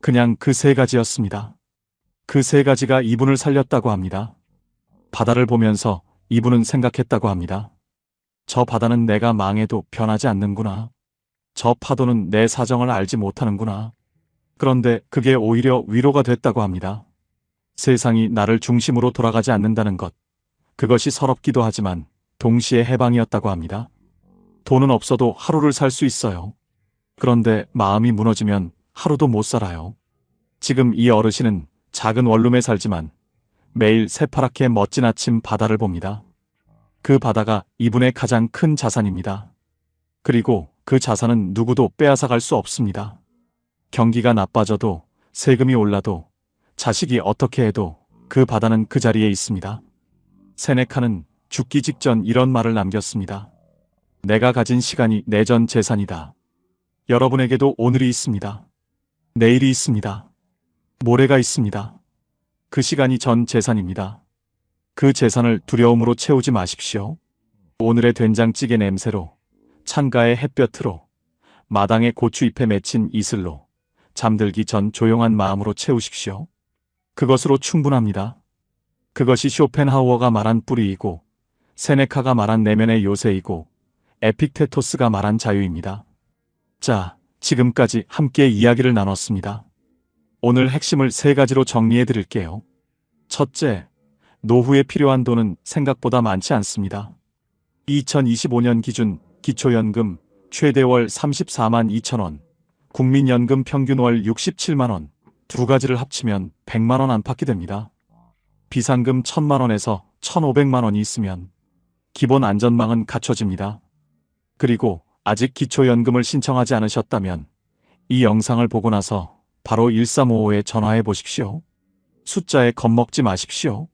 그냥 그 세 가지였습니다. 그 세 가지가 이분을 살렸다고 합니다. 바다를 보면서 이분은 생각했다고 합니다. 저 바다는 내가 망해도 변하지 않는구나. 저 파도는 내 사정을 알지 못하는구나. 그런데 그게 오히려 위로가 됐다고 합니다. 세상이 나를 중심으로 돌아가지 않는다는 것. 그것이 서럽기도 하지만 동시에 해방이었다고 합니다. 돈은 없어도 하루를 살 수 있어요. 그런데 마음이 무너지면 하루도 못 살아요. 지금 이 어르신은 작은 원룸에 살지만 매일 새파랗게 멋진 아침 바다를 봅니다. 그 바다가 이분의 가장 큰 자산입니다. 그리고 그 자산은 누구도 빼앗아갈 수 없습니다. 경기가 나빠져도 세금이 올라도 자식이 어떻게 해도 그 바다는 그 자리에 있습니다. 세네카는 죽기 직전 이런 말을 남겼습니다. 내가 가진 시간이 내 전 재산이다. 여러분에게도 오늘이 있습니다. 내일이 있습니다. 모레가 있습니다. 그 시간이 전 재산입니다. 그 재산을 두려움으로 채우지 마십시오. 오늘의 된장찌개 냄새로, 창가의 햇볕으로, 마당의 고추잎에 맺힌 이슬로, 잠들기 전 조용한 마음으로 채우십시오. 그것으로 충분합니다. 그것이 쇼펜하우어가 말한 뿌리이고, 세네카가 말한 내면의 요새이고, 에픽테토스가 말한 자유입니다. 자, 지금까지 함께 이야기를 나눴습니다. 오늘 핵심을 3가지로 정리해 드릴게요. 첫째, 노후에 필요한 돈은 생각보다 많지 않습니다. 2025년 기준 기초연금 최대 월 34만 2천 원, 국민연금 평균 월 67만 원, 2가지를 합치면 100만 원 안팎이 됩니다. 비상금 1,000만 원에서 1,500만 원이 있으면 기본 안전망은 갖춰집니다. 그리고 아직 기초연금을 신청하지 않으셨다면 이 영상을 보고 나서 바로 1355에 전화해 보십시오. 숫자에 겁먹지 마십시오.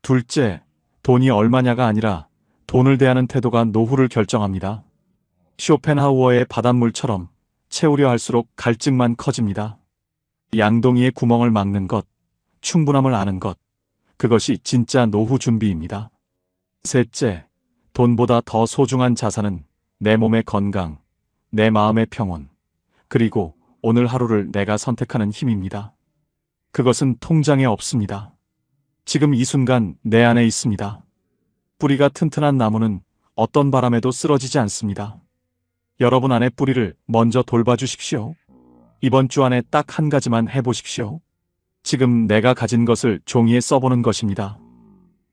둘째, 돈이 얼마냐가 아니라 돈을 대하는 태도가 노후를 결정합니다. 쇼펜하우어의 바닷물처럼 채우려 할수록 갈증만 커집니다. 양동이의 구멍을 막는 것, 충분함을 아는 것, 그것이 진짜 노후 준비입니다. 셋째, 돈보다 더 소중한 자산은 내 몸의 건강, 내 마음의 평온, 그리고 오늘 하루를 내가 선택하는 힘입니다. 그것은 통장에 없습니다. 지금 이 순간 내 안에 있습니다. 뿌리가 튼튼한 나무는 어떤 바람에도 쓰러지지 않습니다. 여러분 안의 뿌리를 먼저 돌봐주십시오. 이번 주 안에 딱 1가지만 해보십시오. 지금 내가 가진 것을 종이에 써보는 것입니다.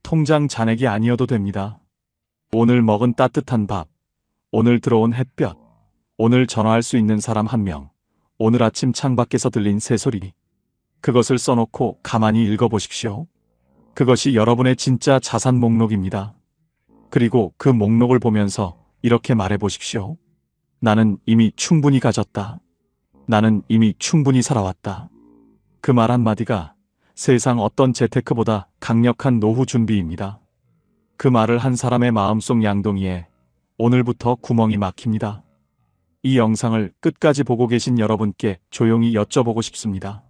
통장 잔액이 아니어도 됩니다. 오늘 먹은 따뜻한 밥, 오늘 들어온 햇볕, 오늘 전화할 수 있는 사람 1명, 오늘 아침 창밖에서 들린 새소리, 그것을 써놓고 가만히 읽어보십시오. 그것이 여러분의 진짜 자산 목록입니다. 그리고 그 목록을 보면서 이렇게 말해보십시오. 나는 이미 충분히 가졌다. 나는 이미 충분히 살아왔다. 그 말 한마디가 세상 어떤 재테크보다 강력한 노후 준비입니다. 그 말을 한 사람의 마음속 양동이에 오늘부터 구멍이 막힙니다. 이 영상을 끝까지 보고 계신 여러분께 조용히 여쭤보고 싶습니다.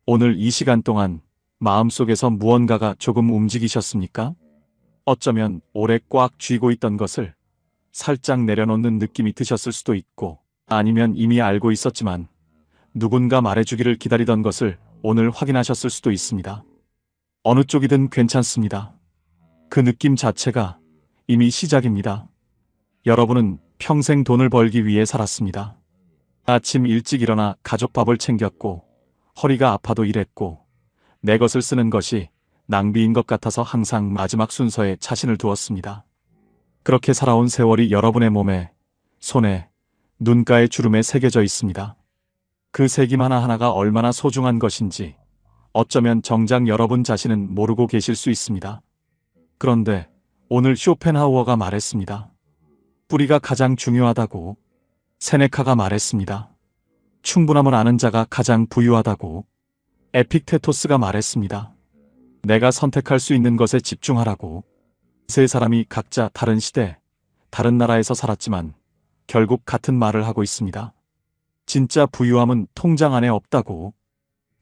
오늘 이 시간 동안 마음속에서 무언가가 조금 움직이셨습니까? 어쩌면 오래 꽉 쥐고 있던 것을 살짝 내려놓는 느낌이 드셨을 수도 있고, 아니면 이미 알고 있었지만 누군가 말해주기를 기다리던 것을 오늘 확인하셨을 수도 있습니다. 어느 쪽이든 괜찮습니다. 그 느낌 자체가 이미 시작입니다. 여러분은 평생 돈을 벌기 위해 살았습니다. 아침 일찍 일어나 가족 밥을 챙겼고, 허리가 아파도 일했고, 내 것을 쓰는 것이 낭비인 것 같아서 항상 마지막 순서에 자신을 두었습니다. 그렇게 살아온 세월이 여러분의 몸에, 손에, 눈가에 주름에 새겨져 있습니다. 그 새김 하나하나가 얼마나 소중한 것인지 어쩌면 정작 여러분 자신은 모르고 계실 수 있습니다. 그런데 오늘 쇼펜하우어가 말했습니다. 뿌리가 가장 중요하다고. 세네카가 말했습니다. 충분함을 아는 자가 가장 부유하다고. 에픽테토스가 말했습니다. 내가 선택할 수 있는 것에 집중하라고. 세 사람이 각자 다른 시대, 다른 나라에서 살았지만 결국 같은 말을 하고 있습니다. 진짜 부유함은 통장 안에 없다고.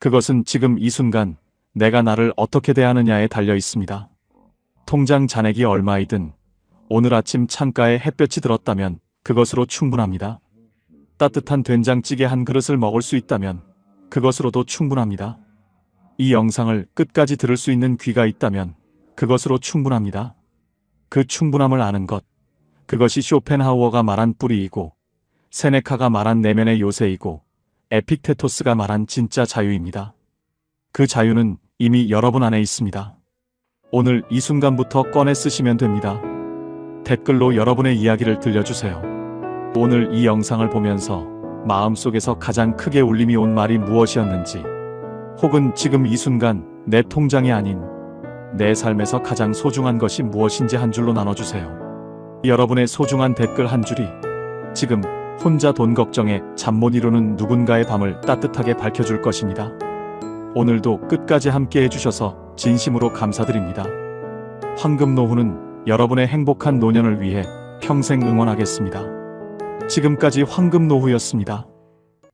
그것은 지금 이 순간 내가 나를 어떻게 대하느냐에 달려 있습니다. 통장 잔액이 얼마이든 오늘 아침 창가에 햇볕이 들었다면 그것으로 충분합니다. 따뜻한 된장찌개 한 그릇을 먹을 수 있다면 그것으로도 충분합니다. 이 영상을 끝까지 들을 수 있는 귀가 있다면 그것으로 충분합니다. 그 충분함을 아는 것, 그것이 쇼펜하우어가 말한 뿌리이고, 세네카가 말한 내면의 요새이고, 에픽테토스가 말한 진짜 자유입니다. 그 자유는 이미 여러분 안에 있습니다. 오늘 이 순간부터 꺼내 쓰시면 됩니다. 댓글로 여러분의 이야기를 들려주세요. 오늘 이 영상을 보면서 마음속에서 가장 크게 울림이 온 말이 무엇이었는지, 혹은 지금 이 순간 내 통장이 아닌 내 삶에서 가장 소중한 것이 무엇인지 한 줄로 나눠주세요. 여러분의 소중한 댓글 한 줄이 지금 혼자 돈 걱정에 잠 못 이루는 누군가의 밤을 따뜻하게 밝혀줄 것입니다. 오늘도 끝까지 함께 해주셔서 진심으로 감사드립니다. 황금노후는 여러분의 행복한 노년을 위해 평생 응원하겠습니다. 지금까지 황금노후였습니다.